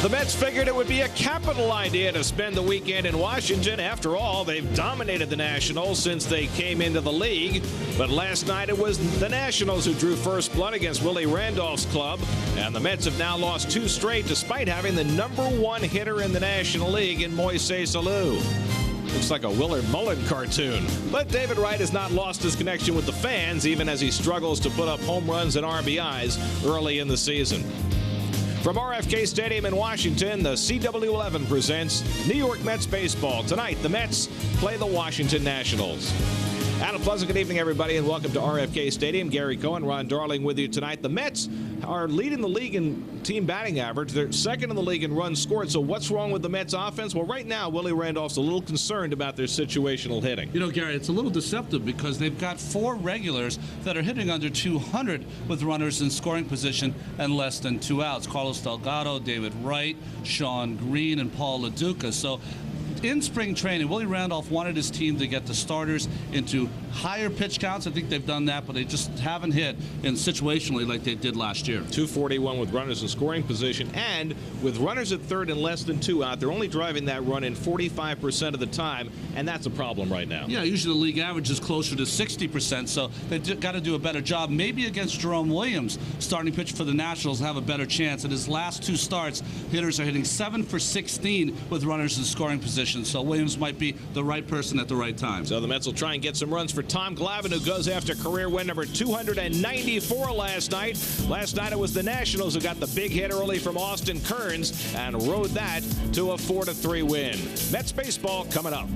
The Mets figured it would be a capital idea to spend the weekend in Washington. After all, they've dominated the Nationals since they came into the league. But last night it was the Nationals who drew first blood against Willie Randolph's club. And the Mets have now lost 2 straight despite having the #1 hitter in the National League in Moises Alou. Looks like a Willard Mullen cartoon. But David Wright has not lost his connection with the fans, even as he struggles to put up home runs and RBIs early in the season. From RFK Stadium in Washington, the CW11 presents New York Mets baseball. Tonight, the Mets play the Washington Nationals. And a pleasant good evening, everybody, and welcome to RFK Stadium. Gary Cohen, Ron Darling with you tonight. The Mets are leading the league in team batting average. They're second in the league in runs scored. So what's wrong with the Mets offense? Well, right now, Willie Randolph's a little concerned about their situational hitting. You know, Gary, it's a little deceptive because they've got 4 regulars that are hitting under 200 with runners in scoring position and less than 2 outs. Carlos Delgado, David Wright, Sean Green, and Paul LaDuca. So in spring training, Willie Randolph wanted his team to get the starters into higher pitch counts. I think they've done that, but they just haven't hit in situationally like they did last year. 241 with runners in scoring position, and with runners at third and less than 2 out, they're only driving that run in 45% of the time, and that's a problem right now. Yeah, usually the league average is closer to 60%, so they've got to do a better job. Maybe against Jerome Williams, starting pitcher for the Nationals, have a better chance. In his last 2 starts, hitters are hitting 7 for 16 with runners in scoring position. So Williams might be the right person at the right time. So the Mets will try and get some runs for Tom Glavine, who goes after career win number 294 last night. Last night it was the Nationals who got the big hit early from Austin Kearns and rode that to a 4-3 win. Mets baseball coming up.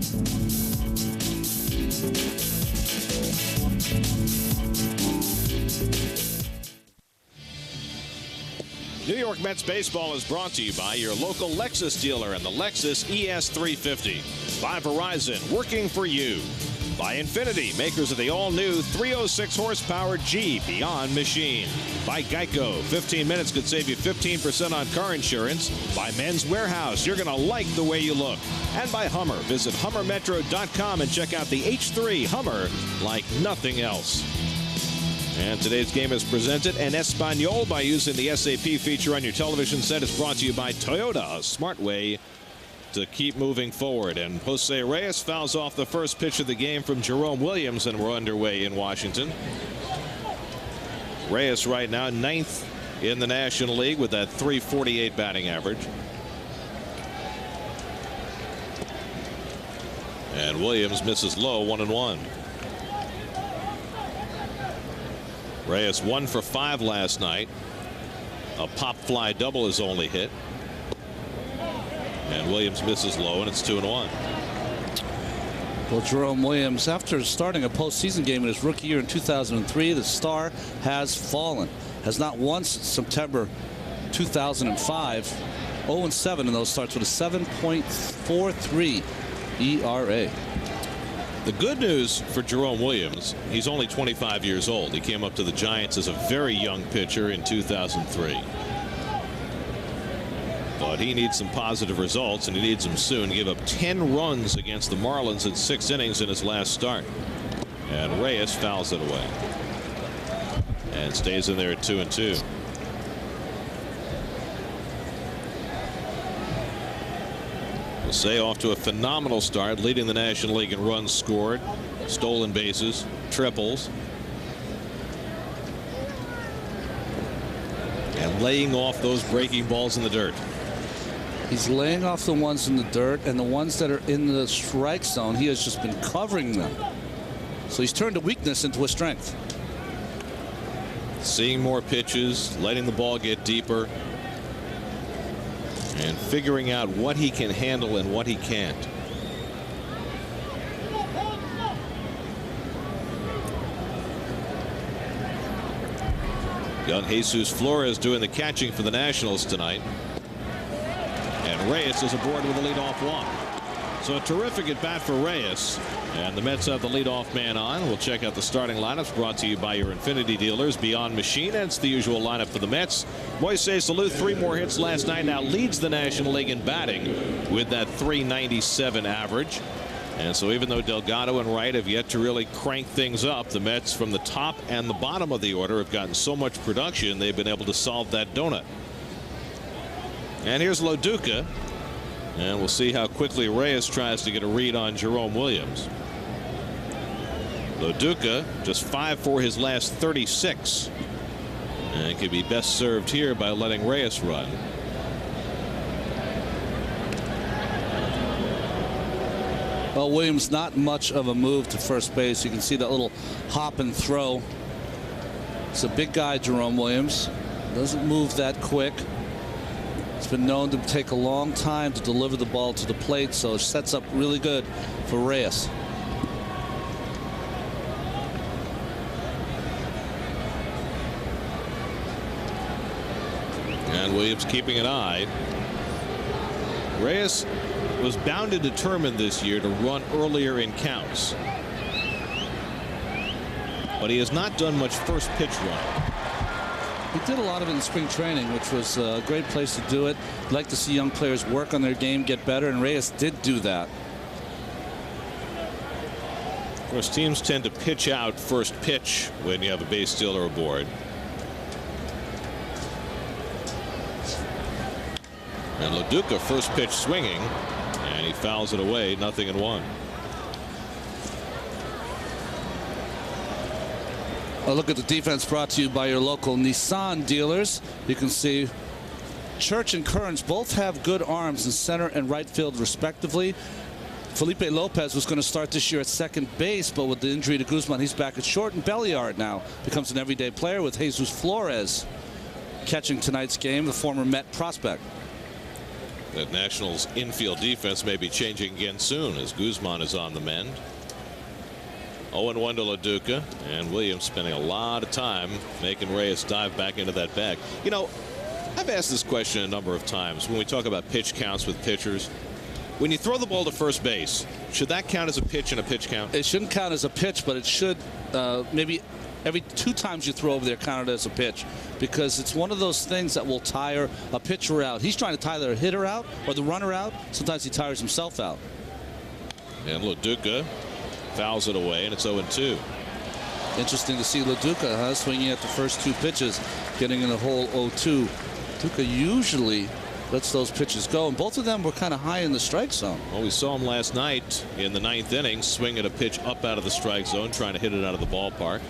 New York Mets baseball is brought to you by your local Lexus dealer and the Lexus ES350. By Verizon, working for you. By Infinity, makers of the all-new 306 horsepower G Beyond machine. By Geico, 15 minutes could save you 15% on car insurance. By Men's Warehouse, you're going to like the way you look. And by Hummer, visit HummerMetro.com and check out the H3 Hummer like nothing else. And today's game is presented in Espanol by using the SAP feature on your television set. It's brought to you by Toyota, a smart way to keep moving forward. And Jose Reyes fouls off the first pitch of the game from Jerome Williams, and we're underway in Washington. Reyes right now 9th in the National League with that .348 batting average. And Williams misses low, 1-1. Reyes 1 for 5 last night. A pop fly double is only hit. And Williams misses low, and it's 2-1. Well, Jerome Williams, after starting a postseason game in his rookie year in 2003, the star has fallen. Has not won since September 2005. 0-7 in those starts with a 7.43 ERA. The good news for Jerome Williams, he's only 25 years old. He came up to the Giants as a very young pitcher in 2003. But he needs some positive results, and he needs them soon. He gave up 10 runs against the Marlins in 6 innings in his last start. And Reyes fouls it away. And stays in there at 2-2. Jose off to a phenomenal start, leading the National League in runs scored, stolen bases, triples, and laying off those breaking balls in the dirt. He's laying off the ones in the dirt, and the ones that are in the strike zone, he has just been covering them. So he's turned a weakness into a strength. Seeing more pitches, letting the ball get deeper, and figuring out what he can handle and what he can't. Young Jesus Flores doing the catching for the Nationals tonight. And Reyes is aboard with a leadoff walk. So a terrific at bat for Reyes. And the Mets have the leadoff man on. We'll check out the starting lineups brought to you by your Infinity dealers. Beyond Machine, and it's the usual lineup for the Mets. Moises Alou, 3 more hits last night, now leads the National League in batting with that .397 average. And so even though Delgado and Wright have yet to really crank things up, the Mets from the top and the bottom of the order have gotten so much production, they've been able to solve that donut. And here's Loduca. And we'll see how quickly Reyes tries to get a read on Jerome Williams. Loduca just 5 for his last 36. And could be best served here by letting Reyes run. Well, Williams not much of a move to first base. You can see that little hop and throw. It's a big guy, Jerome Williams. Doesn't move that quick. It's been known to take a long time to deliver the ball to the plate, so it sets up really good for Reyes. And Williams keeping an eye. Reyes was bound and determined this year to run earlier in counts. But he has not done much first pitch running. He did a lot of it in spring training, which was a great place to do it. I'd like to see young players work on their game, get better, and Reyes did do that. Of course, teams tend to pitch out first pitch when you have a base stealer aboard. And Loduca first pitch swinging, and he fouls it away, 0-1. A look at the defense brought to you by your local Nissan dealers. You can see Church and Kearns both have good arms in center and right field respectively. Felipe Lopez was going to start this year at second base, but with the injury to Guzman, he's back at short, and Belliard now becomes an everyday player with Jesus Flores catching tonight's game, the former Met prospect. That Nationals infield defense may be changing again soon as Guzman is on the mend. 0-1 to Loduca, and Williams spending a lot of time making Reyes dive back into that bag. You know, I've asked this question a number of times when we talk about pitch counts with pitchers. When you throw the ball to first base, should that count as a pitch in a pitch count? It shouldn't count as a pitch, but it should maybe every 2 times you throw over there count it as a pitch, because it's one of those things that will tire a pitcher out. He's trying to tire the hitter out or the runner out. Sometimes he tires himself out. And Loduca fouls it away, and it's 0-2. Interesting to see Loduca swinging at the first 2 pitches, getting in the hole 0-2. Loduca usually lets those pitches go, and both of them were kind of high in the strike zone. Well, we saw him last night in the 9th inning swing at a pitch up out of the strike zone, trying to hit it out of the ballpark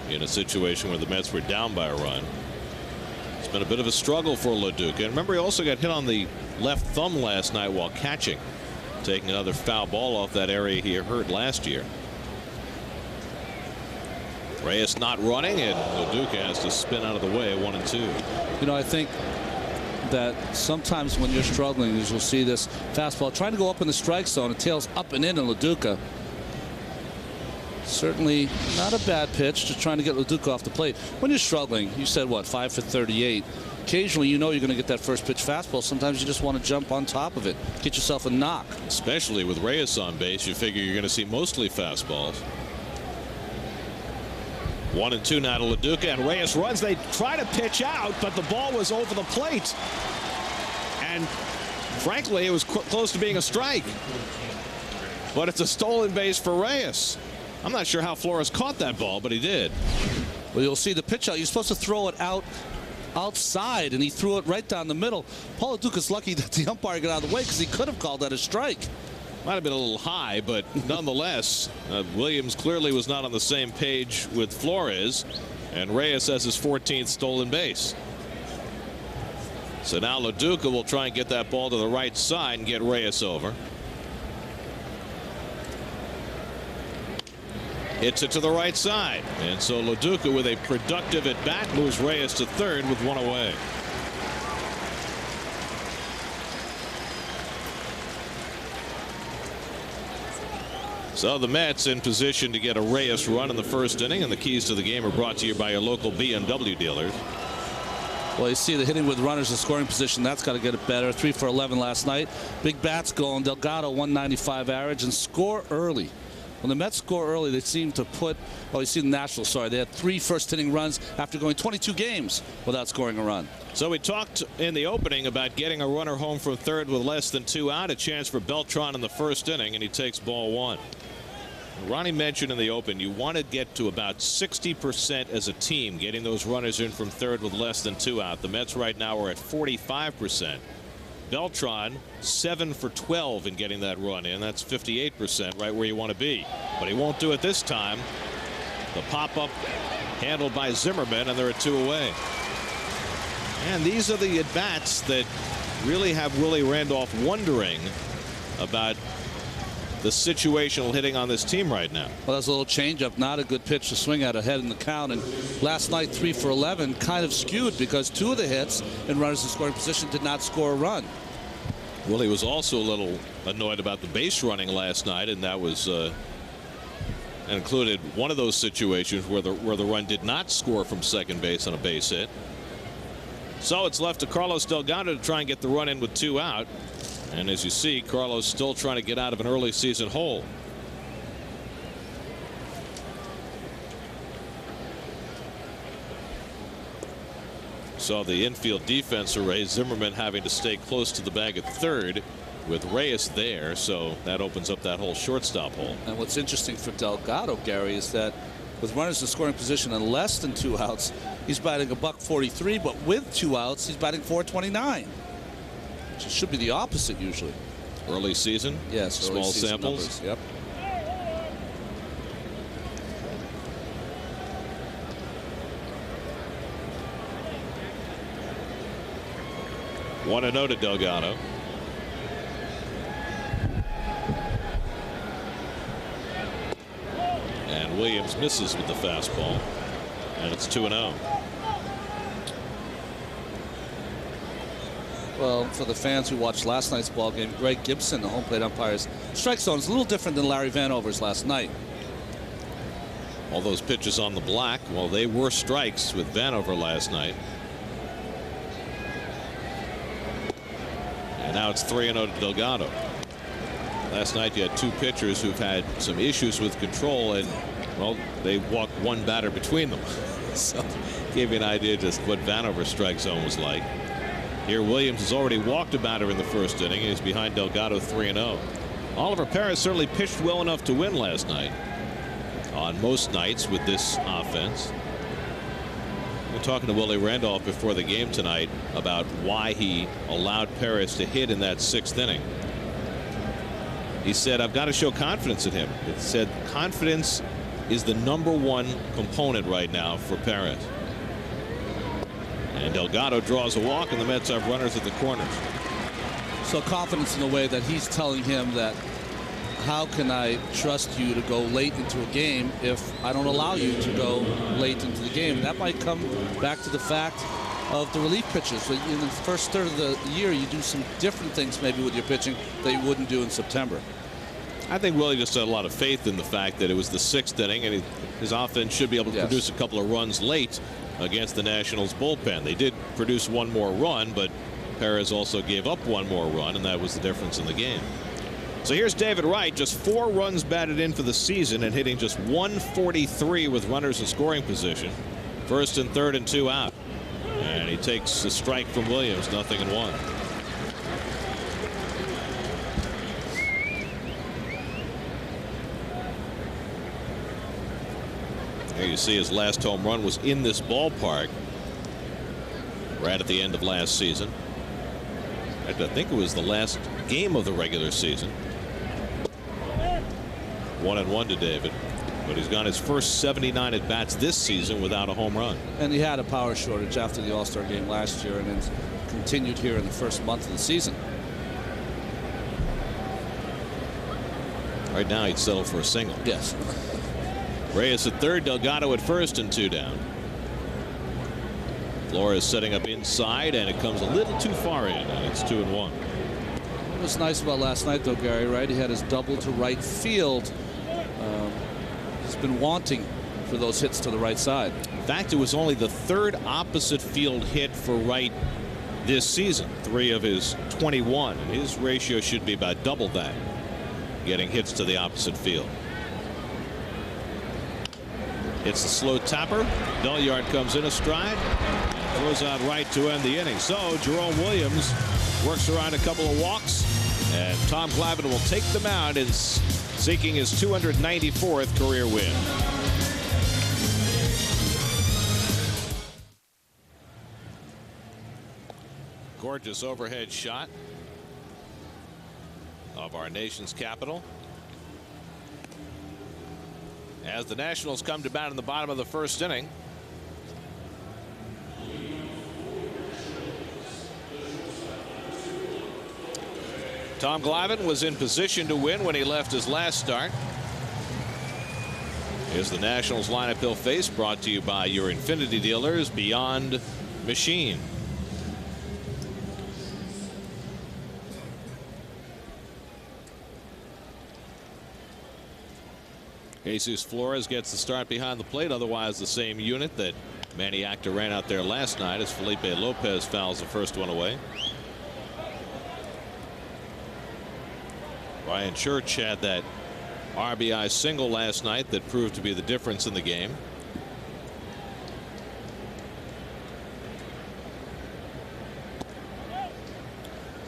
in a situation where the Mets were down by a run. It's been a bit of a struggle for Loduca. And remember, he also got hit on the left thumb last night while catching, taking another foul ball off that area he hurt last year. Reyes not running, and Loduca has to spin out of the way, 1-2. You know, I think that sometimes when you're struggling, you'll see this fastball trying to go up in the strike zone. It tails up and in Loduca. Certainly not a bad pitch, just trying to get Loduca off the plate. When you're struggling, you said what, 5 for 38. Occasionally, you know you're going to get that first pitch fastball. Sometimes you just want to jump on top of it, get yourself a knock. Especially with Reyes on base, you figure you're going to see mostly fastballs. 1-2 now to Loduca, and Reyes runs. They try to pitch out, but the ball was over the plate. And frankly, it was close to being a strike. But it's a stolen base for Reyes. I'm not sure how Flores caught that ball, but he did. Well, you'll see the pitch out. You're supposed to throw it outside, and he threw it right down the middle. Paul Loduca's lucky that the umpire got out of the way, because he could have called that a strike. Might have been a little high, but nonetheless, Williams clearly was not on the same page with Flores, and Reyes has his 14th stolen base. So now Loduca will try and get that ball to the right side and get Reyes over. Hits it to the right side, and so Loduca, with a productive at bat, moves Reyes to third with 1 away. So the Mets in position to get a Reyes run in the first inning, and the keys to the game are brought to you by your local BMW dealers. Well, you see the hitting with runners in scoring position. That's got to get it better. 3 for 11 last night. Big bats going. Delgado 195 average, and score early. When the Mets score early, they seem to put, well, you see the Nationals, sorry, they had 3 first inning runs after going 22 games without scoring a run. So we talked in the opening about getting a runner home from third with less than 2 out. A chance for Beltran in the first inning, and he takes ball 1. Ronnie mentioned in the open, you want to get to about 60% as a team, getting those runners in from third with less than 2 out. The Mets right now are at 45%. Beltran 7 for 12 in getting that run in. That's 58%, right where you want to be. But he won't do it this time. The pop-up handled by Zimmerman, and there are 2 away. And these are the at-bats that really have Willie Randolph wondering about the situational hitting on this team right now. Well, that's a little changeup, not a good pitch to swing at ahead in the count. And last night, 3 for 11, kind of skewed because 2 of the hits in runners in scoring position did not score a run. Willie was also a little annoyed about the base running last night, and that was included one of those situations where the run did not score from second base on a base hit. So it's left to Carlos Delgado to try and get the run in with 2 out. And as you see, Carlos still trying to get out of an early season hole. So the infield defense array, Zimmerman having to stay close to the bag at third with Reyes there. So that opens up that whole shortstop hole. And what's interesting for Delgado, Gary, is that with runners in scoring position and less than 2 outs, he's batting $143, but with 2 outs, he's batting .429. Which should be the opposite usually. Early season? Yes. Small samples. Numbers. Yep. 1-0 to Delgado. And Williams misses with the fastball. And it's 2-0. Well, for the fans who watched last night's ball game, Greg Gibson, the home plate umpire's strike zone is a little different than Larry Vanover's last night. All those pitches on the black, well, they were strikes with Vanover last night. And now it's 3-0 to Delgado. Last night you had 2 pitchers who've had some issues with control, and well, they walked 1 batter between them. So gave you an idea just what Vanover's strike zone was like. Here Williams has already walked a batter in the first inning. He's behind Delgado 3-0. Oliver Perez certainly pitched well enough to win last night. On most nights with this offense. We're talking to Willie Randolph before the game tonight about why he allowed Perez to hit in that 6th inning. He said, I've got to show confidence in him. It said confidence is the #1 component right now for Perez. And Delgado draws a walk, and the Mets have runners at the corners. So confidence in the way that he's telling him that, how can I trust you to go late into a game if I don't allow you to go late into the game? That might come back to the fact of the relief pitchers. In the first third of the year, you do some different things maybe with your pitching that you wouldn't do in September. I think Willie just had a lot of faith in the fact that it was the 6th inning, and his offense should be able to produce a couple of runs late against the Nationals bullpen. They did produce 1 more run, but Perez also gave up 1 more run, and that was the difference in the game. So here's David Wright, just 4 runs batted in for the season and hitting just .143 with runners in scoring position. First and third and 2 out. And he takes a strike from Williams, 0-1. Here you see his last home run was in this ballpark right at the end of last season. In fact, I think it was the last game of the regular season. 1-1 to David, but he's got his first 79 at bats this season without a home run. And he had a power shortage after the All-Star game last year, and it's continued here in the first month of the season. Right now he'd settle for a single. Yes. Reyes at third, Delgado at first, and 2 down. Flores setting up inside, and it comes a little too far in, and it's 2-1. What was nice about last night, though, Gary, right? He had his double to right field. He's been wanting for those hits to the right side. In fact, it was only the 3rd opposite field hit for Wright this season. 3 of his 21. And his ratio should be about double that, getting hits to the opposite field. It's a slow tapper. Belliard comes in a stride, throws out right to end the inning. So Jerome Williams works around a couple of walks, and Tom Glavine will take the mound in seeking his 294th career win. Gorgeous overhead shot. of our nation's capital. As the Nationals come to bat in the bottom of the first inning. Tom Glavine was in position to win when he left his last start. Here's the Nationals lineup he'll face, brought to you by your Infinity dealers Beyond Machine. Jesus Flores gets the start behind the plate, otherwise the same unit that Manny Acta ran out there last night as Felipe Lopez fouls the first one away. Ryan Church had that RBI single last night that proved to be the difference in the game.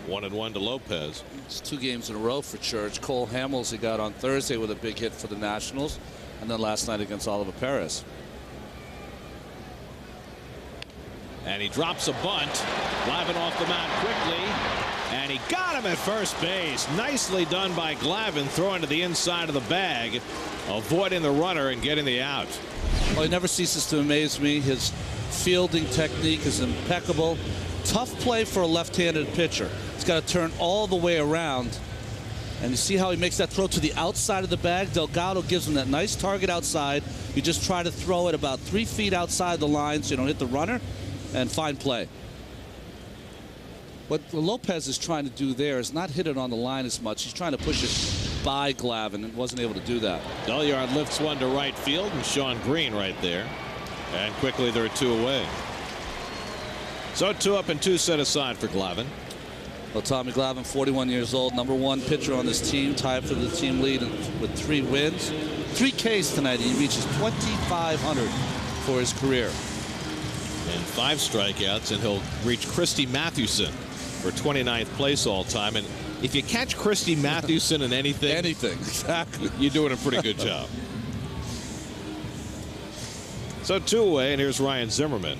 One and one to Lopez. It's 2 games in a row for Church. Cole Hamels he got on Thursday with a big hit for the Nationals, and then last night against Oliver Perez. And he drops a bunt. Glavine off the mound quickly, and he got him at first base. Nicely done by Glavine, throwing to the inside of the bag, avoiding the runner and getting the out. Well, he never ceases to amaze me. His fielding technique is impeccable. Tough play for a left-handed pitcher. He's got to turn all the way around. And you see how he makes that throw to the outside of the bag? Delgado gives him that nice target outside. You just try to throw it about 3 feet outside the line so you don't hit the runner, and fine play. What Lopez is trying to do there is not hit it on the line as much. He's trying to push it by Glavine and wasn't able to do that. Belliard lifts one to right field, and Sean Green right there. And quickly there are 2 away. So 2 up and 2 set aside for Glavine. Well, Tommy Glavine, 41 years old, #1 pitcher on this team, tied for the team lead with 3 wins. 3 Ks tonight. He reaches 2,500 for his career. And 5 strikeouts, and he'll reach Christy Mathewson for 29th place all time. And if you catch Christy Mathewson in anything, Exactly. you're doing a pretty good job. So 2 away, and here's Ryan Zimmerman.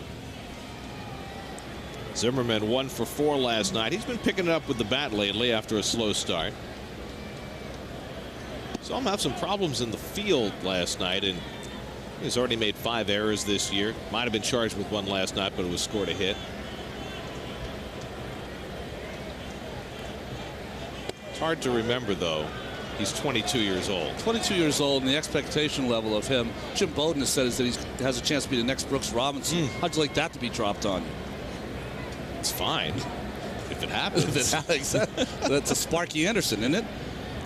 Zimmerman 1 for 4 last night. He's been picking it up with the bat lately after a slow start. Saw him have some problems in the field last night, and he's already made 5 errors this year. Might have been charged with 1 last night, but it was scored a hit. It's hard to remember, though. He's 22 years old. 22 years old, and the expectation level of him, Jim Bowden has said, is that he has a chance to be the next Brooks Robinson. How'd you like that to be dropped on you? It's fine if it happens. That's a Sparky Anderson, isn't it?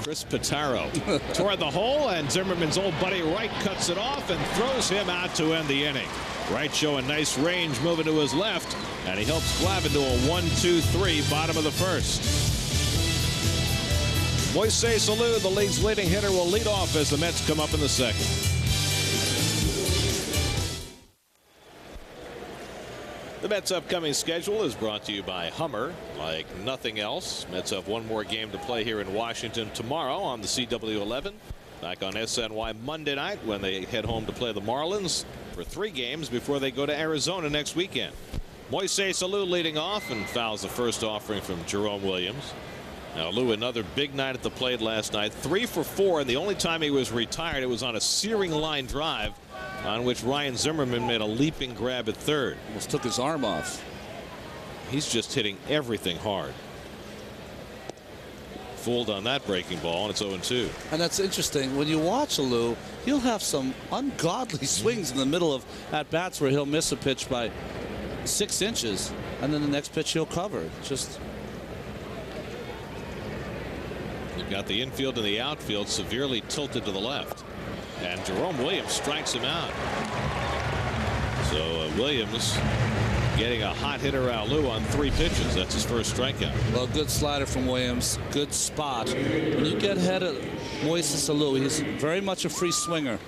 Chris Pitaro toward the hole, and Zimmerman's old buddy Wright cuts it off and throws him out to end the inning. Wright showing nice range, moving to his left, and he helps Glavine to a 1-2-3 bottom of the first. Moises Alou, the league's leading hitter, will lead off as the Mets come up in the second. The Mets' upcoming schedule is brought to you by Hummer. Like nothing else, Mets have 1 more game to play here in Washington tomorrow on the CW11. Back on SNY Monday night when they head home to play the Marlins for 3 games before they go to Arizona next weekend. Moises Alou leading off and fouls the first offering from Jerome Williams. Now Alou, another big night at the plate last night. 3 for 4, and the only time he was retired, it was on a searing line drive on which Ryan Zimmerman made a leaping grab at third. Almost took his arm off. He's just hitting everything hard. Fooled on that breaking ball, and it's 0-2. And that's interesting. When you watch Alou, he'll have some ungodly swings in the middle of at-bats where he'll miss a pitch by 6 inches, and then the next pitch he'll cover. Just... You've got the infield and the outfield severely tilted to the left. And Jerome Williams strikes him out. So Williams getting a hot hitter Alou on 3 pitches. That's his first strikeout. Well, good slider from Williams. Good spot. When you get ahead of Moises Alou, he's very much a free swinger.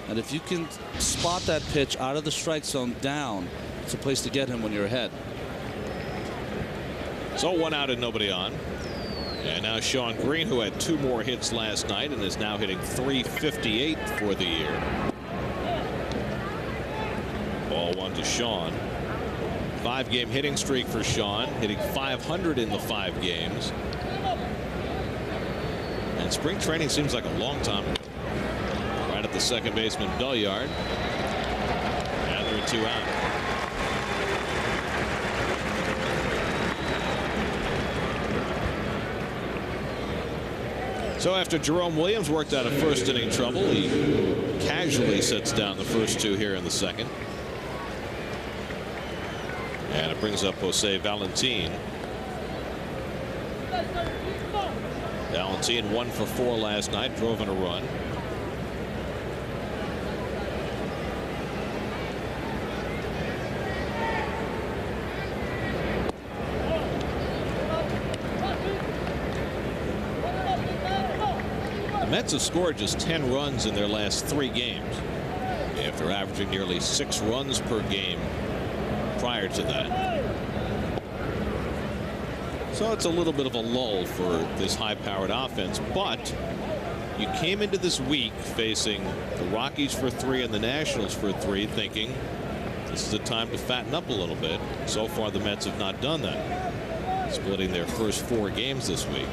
And if you can spot that pitch out of the strike zone down, it's a place to get him when you're ahead. So 1 out and nobody on. And now Sean Green, who had 2 more hits last night and is now hitting .358 for the year. Ball 1 to Sean. 5-game hitting streak for Sean, hitting .500 in the 5 games. And spring training seems like a long time ago. Right at the second baseman bell yard. And there are 2 out. So after Jerome Williams worked out of first inning trouble, he casually sets down the first 2 here in the second. And it brings up Jose Valentin. Valentin 1 for 4 last night, drove in a run. The Mets have scored just 10 runs in their last 3 games, after averaging nearly 6 runs per game prior to that. So it's a little bit of a lull for this high-powered offense, but you came into this week facing the Rockies for 3 and the Nationals for 3, thinking this is a time to fatten up a little bit. So far the Mets have not done that, splitting their first 4 games this week.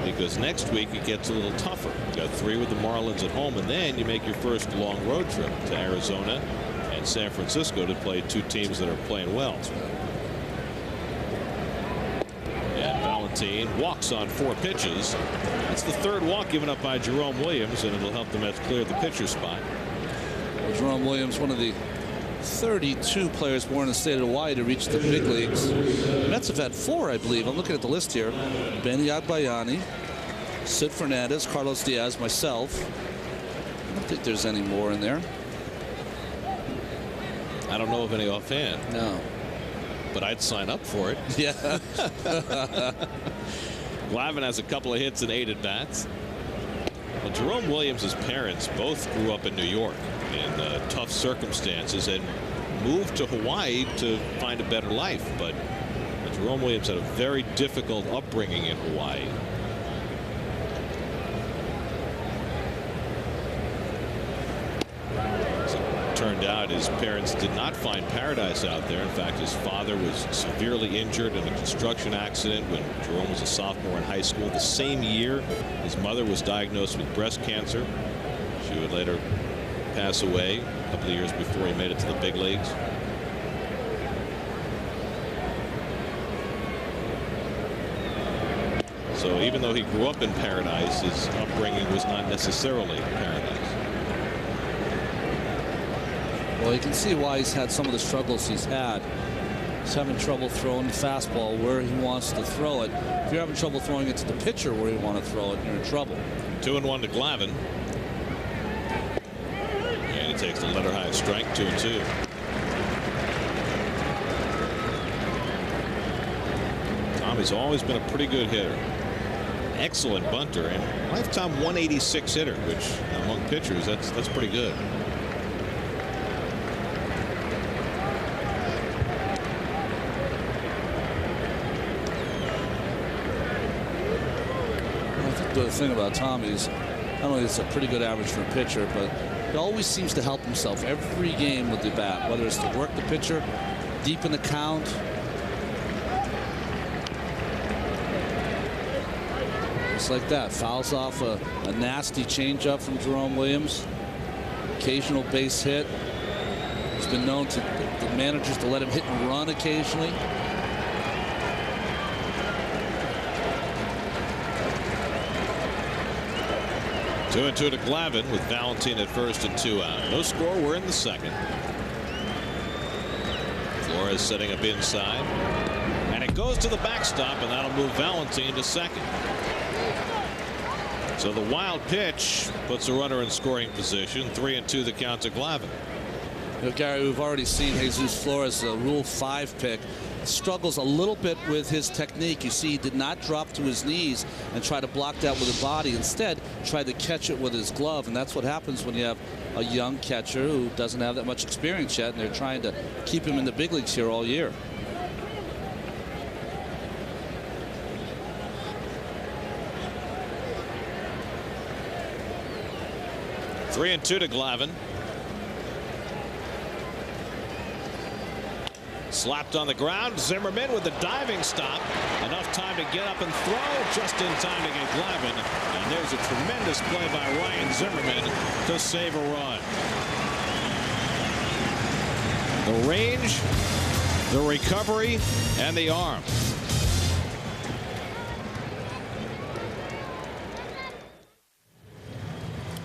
Because next week it gets a little tougher. You got 3 with the Marlins at home, and then you make your first long road trip to Arizona and San Francisco to play 2 teams that are playing well. And Valentin walks on 4 pitches. That's the 3rd walk given up by Jerome Williams, and it'll help the Mets clear the pitcher spot. Well, Jerome Williams, one of the 32 players born in the state of Hawaii to reach the big leagues. The Mets have had 4, I believe. I'm looking at the list here. Benny Agbayani, Sid Fernandez, Carlos Diaz, myself. I don't think there's any more in there. I don't know of any offhand. No. But I'd sign up for it. Yeah. Glavine has a couple of hits and 8 at bats. Well, Jerome Williams' parents both grew up in New York in tough circumstances and moved to Hawaii to find a better life. But Jerome Williams had a very difficult upbringing in Hawaii. As it turned out, his parents did not find paradise out there. In fact, his father was severely injured in a construction accident when Jerome was a sophomore in high school. The same year, his mother was diagnosed with breast cancer. She would later pass away a couple of years before he made it to the big leagues. So even though he grew up in paradise, his upbringing was not necessarily paradise. Well, you can see why he's had some of the struggles he's had. He's having trouble throwing the fastball where he wants to throw it. If you're having trouble throwing it to the pitcher where you want to throw it, you're in trouble. 2-1 to Glavine. And he takes the letter high strike, 2-2. Tommy's always been a pretty good hitter. Excellent bunter and lifetime 186 hitter, which among pitchers, that's pretty good. The thing about Tommy is not only is it a pretty good average for a pitcher, but he always seems to help himself every game with the bat, whether it's to work the pitcher deep in the count. Just like that, fouls off a nasty changeup from Jerome Williams. Occasional base hit. He's been known to the managers to let him hit and run occasionally. Two and 2 to Glavine with Valentin at first and 2 out. No score. We're in the second. Flores setting up inside. And it goes to the backstop, and that'll move Valentin to second. So the wild pitch puts a runner in scoring position. 3-2 the count to Glavine. You know, Gary, we've already seen Jesus Flores, a Rule 5 pick, struggles a little bit with his technique. You see, he did not drop to his knees and try to block that with his body. Instead, tried to catch it with his glove, and that's what happens when you have a young catcher who doesn't have that much experience yet, and they're trying to keep him in the big leagues here all year. Slapped on the ground. Zimmerman with the diving stop. Enough time to get up and throw just in time to get Glavine. And there's a tremendous play by Ryan Zimmerman to save a run. The range, the recovery, and the arm.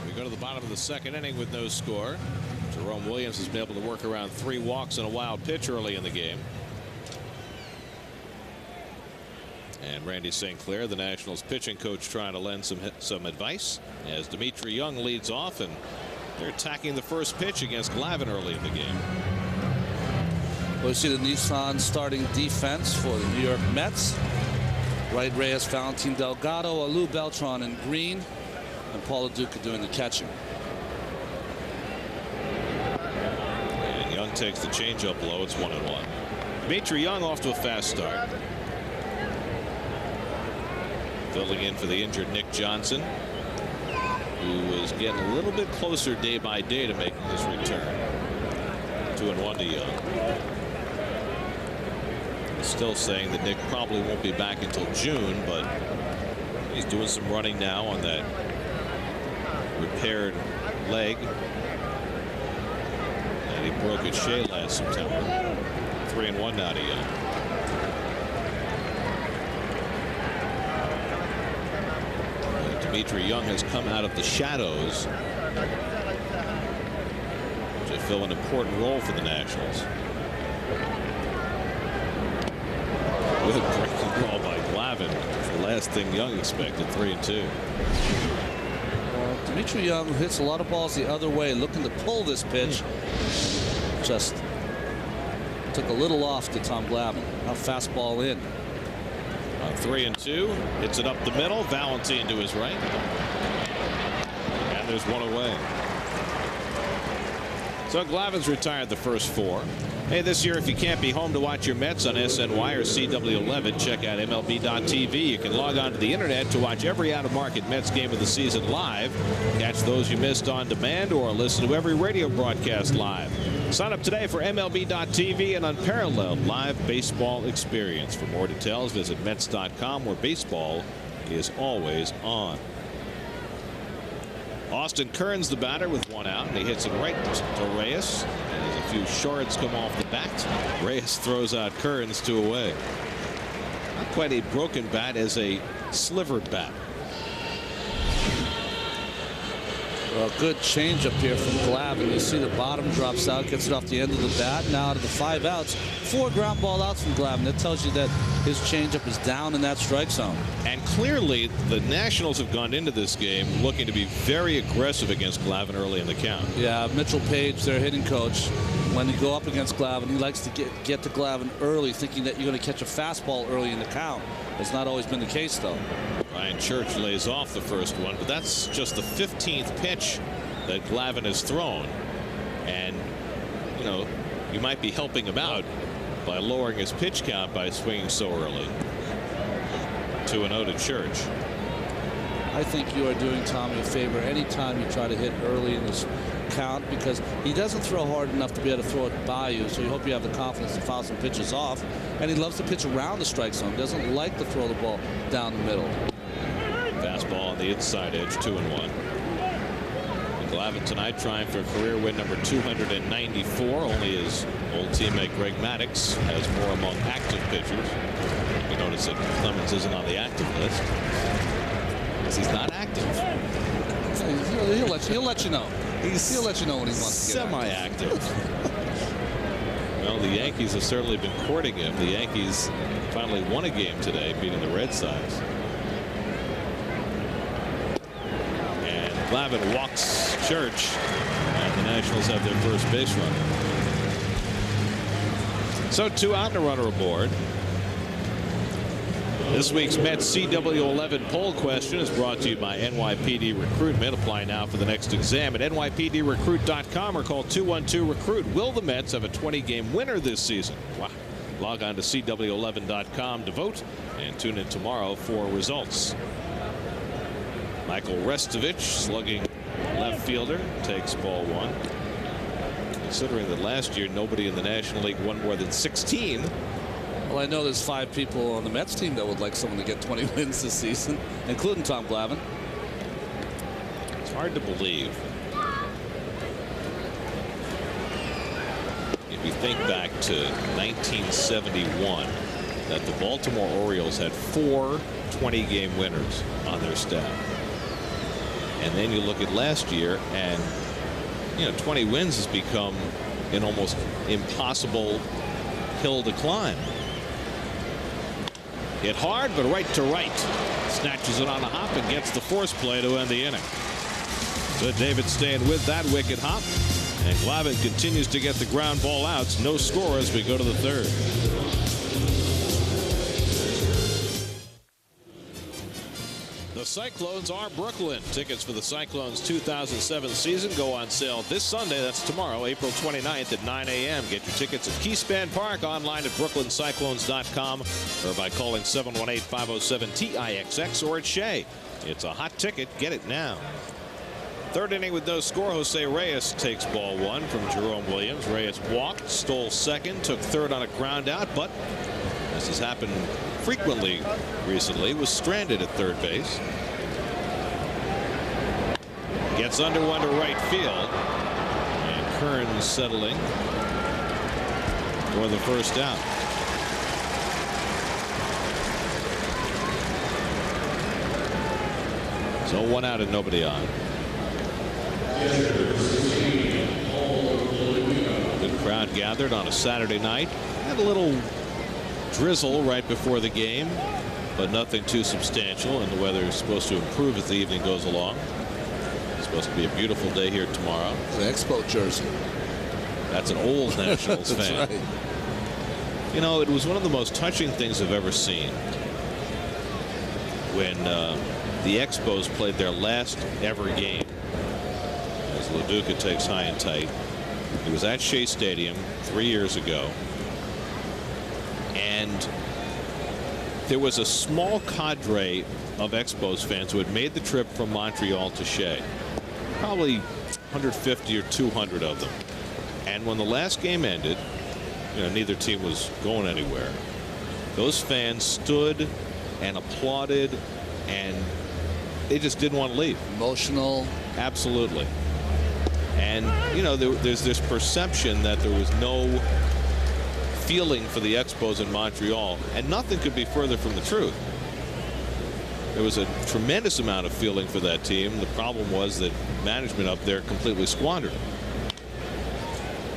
We go to the bottom of the second inning with no score. Jerome Williams has been able to work around 3 walks and a wild pitch early in the game. And Randy St. Clair, the Nationals pitching coach, trying to lend some advice as Dimitri Young leads off, and they're attacking the first pitch against Glavine early in the game. Well, you see the Nissan starting defense for the New York Mets. Wright Reyes, Valentin Delgado, Carlos Beltran in green, and Paul Duca doing the catching. And Young takes the changeup low. It's 1-1. Dimitri Young off to a fast start. Filling in for the injured Nick Johnson, who is getting a little bit closer day by day to making his return. 2-1 to Young. Still saying that Nick probably won't be back until June, but he's doing some running now on that repaired leg. And he broke his shay last September. 3-1 now to Young. Dimitri Young has come out of the shadows to fill an important role for the Nationals. Good breaking ball by Glavine. It's the last thing Young expected. 3-2. Dimitri Young hits a lot of balls the other way, looking to pull this pitch. Just took a little off to Tom Glavine. Now fastball in. On 3-2, hits it up the middle. Valentin to his right, and there's one away. So Glavine's retired the first 4. Hey, this year, if you can't be home to watch your Mets on SNY or CW11, check out MLB.tv. You can log on to the internet to watch every out-of-market Mets game of the season live, catch those you missed on demand, or listen to every radio broadcast live. Sign up today for MLB.tv, an unparalleled live baseball experience. For more details, visit Mets.com, where baseball is always on. Austin Kearns, the batter, with 1 out, and he hits it right to Reyes. And as a few shards come off the bat, Reyes throws out Kearns 2 away. Not quite a broken bat, as a slivered bat. Well, good change up here from Glavine. You see the bottom drops out, gets it off the end of the bat. Now out of the 5 outs, 4 ground ball outs from Glavine. That tells you that his changeup is down in that strike zone. And clearly, the Nationals have gone into this game looking to be very aggressive against Glavine early in the count. Yeah, Mitchell Page, their hitting coach, when you go up against Glavine, he likes to get to Glavine early, thinking that you're going to catch a fastball early in the count. It's not always been the case, though. Ryan Church lays off the first one, but that's just the 15th pitch that Glavine has thrown. And, you know, you might be helping him out by lowering his pitch count by swinging so early. 2-0 to Church. I think you are doing Tommy a favor anytime you try to hit early in this count, because he doesn't throw hard enough to be able to throw it by you, so you hope you have the confidence to foul some pitches off. And he loves to pitch around the strike zone. He doesn't like to throw the ball down the middle. Fastball on the inside edge, 2-1. Glavine tonight trying for career win number 294. Only his old teammate Greg Maddux has more among active pitchers. You notice that Clemens isn't on the active list because he's not active. He'll let you know. He'll let you know when he wants to get semi-active. Well, the Yankees have certainly been courting him. The Yankees finally won a game today, beating the Red Sox. Glavine walks Church, and the Nationals have their first base runner. So 2 out and a runner aboard. This week's Mets CW11 poll question is brought to you by NYPD Recruitment. Apply now for the next exam at NYPDRecruit.com or call 212-RECRUIT. Will the Mets have a 20-game winner this season? Wow. Log on to CW11.com to vote and tune in tomorrow for results. Michael Restovich, slugging left fielder, takes ball 1. considering that last year nobody in the National League won more than 16. Well, I know there's 5 people on the Mets team that would like someone to get 20 wins this season, including Tom Glavine. It's hard to believe. If you think back to 1971, that the Baltimore Orioles had 4 20-game winners on their staff. And then you look at last year, and 20 wins has become an almost impossible hill to climb. Hit hard, but right to right. Snatches it on a hop and gets the force play to end the inning. So David staying with that wicked hop. And Glavine continues to get the ground ball outs. No score as we go to the third. The Cyclones are Brooklyn. Tickets for the Cyclones 2007 season go on sale this Sunday. That's tomorrow, April 29th at 9 a.m. Get your tickets at Keyspan Park, online at brooklyncyclones.com, or by calling 718-507-TIXX, or at Shea. It's a hot ticket. Get it now. Third inning with no score. Jose Reyes takes ball 1 from Jerome Williams. Reyes walked, stole second, took third on a ground out, but this has happened frequently recently, was stranded at third base. Gets under one to right field, and Kearns settling for the first out. So 1 out and nobody on. Good crowd gathered on a Saturday night. Had a little drizzle right before the game, but nothing too substantial, and the weather is supposed to improve as the evening goes along. It's supposed to be a beautiful day here tomorrow. The Expo jersey. That's an old Nationals fan. Right. It was one of the most touching things I've ever seen when the Expos played their last ever game, as LaDuca takes high and tight. It was at Shea Stadium 3 years ago. And there was a small cadre of Expos fans who had made the trip from Montreal to Shea. Probably 150 or 200 of them. And when the last game ended, neither team was going anywhere. Those fans stood and applauded, and they just didn't want to leave. Emotional. Absolutely. And, there's this perception that there was no feeling for the Expos in Montreal, and nothing could be further from the truth. There was a tremendous amount of feeling for that team. The problem was that management up there completely squandered it.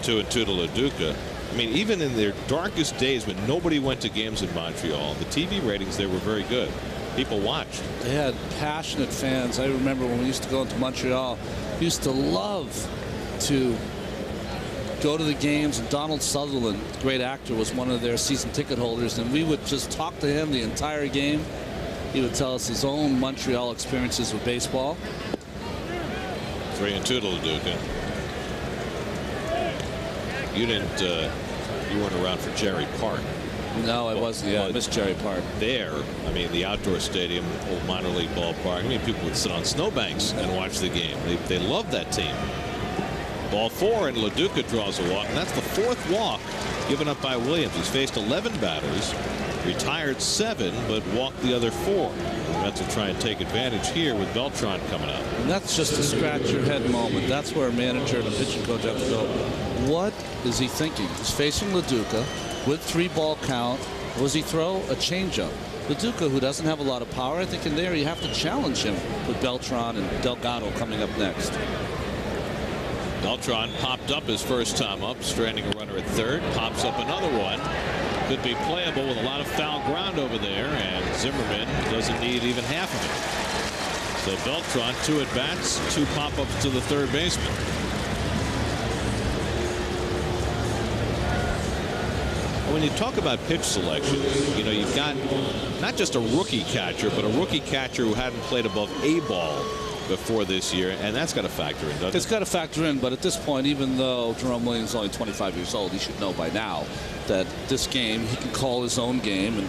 2-2 to LaDuca. I mean, even in their darkest days when nobody went to games in Montreal, the TV ratings there were very good. People watched. They had passionate fans. I remember when we used to go into Montreal, we used to love to go to the games, and Donald Sutherland, great actor, was one of their season ticket holders, and we would just talk to him the entire game. He would tell us his own Montreal experiences with baseball. 3-2 to LaDuca. You weren't around for Jerry Park. No, I wasn't. Yeah, I missed Jerry Park. There, I mean, the outdoor stadium, old minor league ballpark. I mean, people would sit on snowbanks and watch the game. They loved that team. Ball 4, and LaDuca draws a walk, and that's the 4th walk given up by Williams. He's faced 11 batters, retired 7, but walked the other 4. The Mets will try and take advantage here with Beltran coming up. And that's just a scratch-your-head moment. That's where a manager and a pitching coach have to go, what is he thinking? He's facing LaDuca with 3-ball count. Was he throw a changeup? LaDuca, who doesn't have a lot of power, I think in there you have to challenge him with Beltran and Delgado coming up next. Beltran popped up his first time up, stranding a runner at third. Pops up another one. Could be playable with a lot of foul ground over there, and Zimmerman doesn't need even half of it. So Beltran, 2 at-bats, 2 pop-ups to the third baseman. When you talk about pitch selection, you've got not just a rookie catcher, but a rookie catcher who hadn't played above A ball before this year, and that's got to factor in, doesn't it? It's got to factor in, but at this point, even though Jerome Williams is only 25 years old, he should know by now that this game, he can call his own game. And,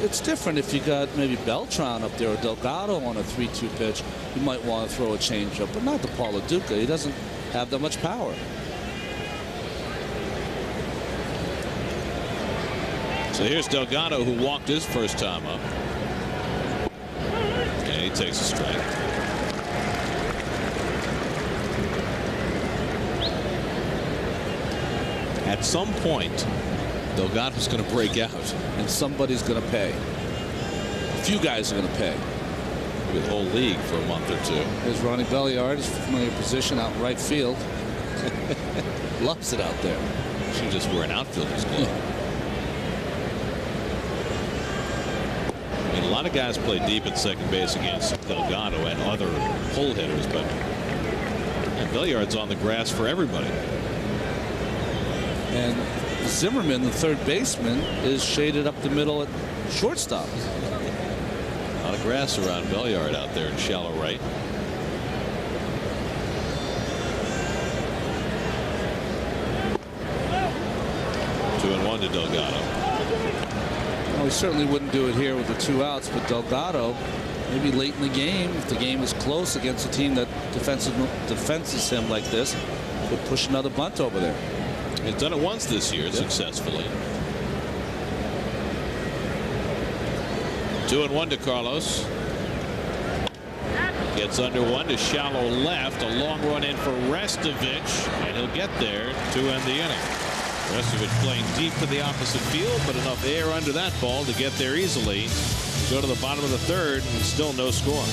it's different if you got maybe Beltran up there or Delgado on a 3-2 pitch. You might want to throw a changeup, but not to Paul LaDuca. He doesn't have that much power. So here's Delgado, who walked his first time up. And he takes a strike. At some point, Delgado's going to break out. And somebody's going to pay. A few guys are going to pay. With the whole league for a month or two. There's Ronnie Belliard, his familiar position out in right field. Loves it out there. Should just wear an outfielder's glove. I mean, a lot of guys play deep at second base against Delgado and other pull hitters, but Belliard's on the grass for everybody. And Zimmerman, the third baseman, is shaded up the middle at shortstop. A lot of grass around Belliard out there in shallow right. Two and one to Delgado. Well, we certainly wouldn't do it here with the 2 outs, but Delgado, maybe late in the game, if the game is close against a team that defenses him like this, would push another bunt over there. He's done it once this year successfully. 2 and 1 to Carlos. Gets under one to shallow left. A long run in for Restovich, and he'll get there to end the inning. Restovich playing deep to the opposite field, but enough air under that ball to get there easily. Go to the bottom of the third, and still no score.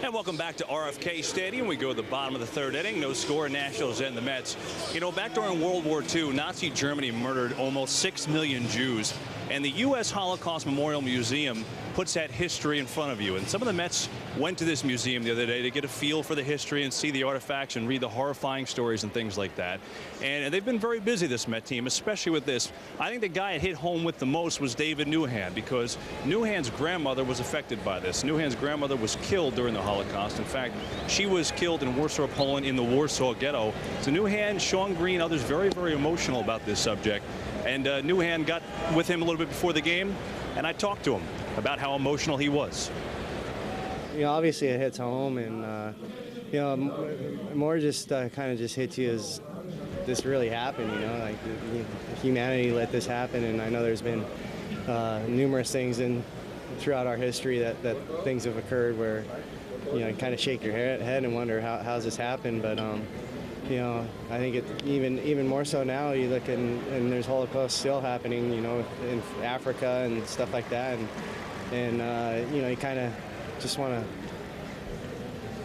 And welcome back to RFK Stadium. We go to the bottom of the third inning. No score. Nationals and the Mets. You know, back during World War II, Nazi Germany murdered almost 6 million Jews. And the U.S. Holocaust Memorial Museum puts that history in front of you. And some of the Mets went to this museum the other day to get a feel for the history and see the artifacts and read the horrifying stories and things like that. And they've been very busy, this Met team, especially with this. I think the guy it hit home with the most was David Newhan, because Newhan's grandmother was affected by this. Newhan's grandmother was killed during the Holocaust. In fact, she was killed in Warsaw, Poland, in the Warsaw Ghetto. So Newhan, Sean Green, others very, very emotional about this subject. And Newhan got with him a little bit before the game, and I talked to him about how emotional he was. You know, obviously it hits home, and you know, more just kind of just hits you as this really happened. You know, like humanity let this happen, and I know there's been numerous things throughout our history that things have occurred where, you know, you kind of shake your head and wonder how's this happened, but. You know, I think it even more so now. You look and there's Holocaust still happening, you know, in Africa and stuff like that, and you know, you kind of just want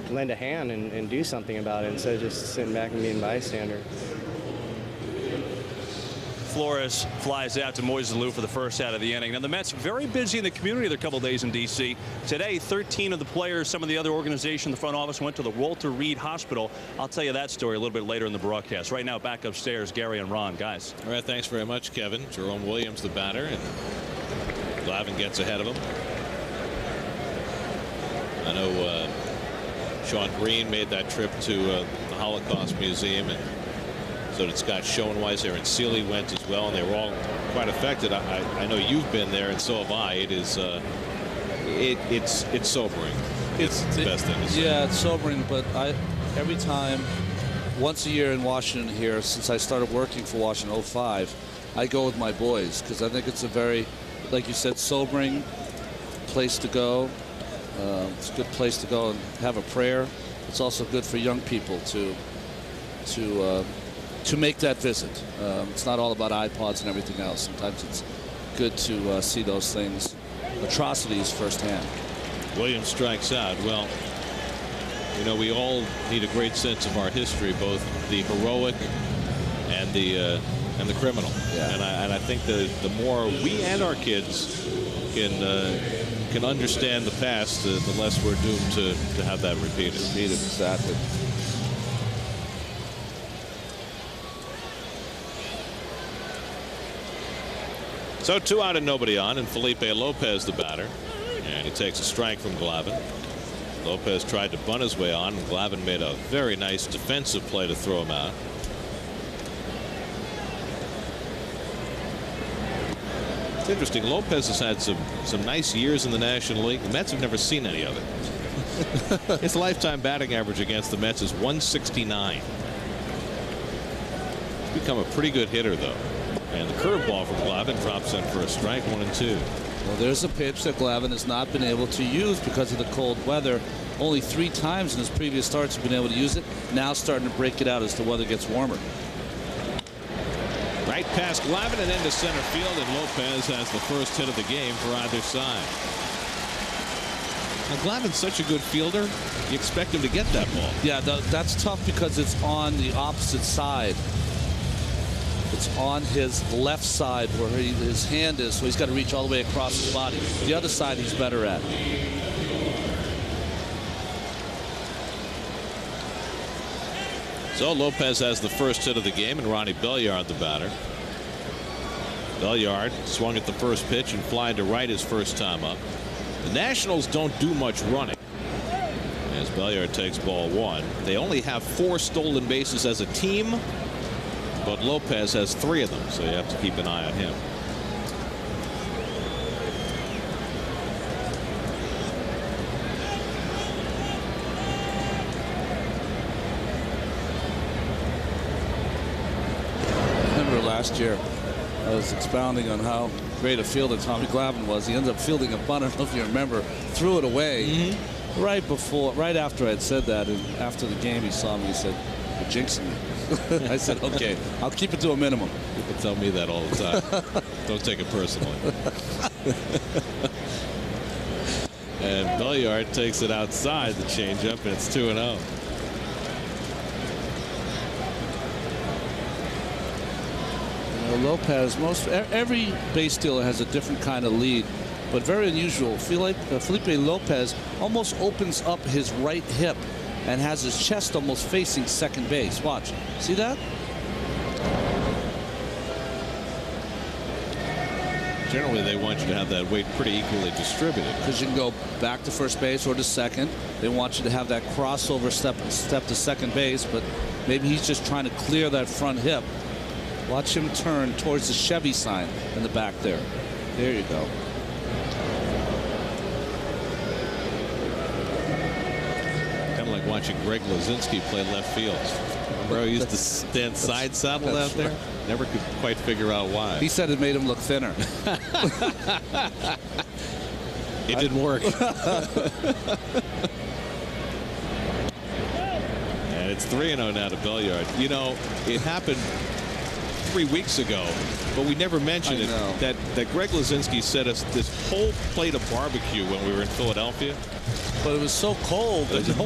to lend a hand and do something about it instead of just sitting back and being a bystander. Flores flies out to Moises Alou for the first out of the inning. Now the Mets very busy in the community the couple days in D.C. Today, 13 of the players, some of the other organizations in the front office went to the Walter Reed Hospital. I'll tell you that story a little bit later in the broadcast. Right now, back upstairs, Gary and Ron. Guys. All right, thanks very much, Kevin. Jerome Williams, the batter, and Glavine gets ahead of him. I know Sean Green made that trip to the Holocaust Museum, and so did Scott Schoenweiser, and Seeley went as well, and they were all quite affected. I know you've been there, and so have I. It is it's sobering. It's the best thing to say. Yeah, it's sobering, but every time, once a year in Washington here, since I started working for Washington 05, I go with my boys, because I think it's a very, like you said, sobering place to go. It's a good place to go and have a prayer. It's also good for young people to make that visit. It's not all about iPods and everything else. Sometimes it's good to see those things, atrocities firsthand. Williams strikes out. Well, you know, we all need a great sense of our history, both the heroic and the criminal. Yeah. And I think the more we and our kids can understand the past, the less we're doomed to have that repeated. Exactly. So 2 out and nobody on, and Felipe Lopez the batter, and he takes a strike from Glavine. Lopez tried to bunt his way on, and Glavine made a very nice defensive play to throw him out. It's interesting. Lopez has had some nice years in the National League. The Mets have never seen any of it. His lifetime batting average against the Mets is 169. become a pretty good hitter, though. And the curveball from Glavine drops in for a strike, 1-2. Well, there's a pitch that Glavine has not been able to use because of the cold weather. Only 3 times in his previous starts he's been able to use it. Now starting to break it out as the weather gets warmer. Right past Glavine and into center field, and Lopez has the first hit of the game for either side. Now, Glavine's such a good fielder, you expect him to get that ball. Yeah, that's tough because it's on the opposite side. It's on his left side where his hand is, so he's got to reach all the way across his body. The other side he's better at. So Lopez has the first hit of the game, and Ronnie Belliard the batter. Belliard swung at the first pitch and flying to right his first time up. The Nationals don't do much running as Belliard takes ball 1. They only have 4 stolen bases as a team, but Lopez has 3 of them, so you have to keep an eye on him. Last year, I was expounding on how great a fielder Tommy Glavine was. He ended up fielding a bunt. I don't know if you remember. Threw it away right after I'd said that. And after the game, he saw me. He said, "You're jinxing me." I said, "Okay, I'll keep it to a minimum." People tell me that all the time. Don't take it personally. And Belliard takes it outside the changeup, and it's 2-0. Lopez, every base stealer has a different kind of lead, but very unusual. Felipe Lopez almost opens up his right hip and has his chest almost facing second base. Watch. See that? Generally, they want you to have that weight pretty equally distributed. Because you can go back to first base or to second. They want you to have that crossover step to second base, but maybe he's just trying to clear that front hip. Watch him turn towards the Chevy sign in the back there. There you go. Kind of like watching Greg Lazinski play left field. Remember how he used to stand side saddle out there? Right. Never could quite figure out why. He said it made him look thinner. It didn't work. And it's 3-0 now to Belliard. You know, it happened 3 weeks ago, but we never mentioned it. That Greg Lazinski set us this whole plate of barbecue when we were in Philadelphia. But it was so cold that no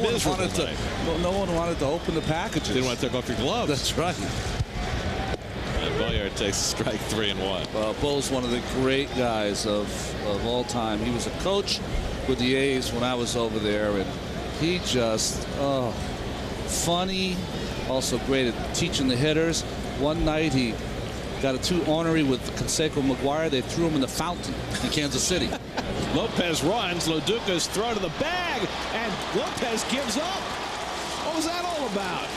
one wanted to open the packages. Didn't want to take off your gloves. That's right. And Belliard takes strike 3 and 1. Well, Bo's one of the great guys of all time. He was a coach with the A's when I was over there, and he just funny, also great at teaching the hitters. One night he got a 2 ornery with Canseco McGuire. They threw him in the fountain in Kansas City. Lopez runs. Loduca's throw to the bag, and Lopez gives up. What was that all about?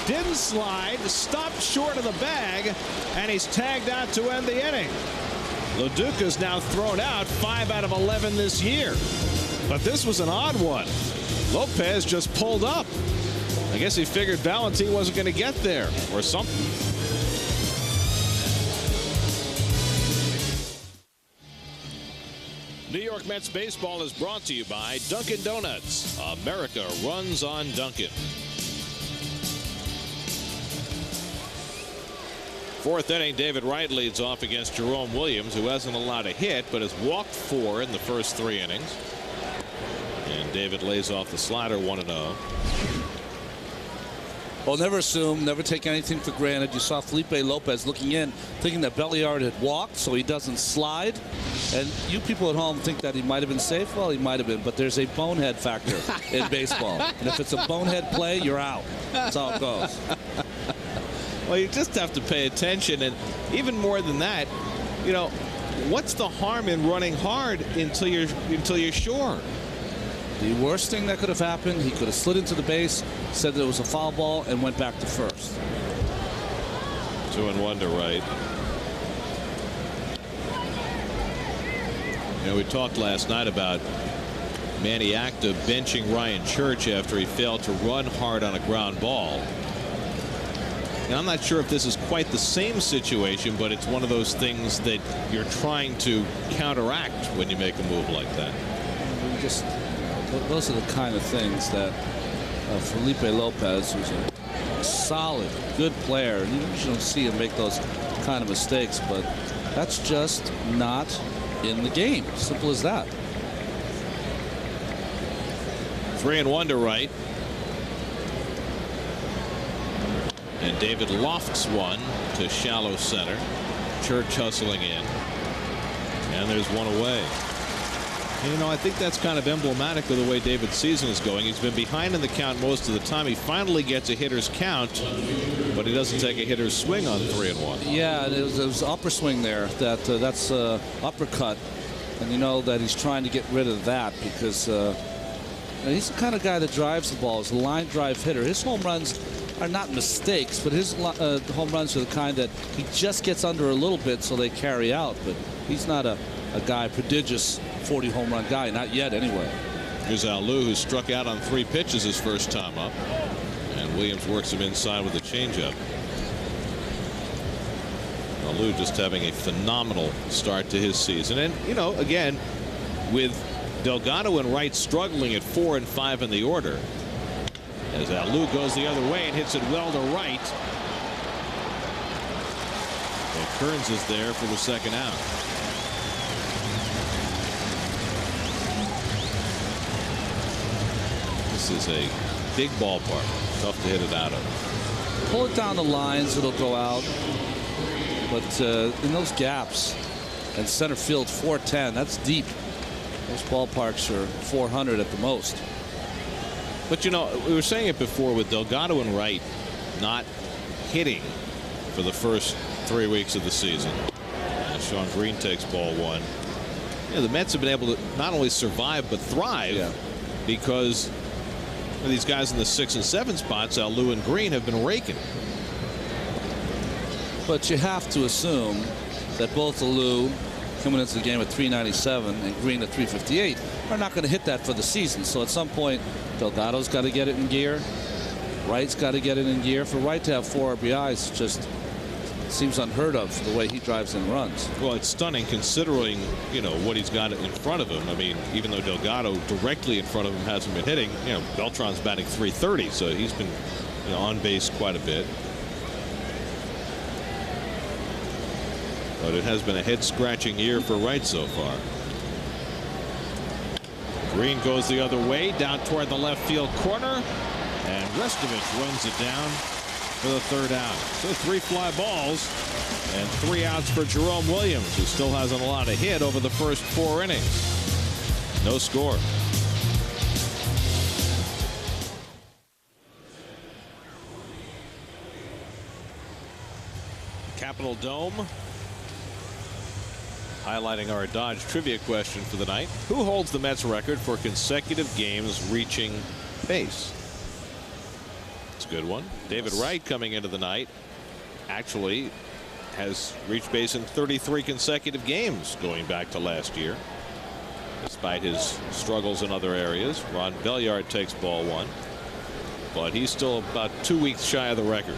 Didn't slide, stopped short of the bag, and he's tagged out to end the inning. Loduca's now thrown out 5 out of 11 this year. But this was an odd one. Lopez just pulled up. I guess he figured Valentin wasn't going to get there or something. New York Mets baseball is brought to you by Dunkin' Donuts. America runs on Dunkin'. 4th inning, David Wright leads off against Jerome Williams, who hasn't allowed a hit but has walked 4 in the first 3 innings. And David lays off the slider 1-0. Well, never assume, never take anything for granted. You saw Felipe Lopez looking in, thinking that Belliard had walked so he doesn't slide. And you people at home think that he might have been safe. Well, he might have been, but there's a bonehead factor in baseball. And if it's a bonehead play, you're out. That's how it goes. Well, you just have to pay attention. And even more than that, you know, what's the harm in running hard until you're sure? The worst thing that could have happened, he could have slid into the base, said that it was a foul ball, and went back to first. 2-1 to Wright. You know, we talked last night about Manny Acta benching Ryan Church after he failed to run hard on a ground ball. And I'm not sure if this is quite the same situation, but it's one of those things that you're trying to counteract when you make a move like that. Those are the kind of things that Felipe Lopez, who's a solid, good player, you don't see him make those kind of mistakes, but that's just not in the game. Simple as that. 3-1 to right. And David lofts one to shallow center. Church hustling in. And there's one away. And, you know, I think that's kind of emblematic of the way David's season is going. He's been behind in the count most of the time. He finally gets a hitter's count, but he doesn't take a hitter's swing on 3-1. Yeah, it was upper swing there. That's uppercut. And you know that he's trying to get rid of that because he's the kind of guy that drives the ball. He's a line drive hitter. His home runs are not mistakes, but his home runs are the kind that he just gets under a little bit so they carry out. But he's not a guy, prodigious 40 home run guy, not yet anyway. Here's Alou, who struck out on 3 pitches his first time up, and Williams works him inside with a changeup. Alou just having a phenomenal start to his season, and you know, again, with Delgado and Wright struggling at 4 and 5 in the order, as Alou goes the other way and hits it well to right. And Kearns is there for the second out. This is a big ballpark. Tough to hit it out of. Pull it down the lines, it'll go out. But in those gaps, and center field 410, that's deep. Those ballparks are 400 at the most. But you know, we were saying it before with Delgado and Wright not hitting for the first 3 weeks of the season. And Sean Green takes ball 1. You know, the Mets have been able to not only survive but thrive because these guys in the 6 and 7 spots, Alou and Green, have been raking. But you have to assume that both Alou, coming into the game at 397 and Green at 358, are not going to hit that for the season. So at some point, Delgado's got to get it in gear. Wright's got to get it in gear. For Wright to have 4 RBIs just seems unheard of the way he drives in runs. Well, it's stunning considering, you know, what he's got in front of him. I mean, even though Delgado directly in front of him hasn't been hitting, you know, Beltran's batting .330, so he's been, you know, on base quite a bit. But it has been a head-scratching year for Wright so far. Green goes the other way, down toward the left field corner, and Restovich runs it down for the 3rd out. So 3 fly balls and 3 outs for Jerome Williams, who still hasn't allowed a hit over the first 4 innings. No score. Capitol Dome. Highlighting our Dodge trivia question for the night. Who holds the Mets record for consecutive games reaching base? It's a good one. David Wright, coming into the night, actually has reached base in 33 consecutive games going back to last year, despite his struggles in other areas. Ron Belliard takes ball 1, but he's still about 2 weeks shy of the record.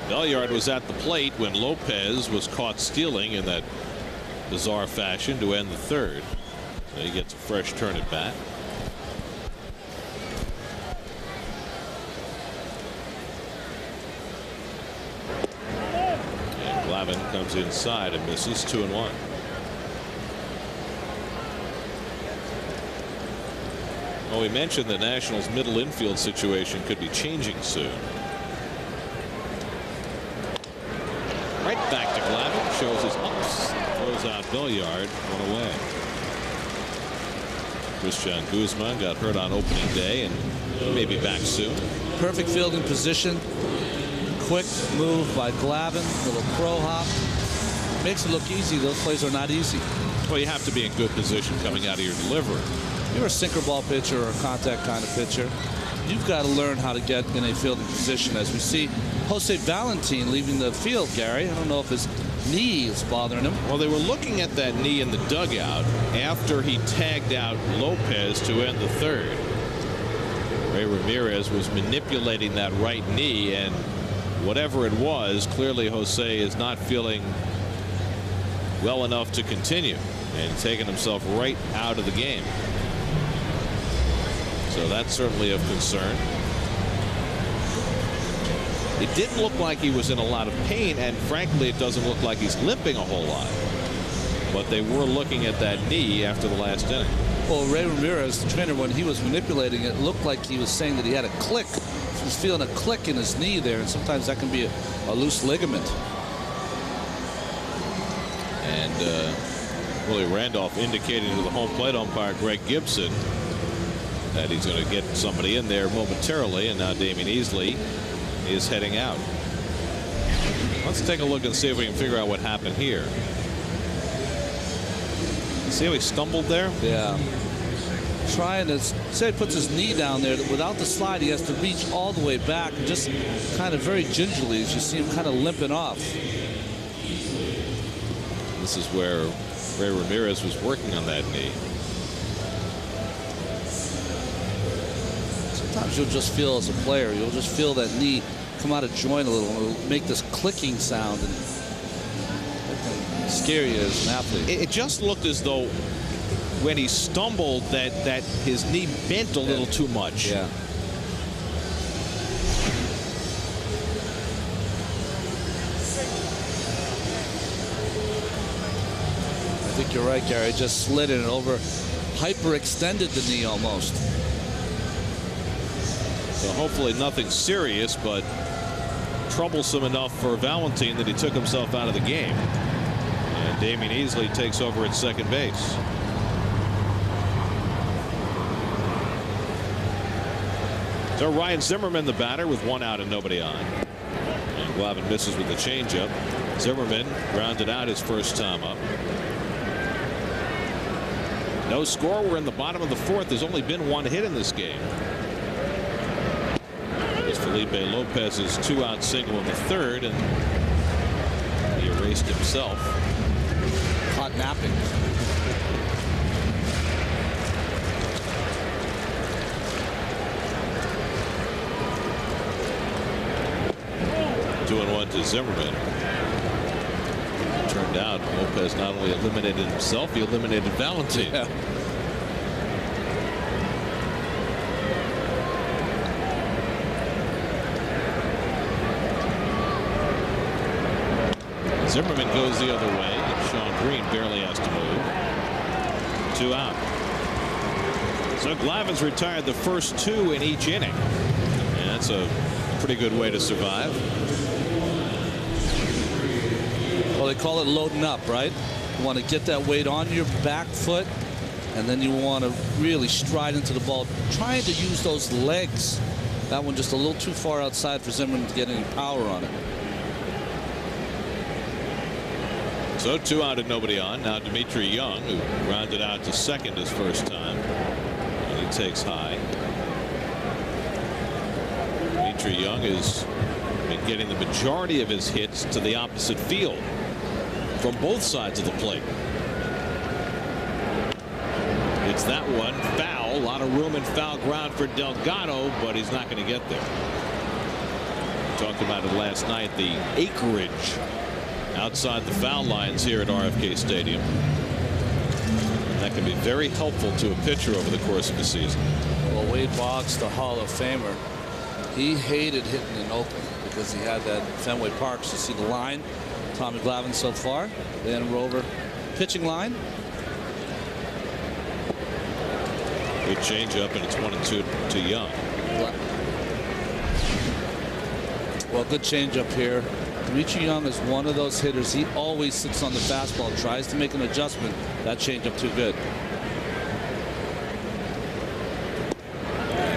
Belliard was at the plate when Lopez was caught stealing in that bizarre fashion to end the 3rd. So he gets a fresh turn at bat. And Glavine comes inside and misses. 2-1. Well, we mentioned the Nationals' middle infield situation could be changing soon. Right back to Glavine, shows his ups, throws out Belliard, 1 away. Christian Guzman got hurt on opening day and may be back soon. Perfect fielding position. Quick move by Glavine, little crow hop. Makes it look easy. Those plays are not easy. Well, you have to be in good position coming out of your delivery. You're a sinker ball pitcher or a contact kind of pitcher. You've got to learn how to get in a fielding position. As we see Jose Valentin leaving the field, Gary. I don't know if his knee is bothering him. Well, they were looking at that knee in the dugout after he tagged out Lopez to end the 3rd. Ray Ramirez was manipulating that right knee, and whatever it was, clearly Jose is not feeling well enough to continue and taking himself right out of the game. So that's certainly of concern. It didn't look like he was in a lot of pain, and frankly it doesn't look like he's limping a whole lot, but they were looking at that knee after the last inning. Well, Ray Ramirez, the trainer, when he was manipulating it, looked like he was saying that he had a click. He was feeling a click in his knee there, and sometimes that can be a loose ligament. And Willie Randolph indicating to the home plate umpire Greg Gibson that he's going to get somebody in there momentarily, and now Damian Easley is heading out. Let's take a look and see if we can figure out what happened here. See how he stumbled there? Yeah. Trying to say he puts his knee down there. Without the slide, he has to reach all the way back, and just kind of very gingerly as you see him kind of limping off. This is where Ray Ramirez was working on that knee. Sometimes you'll just feel as a player, you'll just feel that knee come out of joint a little, and it'll make this clicking sound, and it can scare you as an athlete. It just looked as though when he stumbled that his knee bent a little too much. Yeah. I think you're right, Gary. Just slid it over, hyperextended the knee almost. So hopefully nothing serious, but troublesome enough for Valentin that he took himself out of the game. And Damian Easley takes over at second base. So Ryan Zimmerman, the batter, with 1 out and nobody on. And Glavine misses with the changeup. Zimmerman grounded out his first time up. No score. We're in the bottom of the 4th. There's only been 1 hit in this game. It's Felipe Lopez's 2-out single in the 3rd, and he erased himself. Caught napping. Two and 1 to Zimmerman. Turned out Lopez not only eliminated himself, he eliminated Valentin. Yeah. Zimmerman goes the other way, and Sean Green barely has to move. 2 out. So Glavine's retired the first 2 in each inning. And that's a pretty good way to survive. Well, they call it loading up, right? You want to get that weight on your back foot, and then you want to really stride into the ball, trying to use those legs. That one just a little too far outside for Zimmerman to get any power on it. So 2 out and nobody on. Now Dimitri Young, who rounded out to second his first time, and he takes high. Dimitri Young has been getting the majority of his hits to the opposite field from both sides of the plate. It's that one foul. A lot of room and foul ground for Delgado, but he's not going to get there. We talked about it last night, the acreage outside the foul lines here at RFK Stadium. That can be very helpful to a pitcher over the course of the season. Well, Wade Boggs, the Hall of Famer, he hated hitting in Oakland because he had that Fenway Park. So you see the line, Tommy Glavine so far. Then we're over pitching line. Good changeup, and it's 1-2 to Young. Well, good changeup here. Dimitri Young is one of those hitters. He always sits on the fastball, tries to make an adjustment. That changeup too good.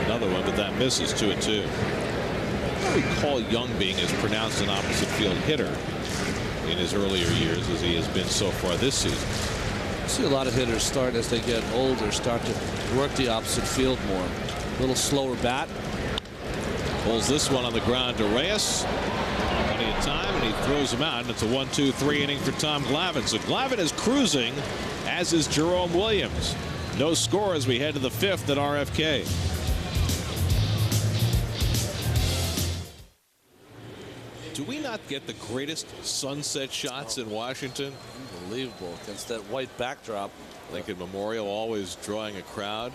Another one, but that misses. 2-2. I recall Young being as pronounced an opposite field hitter in his earlier years as he has been so far this season. I see a lot of hitters start as they get older, start to work the opposite field more. A little slower bat. Pulls this one on the ground to Reyes. Plenty of time, and he throws him out. And it's a 1-2-3 inning for Tom Glavine. So Glavine is cruising, as is Jerome Williams. No score as we head to the 5th at RFK. Do we not get the greatest sunset shots in Washington? Unbelievable against that white backdrop. Lincoln Memorial always drawing a crowd.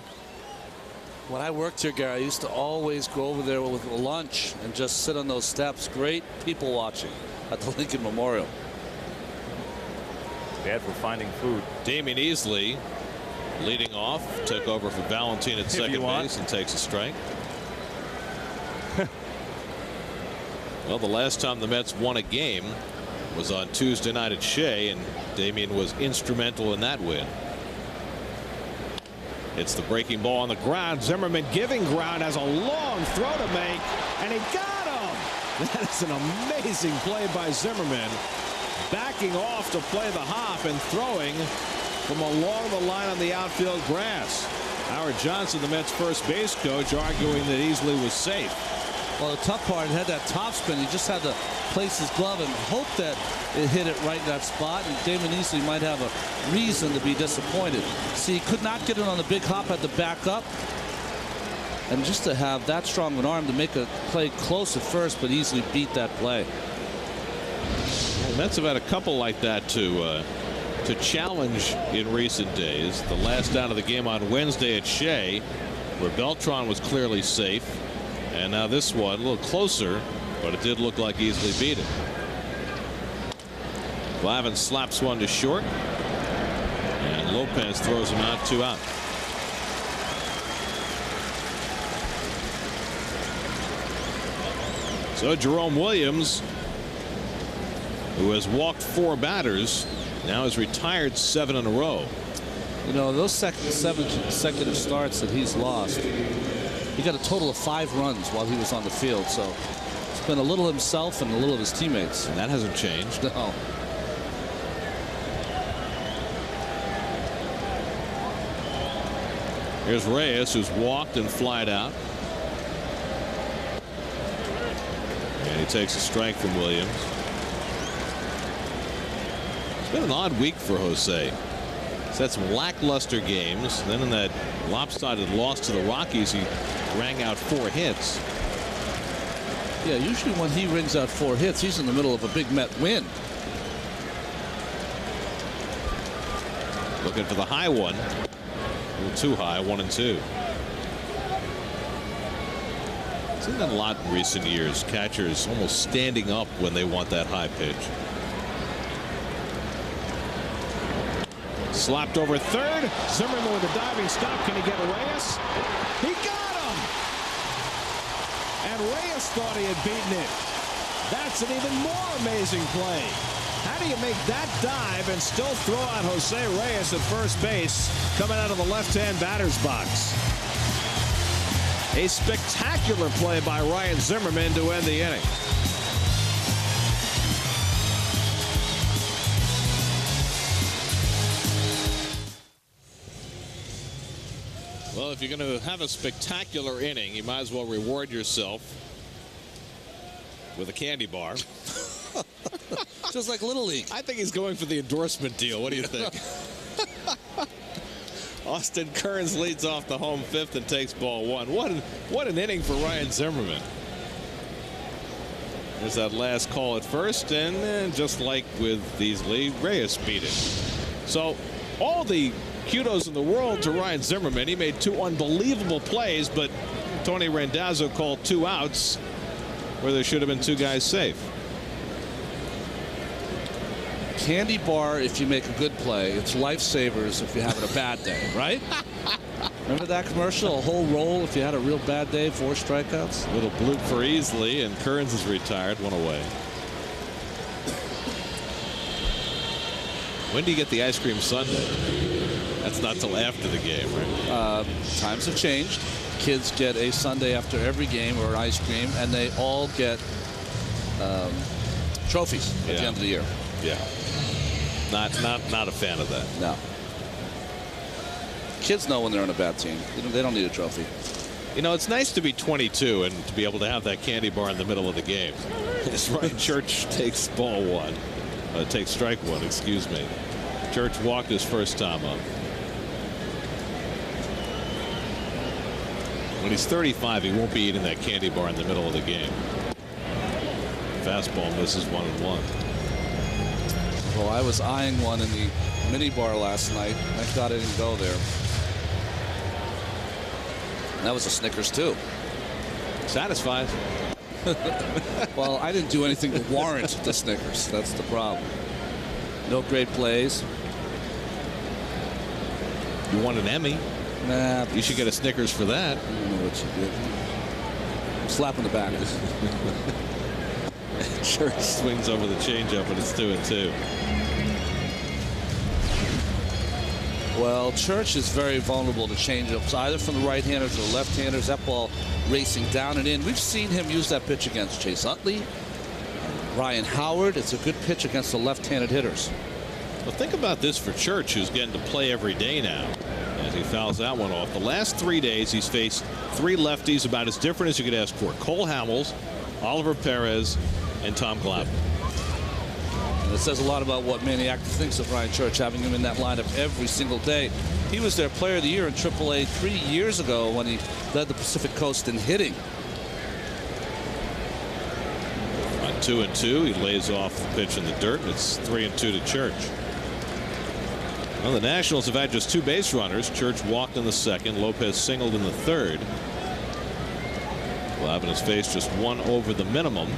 When I worked here, Gary, I used to always go over there with lunch and just sit on those steps. Great people watching at the Lincoln Memorial. Bad for finding food. Damian Easley leading off, took over for Valentine at second base and takes a strike. Well, the last time the Mets won a game was on Tuesday night at Shea, and Damian was instrumental in that win. It's the breaking ball on the ground. Zimmerman giving ground, has a long throw to make, and he got him. That is an amazing play by Zimmerman, backing off to play the hop and throwing from along the line on the outfield grass. Howard Johnson, the Mets first base coach, arguing that Easley was safe. Well, the tough part, it had that top spin. He just had to place his glove and hope that it hit it right in that spot. And Damian Easley might have a reason to be disappointed. See, he could not get it on the big hop, had to back up. And just to have that strong an arm to make a play close at first, but easily beat that play. The Mets have had a couple like that to challenge in recent days. The last out of the game on Wednesday at Shea, where Beltran was clearly safe. And now this one a little closer, but it did look like Easley beat it. Glavine slaps one to short, and Lopez throws him out, 2 out. So Jerome Williams, who has walked 4 batters, now has retired 7 in a row. You know, those 7 consecutive starts that he's lost, he got a total of 5 runs while he was on the field. So it's been a little himself and a little of his teammates. And that hasn't changed. No. Here's Reyes, who's walked and flied out. And he takes a strike from Williams. It's been an odd week for Jose. He's had some lackluster games. Then in that lopsided loss to the Rockies, he rang out 4 hits. Yeah, usually when he rings out 4 hits, he's in the middle of a big Met win. Looking for the high one. A little too high, 1-2. Seen that a lot in recent years. Catchers almost standing up when they want that high pitch. Slapped over third. Zimmerman with a diving stop. Can he get Reyes? He got him! And Reyes thought he had beaten it. That's an even more amazing play. How do you make that dive and still throw out Jose Reyes at first base coming out of the left-hand batter's box? A spectacular play by Ryan Zimmerman to end the inning. Well, if you're going to have a spectacular inning, you might as well reward yourself with a candy bar. Just like Little League. I think he's going for the endorsement deal. What do you think? Austin Kearns leads off the home 5th and takes ball 1. What an inning for Ryan Zimmerman. There's that last call at first, and then just like with Easley, Reyes beat it. So all the kudos in the world to Ryan Zimmerman. He made 2 unbelievable plays, but Tony Randazzo called 2 outs where there should have been 2 guys safe. Candy bar if you make a good play. It's lifesavers if you're having a bad day, right? Remember that commercial? A whole roll if you had a real bad day, 4 strikeouts. Little bloop for Easley, and Kearns is retired, 1 away. When do you get the ice cream sundae? That's not till after the game, right? Times have changed. Kids get a sundae after every game or ice cream, and they all get trophies at the end of the year. Yeah. Not a fan of that. No. Kids know when they're on a bad team. They don't need a trophy. You know, it's nice to be 22 and to be able to have that candy bar in the middle of the game. As Ryan Church takes ball 1. Takes strike 1, excuse me. Church walked his first time up. When he's 35, he won't be eating that candy bar in the middle of the game. Fastball misses 1-1. Well, I was eyeing one in the mini bar last night. Thank God I didn't go there. And that was a Snickers too. Satisfied. Well, I didn't do anything to warrant the Snickers. That's the problem. No great plays. You won an Emmy. Nah. You should get a Snickers for that. I don't know what you did. Slap in the back. Church swings over the changeup, and it's 2-2. Well, Church is very vulnerable to changeups, either from the right-handers or the left-handers. That ball racing down and in. We've seen him use that pitch against Chase Utley, Ryan Howard. It's a good pitch against the left-handed hitters. Well, think about this for Church, who's getting to play every day now, as he fouls that one off. The last 3 days, he's faced 3 lefties about as different as you could ask for. Cole Hamels, Oliver Perez, and Tom Glavine. It says a lot about what Manny Actor thinks of Ryan Church, having him in that lineup every single day. He was their player of the year in AAA 3 years ago when he led the Pacific Coast in hitting. On 2-2, he lays off the pitch in the dirt, and it's 3-2 to Church. Well, the Nationals have had just 2 base runners. Church walked in the second. Lopez singled in the third. Glavine has faced just 1 over the minimum.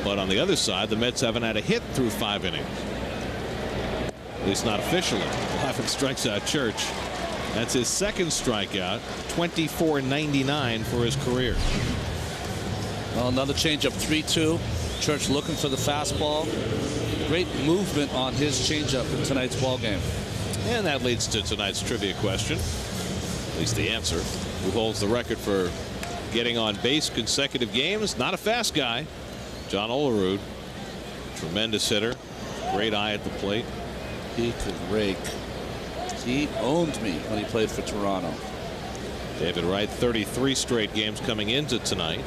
But on the other side, the Mets haven't had a hit through 5 innings. At least not officially. Glavine strikes out Church. That's his second strikeout. 24.99 for his career. Well, another changeup, 3-2. Church looking for the fastball. Great movement on his changeup in tonight's ball game. And that leads to tonight's trivia question. At least the answer. Who holds the record for getting on base consecutive games? Not a fast guy. John Olerud, tremendous hitter, great eye at the plate. He could rake. He owned me when he played for Toronto. David Wright, 33 straight games coming into tonight.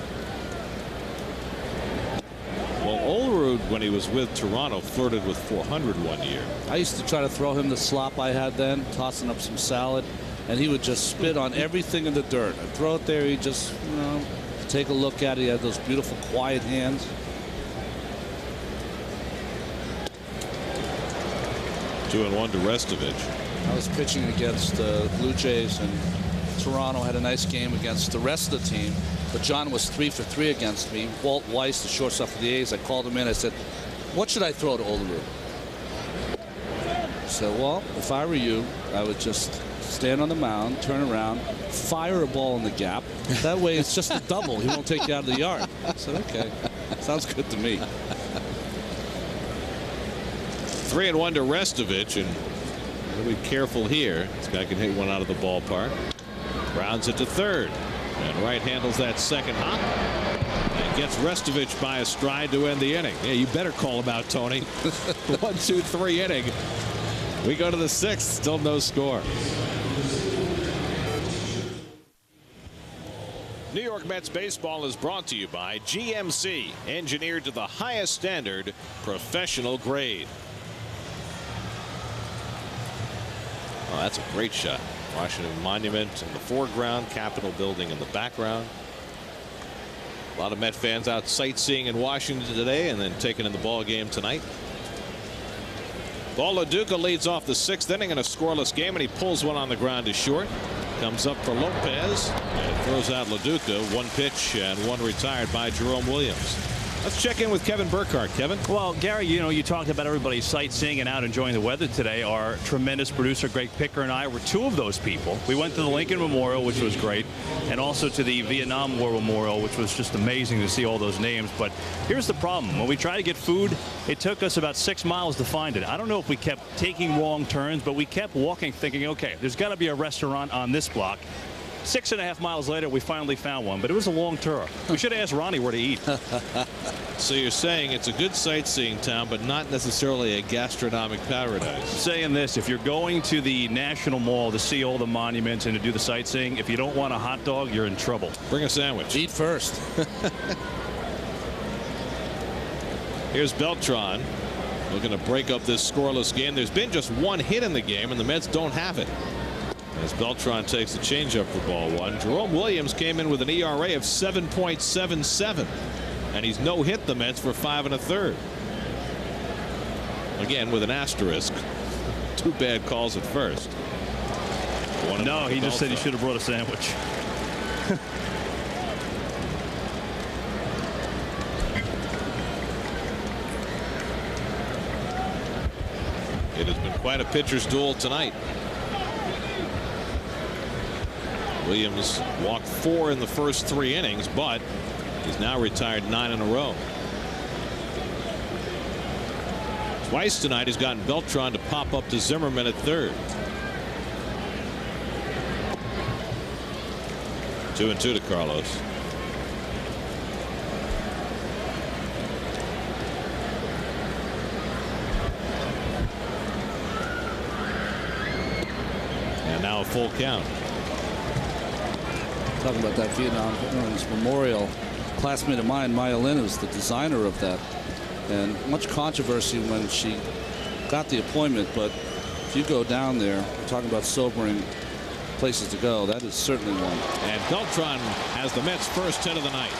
Well, Olerud, when he was with Toronto, flirted with 400 one year. I used to try to throw him the slop I had then, tossing up some salad, and he would just spit on everything in the dirt. I'd throw it there, he'd just, take a look at it. He had those beautiful, quiet hands. 2-1 to Restovich. I was pitching against Blue Jays, and Toronto had a nice game against the rest of the team. But John was 3 for 3 against me. Walt Weiss, the shortstop for the A's, I called him in. I said, what should I throw to Olerud? He said, well, if I were you, I would just stand on the mound, turn around, fire a ball in the gap. That way it's just a double. He won't take you out of the yard. I said, okay, sounds good to me. 3-1 to Restovich, and we'll be careful here. This guy can hit one out of the ballpark. Grounds it to third, and Wright handles that second hop and gets Restovich by a stride to end the inning. Yeah, you better call him out, Tony. 1-2-3 inning. We go to the 6th, still no score. New York Mets baseball is brought to you by GMC, engineered to the highest standard, professional grade. Oh, that's a great shot. Washington Monument in the foreground, Capitol Building in the background. A lot of Met fans out sightseeing in Washington today and then taking in the ball game tonight. Paul LaDuca leads off the 6th inning in a scoreless game, and he pulls one on the ground to short. Comes up for Lopez and throws out LaDuca. 1 pitch and 1 retired by Jerome Williams. Let's check in with Kevin Burkhardt. Kevin. Well, Gary, you talked about everybody sightseeing and out enjoying the weather today. Our tremendous producer Greg Picker and I were 2 of those people. We went to the Lincoln Memorial, which was great, and also to the Vietnam War Memorial, which was just amazing to see all those names. But here's the problem. When we try to get food, it took us about 6 miles to find it. I don't know if we kept taking wrong turns, but we kept walking thinking, okay, there's got to be a restaurant on this block. 6.5 miles later, we finally found one, but it was a long tour. We should have asked Ronnie where to eat. So you're saying it's a good sightseeing town, but not necessarily a gastronomic paradise. Saying this, if you're going to the National Mall to see all the monuments and to do the sightseeing, if you don't want a hot dog, you're in trouble. Bring a sandwich. Eat first. Here's Beltran looking to break up this scoreless game. There's been just 1 hit in the game, and the Mets don't have it. As Beltran takes the changeup for ball 1. Jerome Williams came in with an ERA of 7.77. and he's no-hit the Mets for 5 1/3. Again, with an asterisk. 2 bad calls at first. No, he just said he should have brought a sandwich. It has been quite a pitcher's duel tonight. Williams walked 4 in the first 3 innings, but he's now retired 9 in a row. Twice tonight he's gotten Beltran to pop up to Zimmerman at third. 2-2 to Carlos. And now a full count. Talking about that Vietnam Veterans Memorial, classmate of mine, Maya Lin, is the designer of that, and much controversy when she got the appointment. But if you go down there, we're talking about sobering places to go, that is certainly one. And Beltran has the Mets' first hit of the night.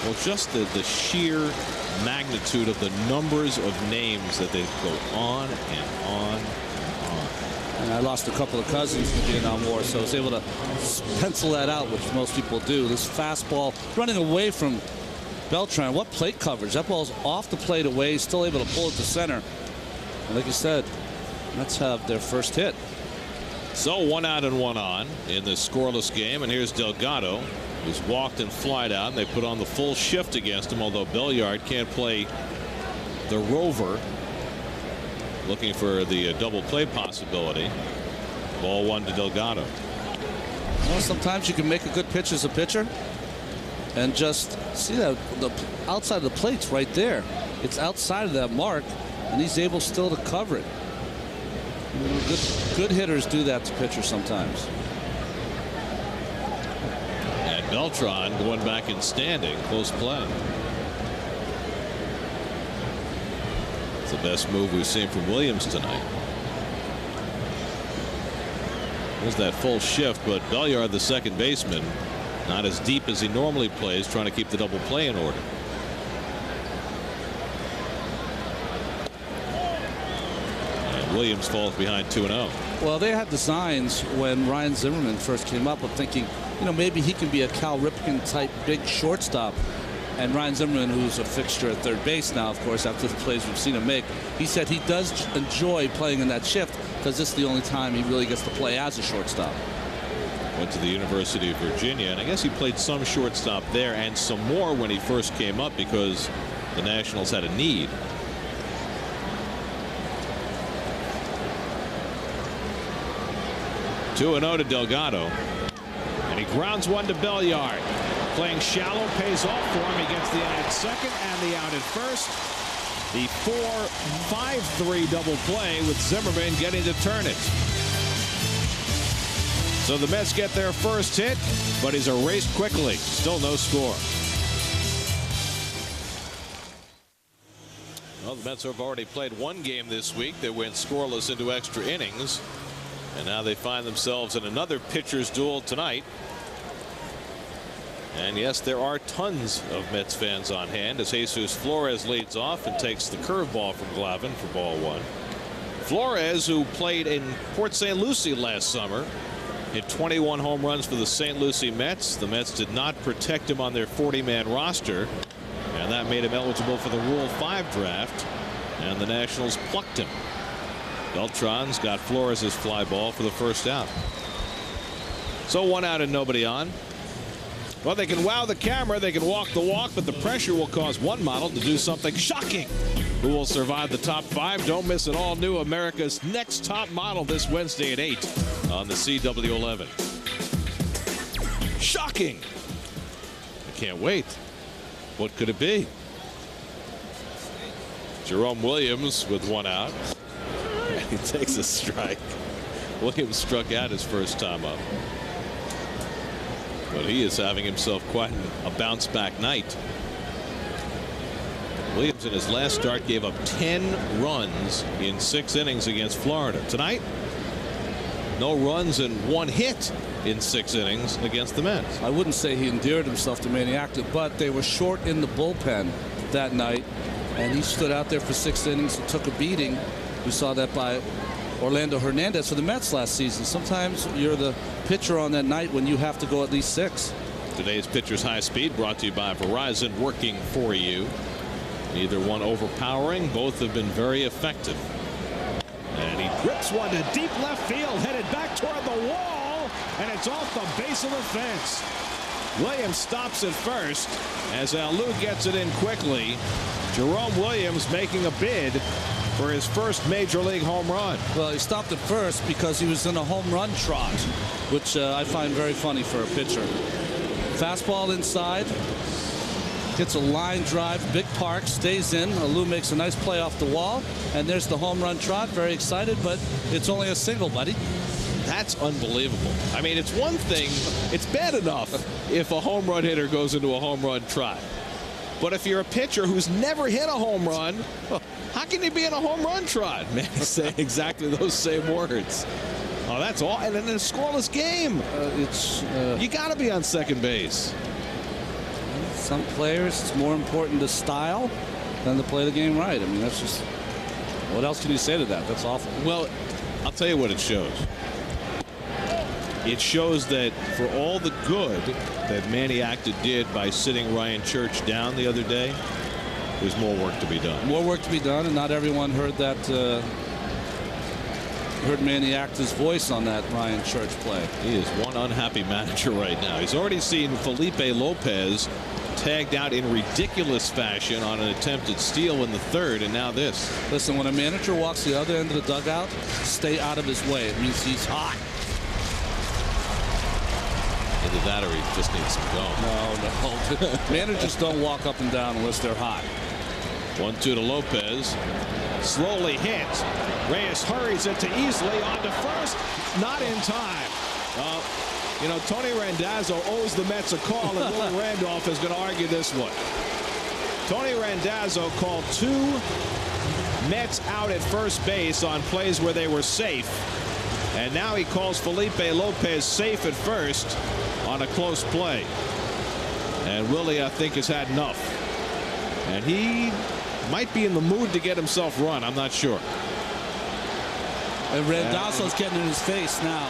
Well, just the sheer magnitude of the numbers of names that they go on and on. And I lost a couple of cousins in the Vietnam War, so I was able to pencil that out, which most people do. This fastball running away from Beltran. What plate coverage. That ball's off the plate away, still able to pull it to center. And like you said, Mets have their first hit. So 1 out and 1 on in this scoreless game. And here's Delgado, who's walked and flied out. And they put on the full shift against him, although Belliard can't play the rover. Looking for the double play possibility. Ball 1 to Delgado. Well, sometimes you can make a good pitch as a pitcher and just see that the outside of the plate's right there. It's outside of that mark, and he's able still to cover it. Good hitters do that to pitchers sometimes. And Beltran going back and standing. Close play. It's the best move we've seen from Williams tonight. There's that full shift, but Belliard, the second baseman, not as deep as he normally plays, trying to keep the double play in order. And Williams falls behind 2-0. Well, they had designs when Ryan Zimmerman first came up of thinking, you know, maybe he can be a Cal Ripken type big shortstop. And Ryan Zimmerman, who's a fixture at third base now, of course, after the plays we've seen him make, he said he does enjoy playing in that shift because this is the only time he really gets to play as a shortstop. Went to the University of Virginia, and I guess he played some shortstop there and some more when he first came up because the Nationals had a need. Two 2-0 to Delgado, and he grounds one to Belliard. Playing shallow pays off for him. He gets the out at second and the out at first. The 4-5-3 double play with Zimmerman getting to turn it. So the Mets get their first hit, but he's erased quickly. Still no score. Well, the Mets have already played one game this week. They went scoreless into extra innings, and now they find themselves in another pitcher's duel tonight. And yes, there are tons of Mets fans on hand as Jesus Flores leads off and takes the curveball from Glavine for ball 1. Flores, who played in Port St. Lucie last summer, hit 21 home runs for the St. Lucie Mets. The Mets did not protect him on their 40-man roster, and that made him eligible for the Rule 5 draft, and the Nationals plucked him. Beltran's got Flores' fly ball for the first out. So 1 out and nobody on. Well, they can wow the camera, they can walk the walk, but the pressure will cause one model to do something shocking. Who will survive the top 5? Don't miss an all-new America's Next Top Model this Wednesday at 8 on the CW11. Shocking! I can't wait. What could it be? Jerome Williams with 1 out. He takes a strike. Williams struck out his first time up. But he is having himself quite a bounce-back night. Williams in his last start gave up 10 runs in 6 innings against Florida. Tonight, No runs and 1 hit in 6 innings against the Mets. I wouldn't say he endeared himself to Manny Acta, but they were short in the bullpen that night, and he stood out there for 6 innings and took a beating. We saw that by Orlando Hernandez for the Mets last season. Sometimes you're the pitcher on that night when you have to go at least 6. Today's Pitcher's High Speed brought to you by Verizon, working for you. Neither one overpowering. Both have been very effective. And he Rips one to deep left field, headed back toward the wall, and it's off the base of the fence. Williams stops at first as Alou gets it in quickly. Jerome Williams making a bid for his first major league home run. Well, he stopped at first because he was in a home run trot, which I find very funny for a pitcher. Fastball inside, hits a line drive, big park, stays in. Alou makes a nice play off the wall, and there's the home run trot. Very excited, but it's only a single, buddy. That's unbelievable. I mean, it's one thing, it's bad enough if a home run hitter goes into a home run trot. But if you're a pitcher who's never hit a home run, how can you be in a home run trot? Man, say exactly those same words. Oh, that's all. And in a scoreless game, you got to be on second base. Some players, it's more important to style than to play the game right. I mean, that's just, what else can you say to that? That's awful. Well, I'll tell you what it shows. It shows that for all the good that Manny Acta did by sitting Ryan Church down the other day, there's more work to be done. More work to be done, and not everyone heard that. Heard Manny Acta's voice on that Ryan Church play. He is one unhappy manager right now. He's already seen Felipe Lopez tagged out in ridiculous fashion on an attempted steal in the 3rd, and now this. Listen, when a manager walks the other end of the dugout, stay out of his way. It means he's hot. Either that or he just needs some go. No. Managers don't walk up and down unless they're hot. 1-2 to Lopez. Slowly hit. Reyes hurries it to easily onto first. Not in time. You know, Tony Randazzo owes the Mets a call, and Willie Randolph is going to argue this one. Tony Randazzo called 2 Mets out at first base on plays where they were safe. And now he calls Felipe Lopez safe at first on a close play. And Willie, I think, has had enough. And he might be in the mood to get himself run. I'm not sure. And Randazzo's getting in his face now.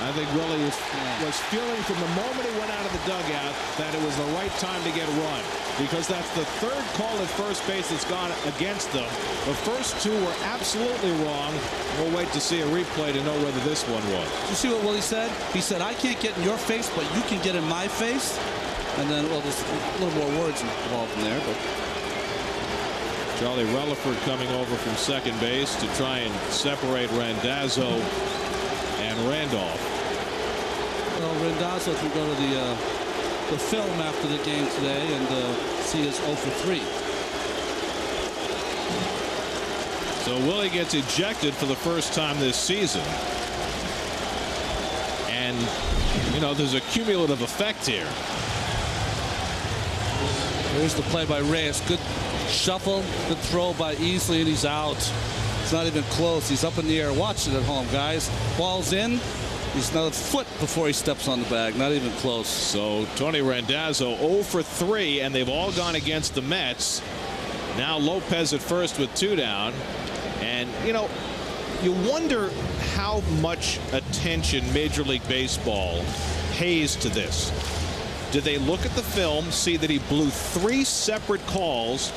I think Willie was feeling from the moment he went out of the dugout that it was the right time to get run, because that's the 3rd call at first base that's gone against them. The first 2 were absolutely wrong. We'll wait to see a replay to know whether this one was. Did you see what Willie said? He said, I can't get in your face, but you can get in my face. And then, well, there's a little more words involved in there, but Charlie Relaford coming over from second base to try and separate Randazzo and Randolph. well, Randazzo can go to the film after the game today and see his 0 for 3. So Willie gets ejected for the first time this season. And, you know, there's a cumulative effect here. Here's the play by Reyes. Good shuffle, good throw by Easley, and he's out. It's not even close. He's up in the air. Watch it at home, guys. Ball's in. He's another foot before he steps on the bag. Not even close. So Tony Randazzo 0 for 3, and they've all gone against the Mets. Now Lopez at first with 2 down. And, you know, you wonder how much attention Major League Baseball pays to this. Did they look at the film, see that he blew 3 separate calls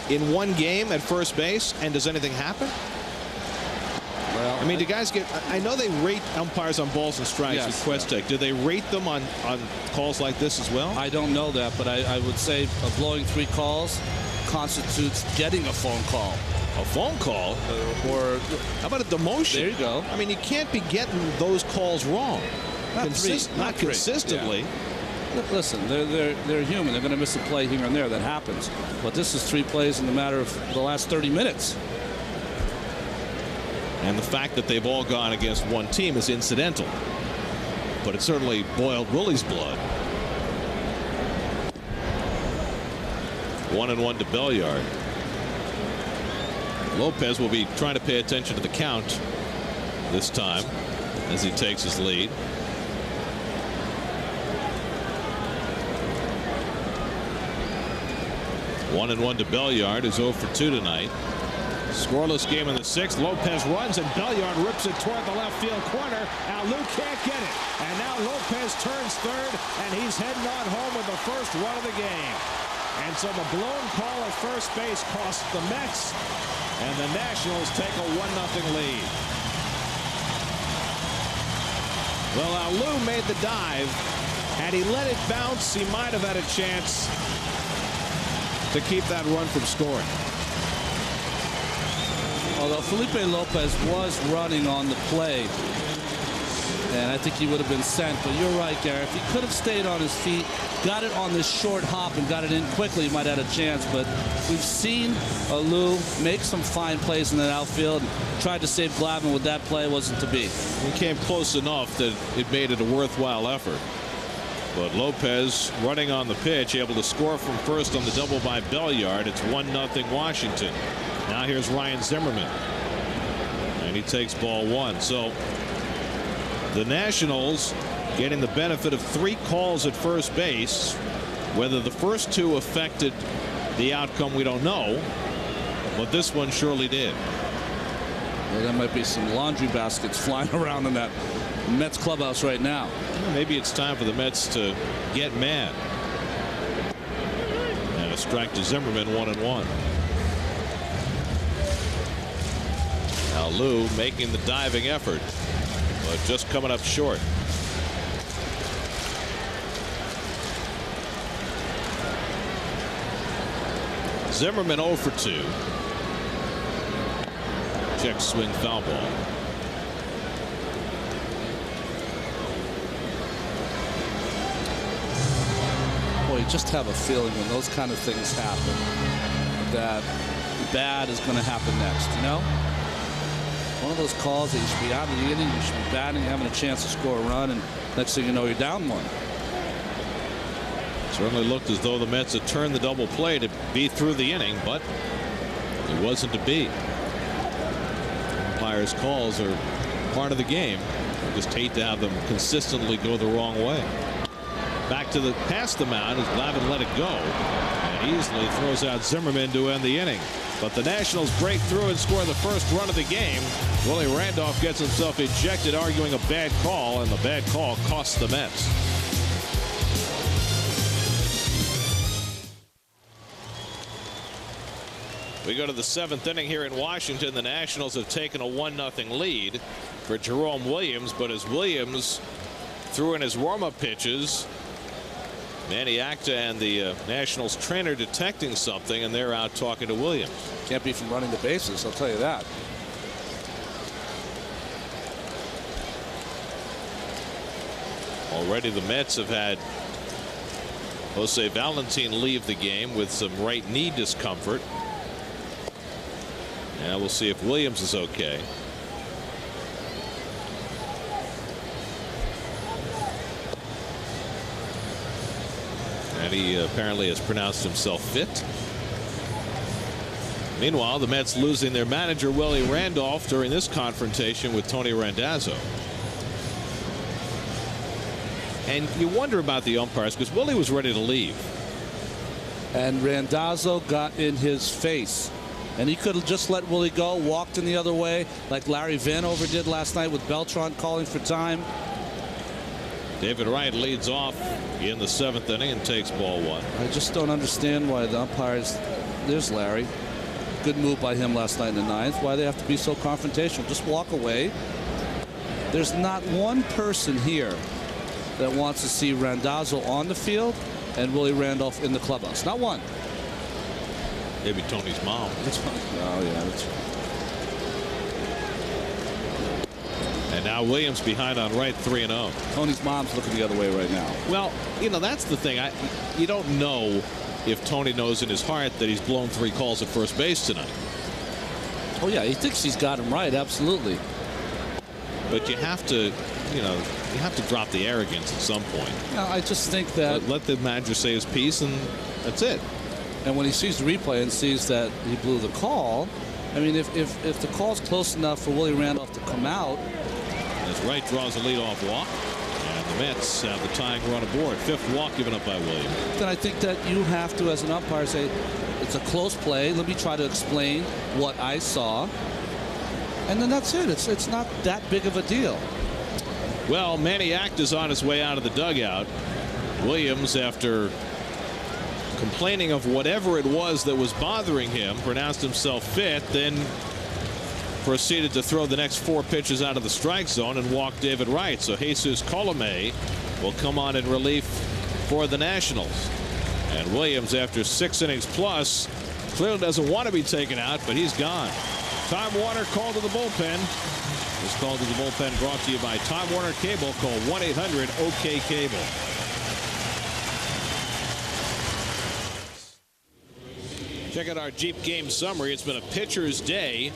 in one game at first base, and does anything happen? Well, I mean, do guys get, I know they rate umpires on balls and strikes Yes, with Quest Tech. Do they rate them on calls like this as well? I don't know that, but I would say blowing 3 calls constitutes getting a phone call. A phone call? Or how about a demotion? There you go. I mean, you can't be getting those calls wrong. Not Not 3. consistently. Yeah. Listen, they're human. They're going to miss a play here and there. That happens. But this is 3 plays in the matter of the last 30 minutes. And the fact that they've all gone against one team is incidental. But it certainly boiled Willie's blood. 1-1 to Belliard. Lopez will be trying to pay attention to the count. this time as he takes his lead. 1-1 to Belliard, who's 0 for 2 tonight. Scoreless game in the 6th. Lopez runs and Belliard rips it toward the left field corner. Now Lou can't get it. And now Lopez turns third, and he's heading on home with the first run of the game. And so the blown call at first base costs the Mets, and the Nationals take a 1-0 lead. Well, now Lou made the dive. Had he let it bounce, he might have had a chance to keep that run from scoring. Although Felipe Lopez was running on the play, and I think he would have been sent. But you're right, Gary. If he could have stayed on his feet, got it on this short hop and got it in quickly, he might have had a chance. But we've seen Lou make some fine plays in that outfield. Tried to save Glavine with that play. Wasn't to be. He came close enough that it made it a worthwhile effort. But Lopez running on the pitch, able to score from first on the double by Belliard. It's 1-0 Washington. Now here's Ryan Zimmerman, and he takes ball 1. So the Nationals getting the benefit of 3 calls at first base. Whether the first 2 affected the outcome, we don't know, but this one surely did. Well, there might be some laundry baskets flying around in that Mets clubhouse right now. Maybe it's time for the Mets to get mad. And a strike to Zimmerman, 1-1. Now Lou making the diving effort, but just coming up short. Zimmerman 0 for 2. Check swing, foul ball. Boy, you just have a feeling when those kind of things happen that bad is going to happen next, you know? One of those calls that you should be out of the inning, you should be batting, having a chance to score a run, and next thing you know, you're down 1. Certainly looked as though the Mets had turned the double play to be through the inning, but it wasn't to be. Umpires' calls are part of the game. I just hate to have them consistently go the wrong way. Back to the past the mound as Glavine let it go and easily throws out Zimmerman to end the inning. But the Nationals break through and score the first run of the game. Willie Randolph gets himself ejected, arguing a bad call, and the bad call costs the Mets. We go to the 7th inning here in Washington. The Nationals have taken a 1-0 lead for Jerome Williams, but as Williams threw in his warm-up pitches, Manny Acta and the Nationals trainer detecting something, and they're out talking to Williams. Can't be from running the bases, I'll tell you that. Already the Mets have had Jose Valentin leave the game with some right knee discomfort. And we'll see if Williams is okay. And he apparently has pronounced himself fit. Meanwhile, the Mets losing their manager Willie Randolph during this confrontation with Tony Randazzo. And you wonder about the umpires because Willie was ready to leave. And Randazzo got in his face. And he could have just let Willie go, walked in the other way like Larry Vanover did last night with Beltran calling for time. David Wright leads off in the 7th inning and takes ball 1. I just don't understand why the umpires, there's Larry, good move by him last night in the 9th, why they have to be so confrontational. Just walk away. There's not one person here that wants to see Randazzo on the field and Willie Randolph in the clubhouse. Not one. Maybe Tony's mom. Oh, yeah, that's right. And now Williams behind on right, 3-0. Tony's mom's looking the other way right now. Well, you know, that's the thing. You don't know if Tony knows in his heart that he's blown 3 calls at first base tonight. Oh, yeah, he thinks he's got him right, absolutely. But you have to, you know, you have to drop the arrogance at some point. Yeah, I just think that... Let the manager say his piece, and that's it. And when he sees the replay and sees that he blew the call, I mean, if the call's close enough for Willie Randolph to come out. As Wright draws a leadoff walk. And the Mets have the tying run aboard. 5th walk given up by Williams. Then I think that you have to, as an umpire, say, it's a close play. Let me try to explain what I saw. And then that's it. It's not that big of a deal. Well, Maniac is on his way out of the dugout. Williams, after complaining of whatever it was that was bothering him, pronounced himself fit, then proceeded to throw the next 4 pitches out of the strike zone and walk David Wright. So Jesus Colome will come on in relief for the Nationals. And Williams, after 6 innings plus, clearly doesn't want to be taken out, but he's gone. Time Warner called to the bullpen. This call to the bullpen brought to you by Time Warner Cable. Call 1-800-OK-CABLE. Check out our Jeep game summary. It's been a pitcher's day.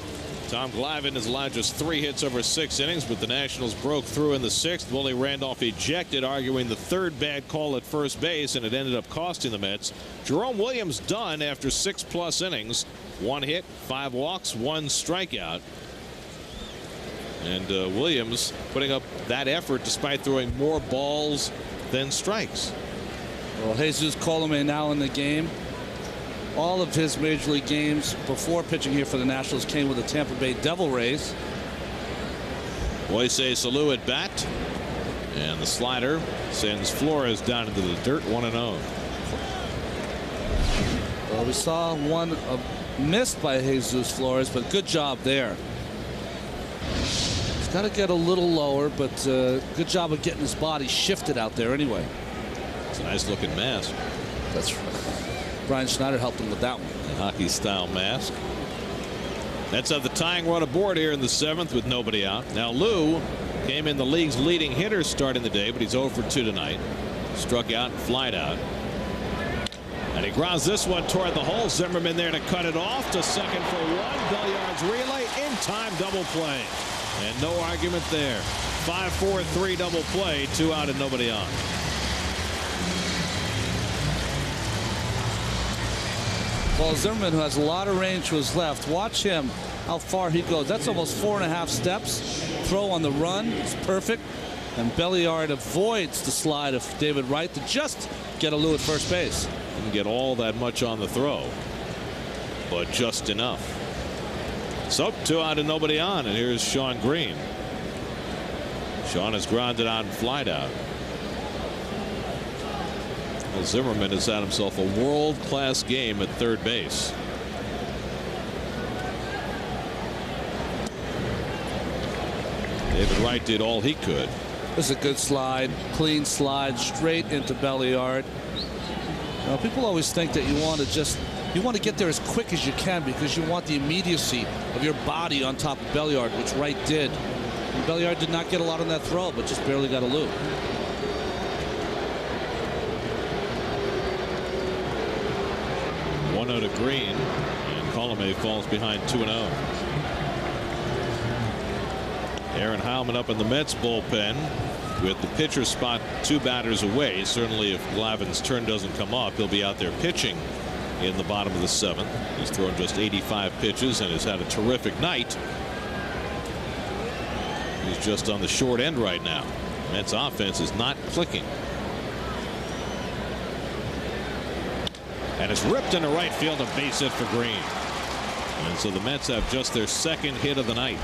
Tom Glavine has allowed just 3 hits over 6 innings, but the Nationals broke through in the 6th. Willie Randolph ejected, arguing the 3rd bad call at first base, and it ended up costing the Mets. Jerome Williams done after 6+ innings. 1 hit, 5 walks, 1 strikeout. And Williams putting up that effort despite throwing more balls than strikes. Well, Jesus Colome now in the game. All of his major league games before pitching here for the Nationals came with the Tampa Bay Devil Rays. Moises Alou at bat. And the slider sends Flores down into the dirt, 1-0. Well, we saw one missed by Jesus Flores, but good job there. He's got to get a little lower, but good job of getting his body shifted out there anyway. It's a nice looking mask. That's right. Brian Schneider helped him with that one. A hockey style mask. Mets have the tying run aboard here in the 7th with nobody out. Now Lou came in the league's leading hitter starting the day, but he's 0 for 2 tonight. Struck out and flied out. And he grounds this one toward the hole. Zimmerman there to cut it off to second for 1. Belliard's relay in time double play. And no argument there. 5-4-3 double play. 2 out and nobody on. Well, Zimmerman, who has a lot of range to his left, watch him how far he goes. That's almost 4.5 steps. Throw on the run is perfect. And Belliard avoids the slide of David Wright to just get Alou at first base. Didn't get all that much on the throw, but just enough. So 2 out and nobody on, and here's Sean Green. Sean has grounded out and flied out. Well, Zimmerman has had himself a world-class game at third base. David Wright did all he could. This is a good slide, clean slide straight into Belliard. Now, people always think that you want to get there as quick as you can because you want the immediacy of your body on top of Belliard, which Wright did. And Belliard did not get a lot on that throw, but just barely got a loop. One out to Green, and Colome falls behind 2-0. Aaron Heilman up in the Mets bullpen with the pitcher spot 2 batters away. Certainly if Glavine's turn doesn't come up, he'll be out there pitching in the bottom of the 7th. He's thrown just 85 pitches and has had a terrific night. He's just on the short end right now. Mets offense is not clicking. And it's ripped into right field, a base hit for Green. And so the Mets have just their 2nd hit of the night.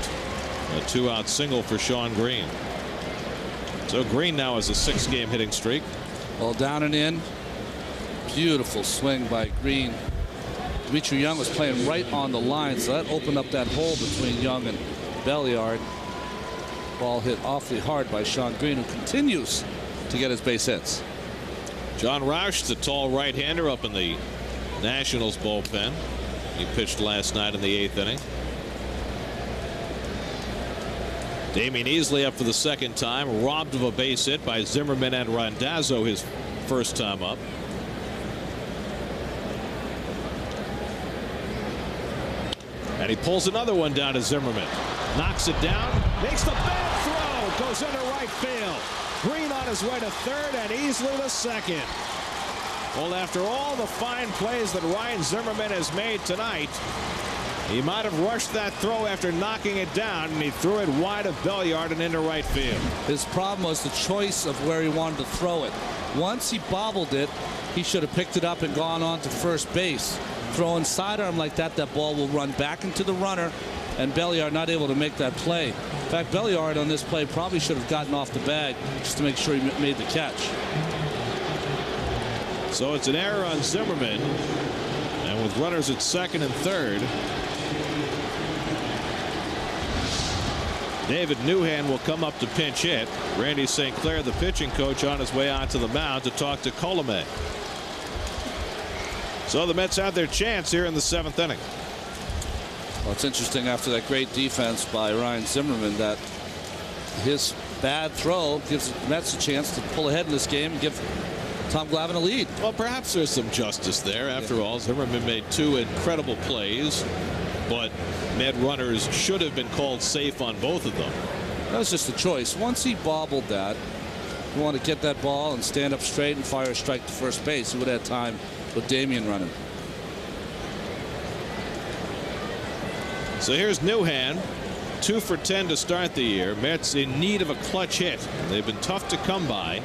A 2-out single for Sean Green. So Green now has a 6-game hitting streak. Well, down and in. Beautiful swing by Green. Dmitry Young was playing right on the line, so that opened up that hole between Young and Belliard. Ball hit awfully hard by Sean Green, who continues to get his base hits. John Roush, the tall right-hander up in the Nationals bullpen. He pitched last night in the 8th inning. Damian Easley up for the 2nd time, robbed of a base hit by Zimmerman and Randazzo his first time up. And he pulls another one down to Zimmerman. Knocks it down, makes the bad throw, goes into right field. Green on his way to 3rd and Easley to 2nd. Well, after all the fine plays that Ryan Zimmerman has made tonight, He might have rushed that throw after knocking it down, and he threw it wide of Belliard and into right field. His problem was the choice of where he wanted to throw it. Once he bobbled it, he should have picked it up and gone on to first base. Throwing sidearm like that, that ball will run back into the runner, and Belliard not able to make that play. In fact, Belliard on this play probably should have gotten off the bag just to make sure he made the catch. So it's an error on Zimmerman, and with runners at second and third, David Newhan will come up to pinch hit. Randy St. Clair, the pitching coach, on his way out to the mound to talk to Colomé. So the Mets have their chance here in the 7th inning. Well, it's interesting after that great defense by Ryan Zimmerman that his bad throw gives the Mets a chance to pull ahead in this game and give Tom Glavine a lead. Well, perhaps there's some justice there. After all, Zimmerman made 2 incredible plays, but Met runners should have been called safe on both of them. That was just a choice. Once he bobbled that, you want to get that ball and stand up straight and fire a strike to first base. He would have had time with Damian running. So here's Newhan, 2 for 10 to start the year. Mets in need of a clutch hit. They've been tough to come by.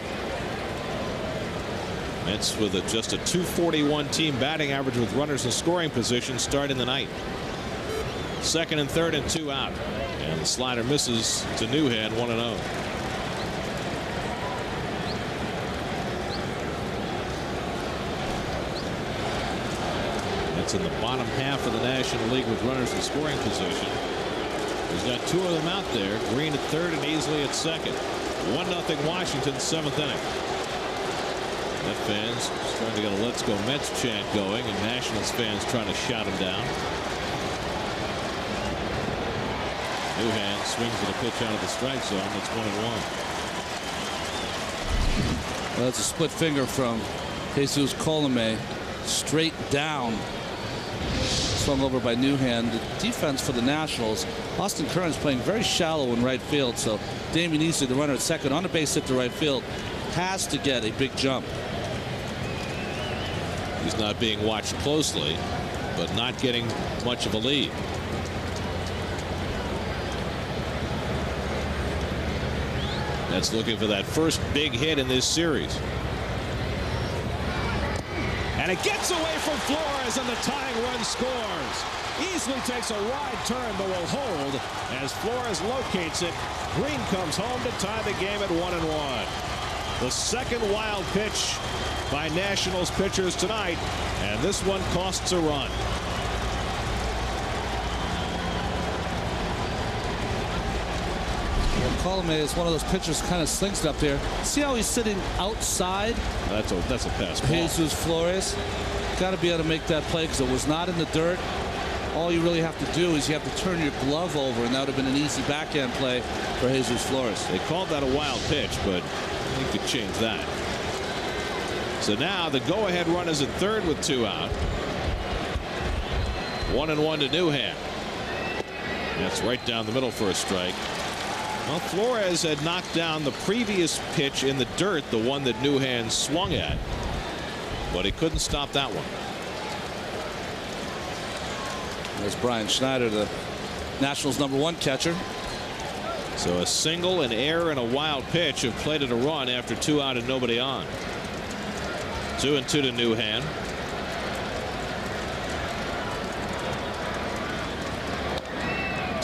Mets with just a .241 team batting average with runners in scoring position starting the night. Second and third and 2 out. And the slider misses to Newhan, 1-0. That's in the bottom half of the National League with runners in scoring position. He's got 2 of them out there. Green at third and Easley at second. 1-0 Washington, 7th inning. Met fans starting to get a "Let's Go Mets" chant going, and Nationals fans trying to shout him down. Newhan swings at a pitch out of the strike zone. That's 1-1. Well, that's a split finger from Jesus Colomé, straight down. Swung over by Newhan. The defense for the Nationals, Austin Kearns playing very shallow in right field, so Damian Easley, the runner at second, on a base hit to right field, has to get a big jump. He's not being watched closely, but not getting much of a lead. That's looking for that first big hit in this series. And it gets away from Flores, and the tying run scores. Easley takes a wide turn, but will hold as Flores locates it. Green comes home to tie the game at 1-1. The second wild pitch by Nationals pitchers tonight, and this one costs a run. Colomé is one of those pitchers kind of slings it up there. See how he's sitting outside? That's a pass ball. Jesus Flores got to be able to make that play because it was not in the dirt. All you really have to do is you have to turn your glove over, and that would have been an easy backhand play for Jesus Flores. They called that a wild pitch, but he could change that. So now the go-ahead run is at third with 2 out. 1-1 to Newhan. That's right down the middle for a strike. Well, Flores had knocked down the previous pitch in the dirt, the one that Newhan swung at, but he couldn't stop that one. There's Brian Schneider, the Nationals' #1 catcher. So a single, an error, and a wild pitch have plated a run after 2 out and nobody on. 2-2 to Newhan.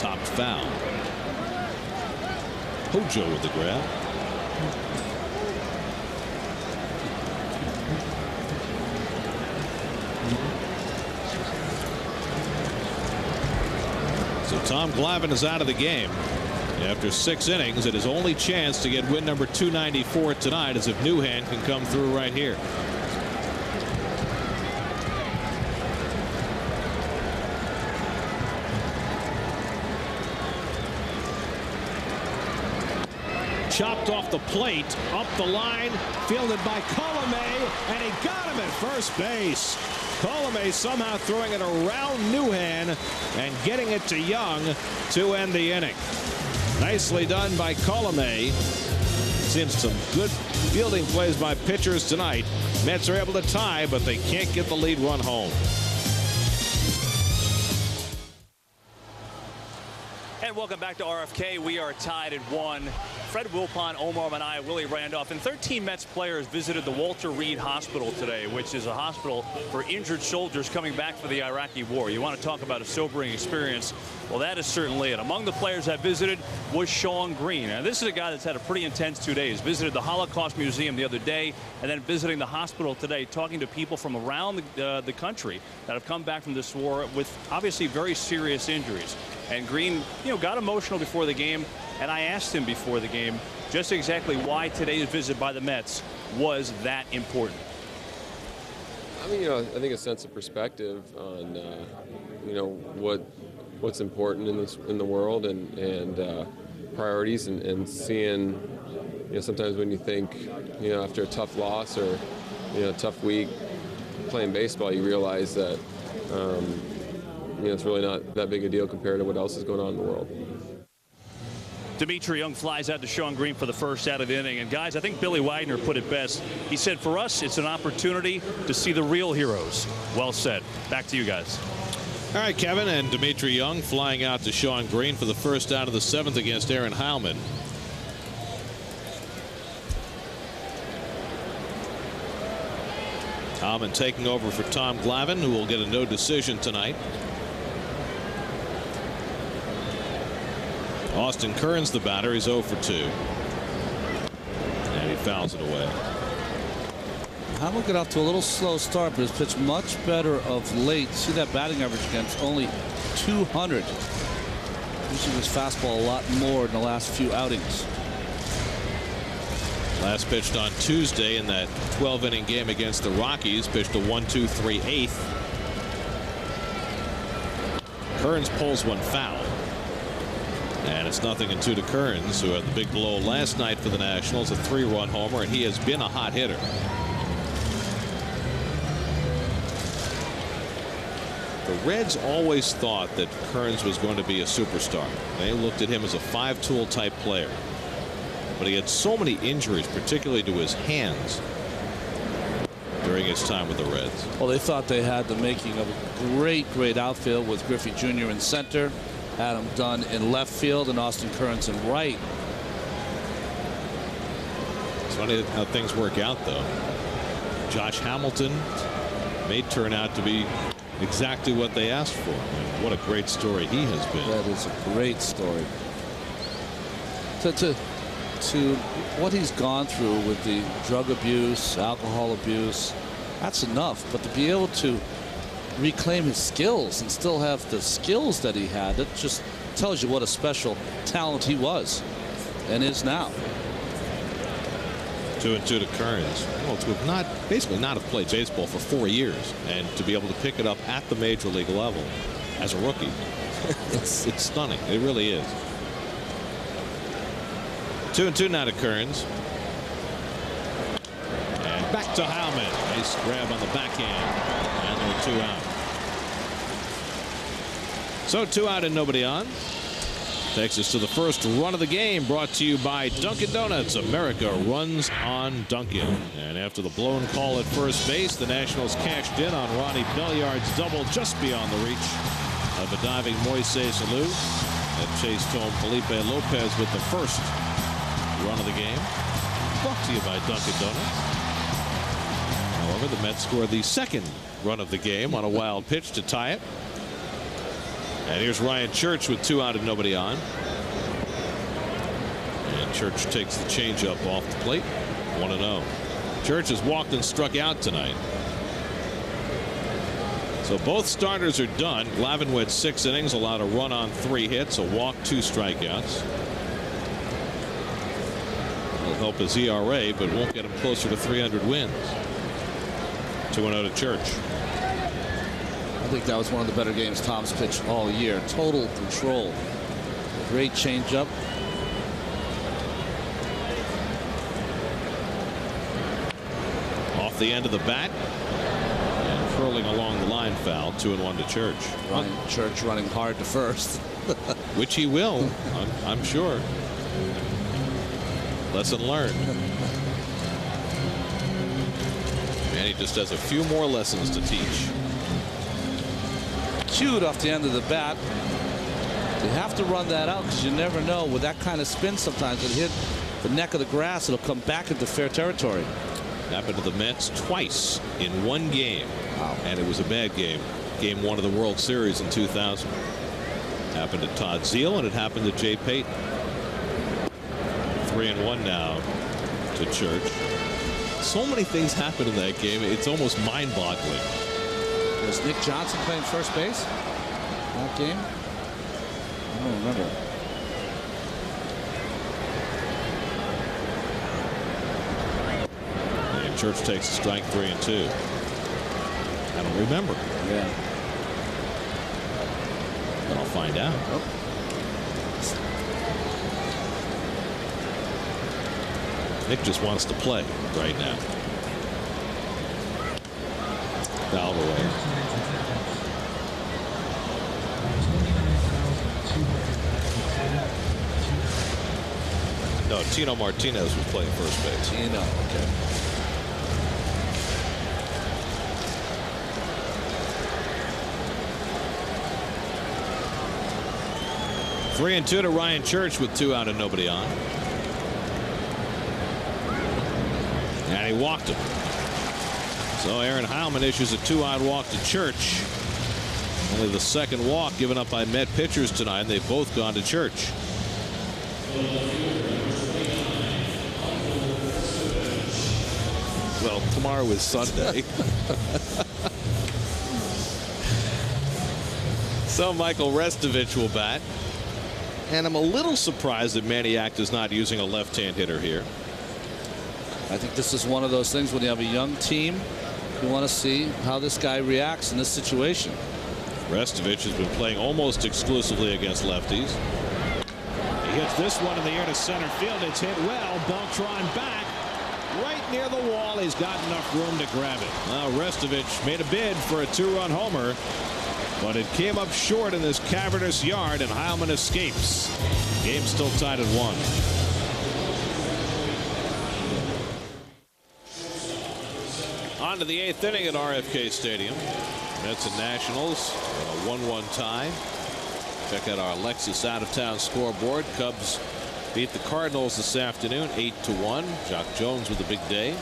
Topped foul. Hojo with the grab. So Tom Glavine is out of the game. After 6 innings, and his only chance to get win number 294 tonight is if Newhan can come through right here. Chopped off the plate, up the line, fielded by Colomé, and he got him at first base. Colomé somehow throwing it around Newhan and getting it to Young to end the inning. Nicely done by Colomé. Seen some good fielding plays by pitchers tonight. Mets are able to tie, but they can't get the lead run home. And welcome back to RFK. We are tied at 1. Fred Wilpon, Omar Minaya, Willie Randolph, and 13 Mets players visited the Walter Reed Hospital today, which is a hospital for injured soldiers coming back for the Iraqi war. You want to talk about a sobering experience? Well, that is certainly it. Among the players that visited was Shawn Green. And this is a guy that's had a pretty intense 2 days. Visited the Holocaust Museum the other day, and then visiting the hospital today, talking to people from around the country that have come back from this war with obviously very serious injuries. And Green, got emotional before the game, and I asked him before the game just exactly why today's visit by the Mets was that important. I mean, I think a sense of perspective on, what's important in the world and priorities, and seeing, sometimes when you think, after a tough loss or, a tough week playing baseball, you realize that, it's really not that big a deal compared to what else is going on in the world. Dimitri Young flies out to Shawn Green for the first out of the inning. And guys, I think Billy Wagner put it best. He said, for us, it's an opportunity to see the real heroes. Well said. Back to you guys. All right, Kevin, and Dimitri Young flying out to Shawn Green for the first out of the 7th against Aaron Heilman. Heilman taking over for Tom Glavine, who will get a no decision tonight. Austin Kearns, the batter. He's 0 for 2. And he fouls it away. Heilman got off to a little slow start, but has pitched much better of late. See that batting average against only 200. Using his fastball a lot more in the last few outings. Last pitched on Tuesday in that 12-inning game against the Rockies. Pitched a 1-2-3 8th. Kearns pulls one foul. And it's 0-2 to Kearns, who had the big blow last night for the Nationals, a 3-run homer, and he has been a hot hitter. The Reds always thought that Kearns was going to be a superstar. They looked at him as a 5-tool type player. But he had so many injuries, particularly to his hands, during his time with the Reds. Well, they thought they had the making of a great outfield with Griffey Jr. in center, Adam Dunn in left field, and Austin Kearns in right. It's funny how things work out, though. Josh Hamilton may turn out to be exactly what they asked for. What a great story he has been. That is a great story. To what he's gone through with the drug abuse, alcohol abuse, that's enough. But to be able to reclaim his skills and still have the skills that he had, that just tells you what a special talent he was and is now. 2-2 to Kearns. Well, to have basically not have played baseball for 4 years, and to be able to pick it up at the major league level as a rookie, it's stunning. It really is. 2-2 now to Kearns. And back to Heilman. Nice grab on the backhand. And there are 2 out. So 2 out and nobody on. Takes us to the first run of the game, brought to you by Dunkin' Donuts. America runs on Dunkin'. And after the blown call at first base, the Nationals cashed in on Ronnie Belliard's double just beyond the reach of a diving Moises Alou. That chased home Felipe Lopez with the first run of the game. Brought to you by Dunkin' Donuts. However, the Mets scored the second run of the game on a wild pitch to tie it. And here's Ryan Church with 2 out and nobody on. And Church takes the changeup off the plate. 1-0. Church has walked and struck out tonight. So both starters are done. Glavine went 6 innings, allowed a run on 3 hits, a walk, 2 strikeouts. Will help his ERA, but won't get him closer to 300 wins. 2-0 to Church. I think that was one of the better games Tom's pitched all year. Total control. Great changeup. Off the end of the bat. And curling along the line foul. 2-1 to Church. Ryan Church running hard to first. Which he will, I'm sure. Lesson learned. And he just has a few more lessons to teach. Cued off the end of the bat. You have to run that out because you never know. With that kind of spin, sometimes it hit the neck of the grass, it'll come back into fair territory. Happened to the Mets twice in one game. Wow. And it was a bad game. Game 1 of the World Series in 2000. Happened to Todd Zeile, and it happened to Jay Payton. 3-1 now to Church. So many things happened in that game. It's almost mind-boggling. Was Nick Johnson playing first base in that game? I don't remember. And Church takes a strike, 3-2. I don't remember. Yeah. But I'll find out. Oh. Nick just wants to play right now. Fouled away. No, Tino Martinez was playing first base. Tino, okay. Three and 2 to Ryan Church with 2 out and nobody on. And he walked him. So Aaron Heilman issues a 2-out walk to Church. Only the second walk given up by Met pitchers tonight. They've both gone to Church. Well, tomorrow is Sunday. So Michael Restovich will bat. And I'm a little surprised that Maniac is not using a left-hand hitter here. I think this is one of those things when you have a young team, you want to see how this guy reacts in this situation. Restovich has been playing almost exclusively against lefties. He hits this one in the air to center field. It's hit well. Beltran back right near the wall. He's got enough room to grab it. Now Restovich made a bid for a 2-run homer, but it came up short in this cavernous yard, and Heilman escapes. Game still tied at 1. On to the 8th inning at RFK Stadium. Mets and Nationals a 1-1 tie. Check out our Lexus out-of-town scoreboard. Cubs beat the Cardinals this afternoon 8-1. Jock Jones with a big day.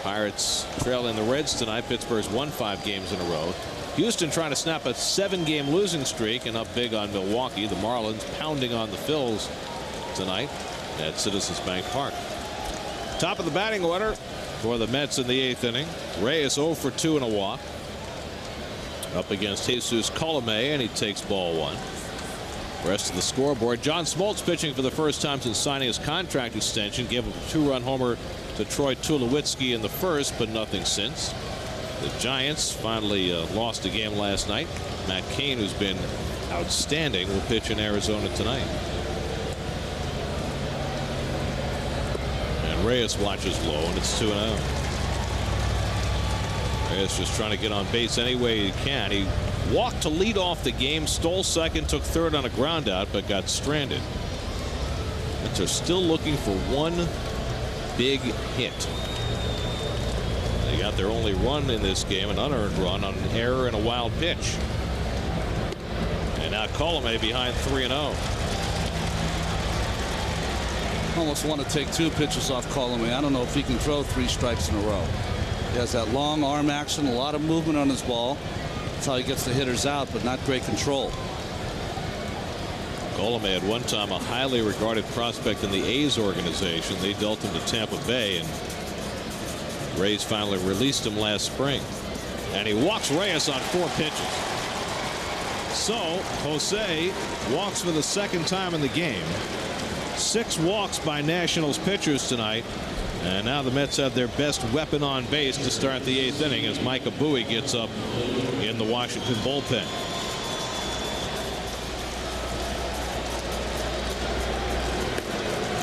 Pirates trailing the Reds tonight. Pittsburgh's won 5 games in a row. Houston trying to snap a 7-game losing streak and up big on Milwaukee. The Marlins pounding on the Phils tonight at Citizens Bank Park. Top of the batting order for the Mets in the 8th inning. Reyes 0 for 2 and a walk. Up against Jesus Colomé, and he takes ball 1. Rest of the scoreboard. John Smoltz pitching for the first time since signing his contract extension. Gave up a 2-run homer to Troy Tulowitzki in the first, but nothing since. The Giants finally lost a game last night. Matt Cain, who's been outstanding, will pitch in Arizona tonight. And Reyes watches low, and it's 2-0. Reyes just trying to get on base any way he can. He walked to lead off the game, stole second, took third on a ground out, but got stranded. Mets are still looking for one big hit. They got their only run in this game, an unearned run on an error and a wild pitch. And now Colomé behind 3-0. Almost want to take 2 pitches off Colomé. I don't know if he can throw 3 strikes in a row. He has that long arm action, a lot of movement on his ball. That's how he gets the hitters out, but not great control. Colomé at one time a highly regarded prospect in the A's organization. They dealt him to Tampa Bay, and Rays finally released him last spring. And he walks Reyes on 4 pitches. So Jose walks for the second time in the game. 6 walks by Nationals pitchers tonight. And now the Mets have their best weapon on base to start the 8th inning as Micah Bowie gets up in the Washington bullpen.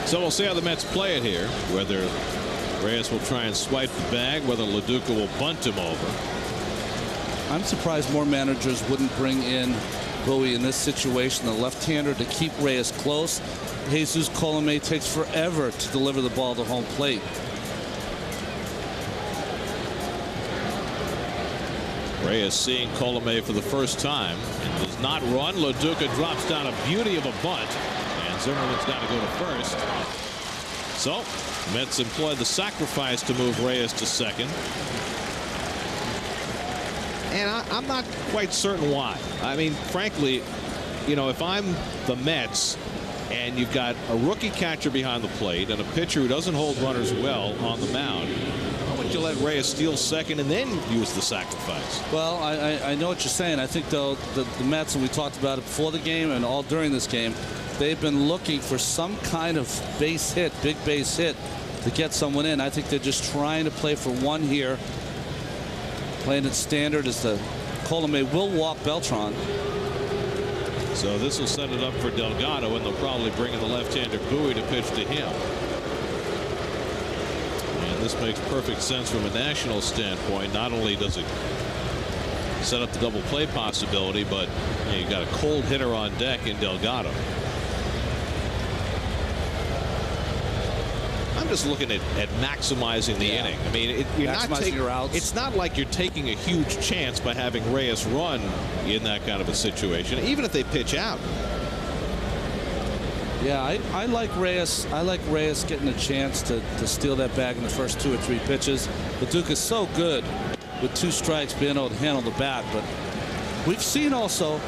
So we'll see how the Mets play it here. Whether Reyes will try and swipe the bag, whether LaDuca will bunt him over. I'm surprised more managers wouldn't bring in Bowie in this situation, the left-hander, to keep Reyes close. Jesus Colomé takes forever to deliver the ball to home plate. Reyes seeing Colomé for the first time and does not run. LaDuca drops down a beauty of a bunt, and Zimmerman's got to go to first. So Mets employ the sacrifice to move Reyes to second. And I'm not quite certain why. I mean, frankly, you know, if I'm the Mets and you've got a rookie catcher behind the plate and a pitcher who doesn't hold runners well on the mound, why would you let Reyes steal second and then use the sacrifice? Well, I know what you're saying. I think, though, the Mets, and we talked about it before the game and all during this game, they've been looking for some kind of base hit, big base hit, to get someone in. I think they're just trying to play for one here. Playing it standard as the Colomé will walk Beltran. So this will set it up for Delgado, and they'll probably bring in the left-hander Bowie to pitch to him. And this makes perfect sense from a national standpoint. Not only does it set up the double play possibility, but you know, you've got a cold hitter on deck in Delgado. I'm just looking at maximizing the inning. I mean, you're not taking your outs. It's not like you're taking a huge chance by having Reyes run in that kind of a situation, even if they pitch out. Yeah, I like Reyes. I like Reyes getting a chance to steal that bag in the first 2 or 3 pitches. LaDuca's so good with 2 strikes being able to handle the bat. But we've seen also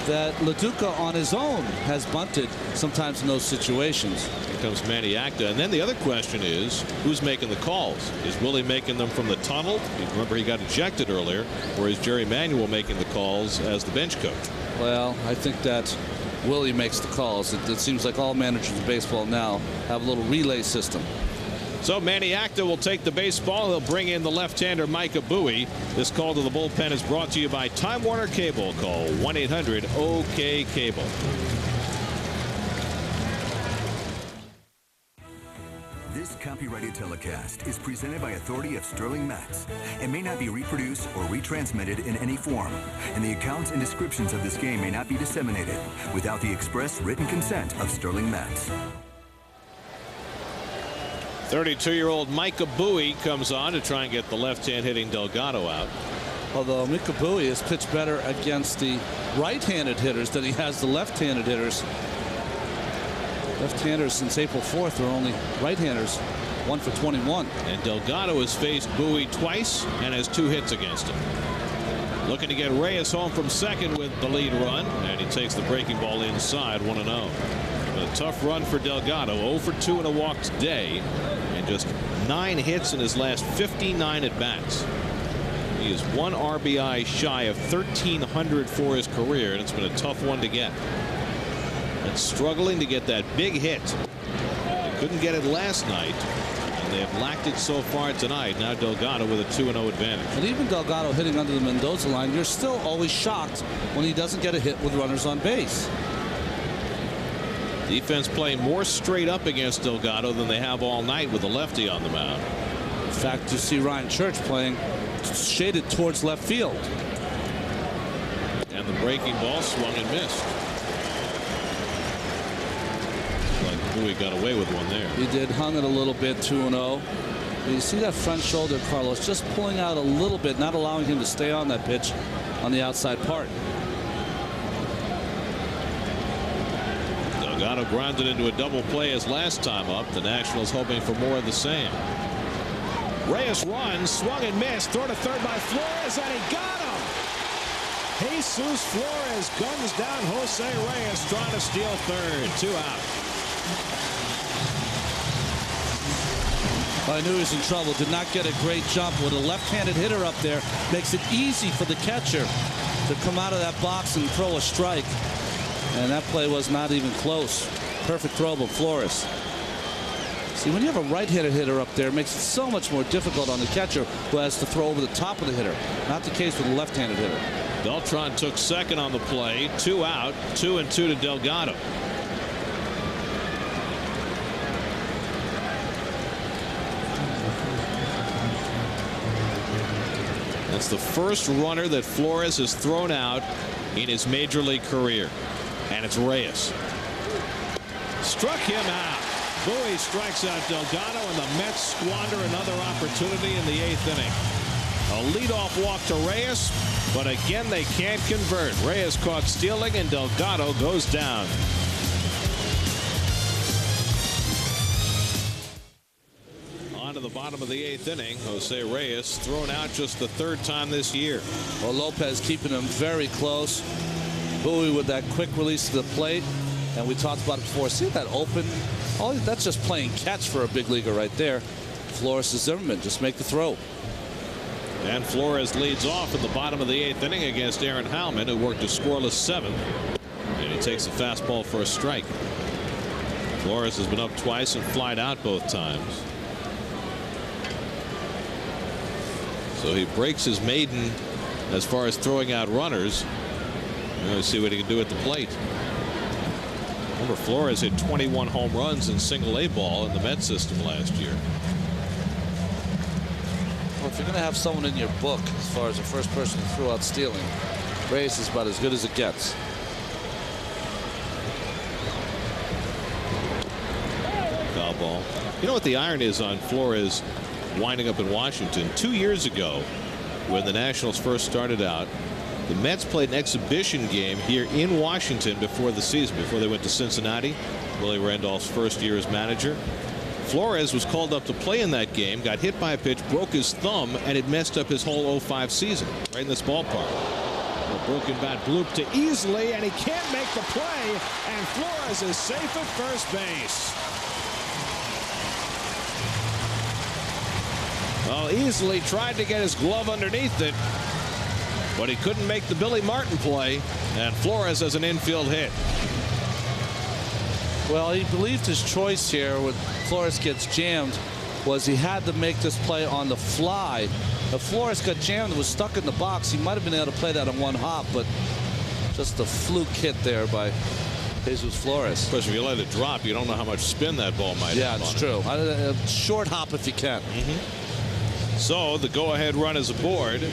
that LaDuca on his own has bunted sometimes in those situations. Here comes Manny Acta. And then the other question is, who's making the calls? Is Willie making them from the tunnel? Remember, he got ejected earlier. Or is Jerry Manuel making the calls as the bench coach? Well, I think that Willie makes the calls. It seems like all managers of baseball now have a little relay system. So Manny Acta will take the baseball. He'll bring in the left-hander Micah Bowie. This call to the bullpen is brought to you by Time Warner Cable. Call 1-800-OK-CABLE. This copyrighted telecast is presented by authority of Sterling Mats and may not be reproduced or retransmitted in any form, and the accounts and descriptions of this game may not be disseminated without the express written consent of Sterling Mats. 32-year-old Micah Bowie comes on to try and get the left-hand hitting Delgado out. Although Micah Bowie has pitched better against the right-handed hitters than he has the left-handed hitters. Left-handers since April 4th are only right-handers, 1 for 21. And Delgado has faced Bowie twice and has 2 hits against him. Looking to get Reyes home from second with the lead run, and he takes the breaking ball inside, 1-0. A tough run for Delgado, 0 for 2 and a walk today, and just 9 hits in his last 59 at bats. He is 1 RBI shy of 1,300 for his career, and it's been a tough one to get. And struggling to get that big hit. They couldn't get it last night, and they have lacked it so far tonight. Now Delgado with a 2-0 advantage. And even Delgado hitting under the Mendoza line, you're still always shocked when he doesn't get a hit with runners on base. Defense playing more straight up against Delgado than they have all night with a lefty on the mound. In fact, you see Ryan Church playing shaded towards left field. And the breaking ball swung and missed. Like Bowie got away with one there. He did, hung it a little bit, 2-0. You see that front shoulder, Carlos, just pulling out a little bit, not allowing him to stay on that pitch on the outside part. Delgado grounded into a double play his last time up. The Nationals hoping for more of the same. Reyes runs, swung and missed. Throw to third by Flores, and he got him. Jesus Flores guns down Jose Reyes, trying to steal third. 2 out. I knew he was in trouble. Did not get a great jump with a left-handed hitter up there. Makes it easy for the catcher to come out of that box and throw a strike. And that play was not even close. Perfect throw by Flores. See, when you have a right-handed hitter up there, it makes it so much more difficult on the catcher who has to throw over the top of the hitter. Not the case with a left-handed hitter. Beltran took second on the play. 2 out. 2-2 to Delgado. That's the first runner that Flores has thrown out in his major league career. And it's Reyes. Struck him out. Bowie strikes out Delgado, and the Mets squander another opportunity in the 8th inning. A leadoff walk to Reyes, but again they can't convert. Reyes caught stealing, and Delgado goes down. On to the bottom of the 8th inning. Jose Reyes thrown out just the 3rd time this year. Well, Lopez keeping him very close. Bowie with that quick release to the plate. And we talked about it before. See that open? Oh, that's just playing catch for a big leaguer right there. Flores to Zimmerman. Just make the throw. And Flores leads off at the bottom of the 8th inning against Aaron Heilman, who worked a scoreless 7th. And he takes a fastball for a strike. Flores has been up twice and flied out both times. So he breaks his maiden as far as throwing out runners. Let's see what he can do at the plate. Remember, Flores hit 21 home runs in single A ball in the Met system last year. Well, if you're going to have someone in your book as far as the first person who threw out stealing, Reyes is about as good as it gets. Foul ball. You know what the irony is on Flores winding up in Washington? 2 years ago, when the Nationals first started out, the Mets played an exhibition game here in Washington before the season, before they went to Cincinnati. Willie Randolph's first year as manager. Flores was called up to play in that game, got hit by a pitch, broke his thumb, and it messed up his whole 05 season right in this ballpark. A broken bat bloop to Easley, and he can't make the play, and Flores is safe at first base. Well, Easley tried to get his glove underneath it, but he couldn't make the Billy Martin play, and Flores has an infield hit. Well, he believed his choice here when Flores gets jammed was he had to make this play on the fly. If Flores got jammed and was stuck in the box, he might have been able to play that on one hop, but just a fluke hit there by Jesus Flores. Especially if you let it drop, you don't know how much spin that ball might have. Yeah, it's true. A short hop if you can. So the go-ahead run is aboard.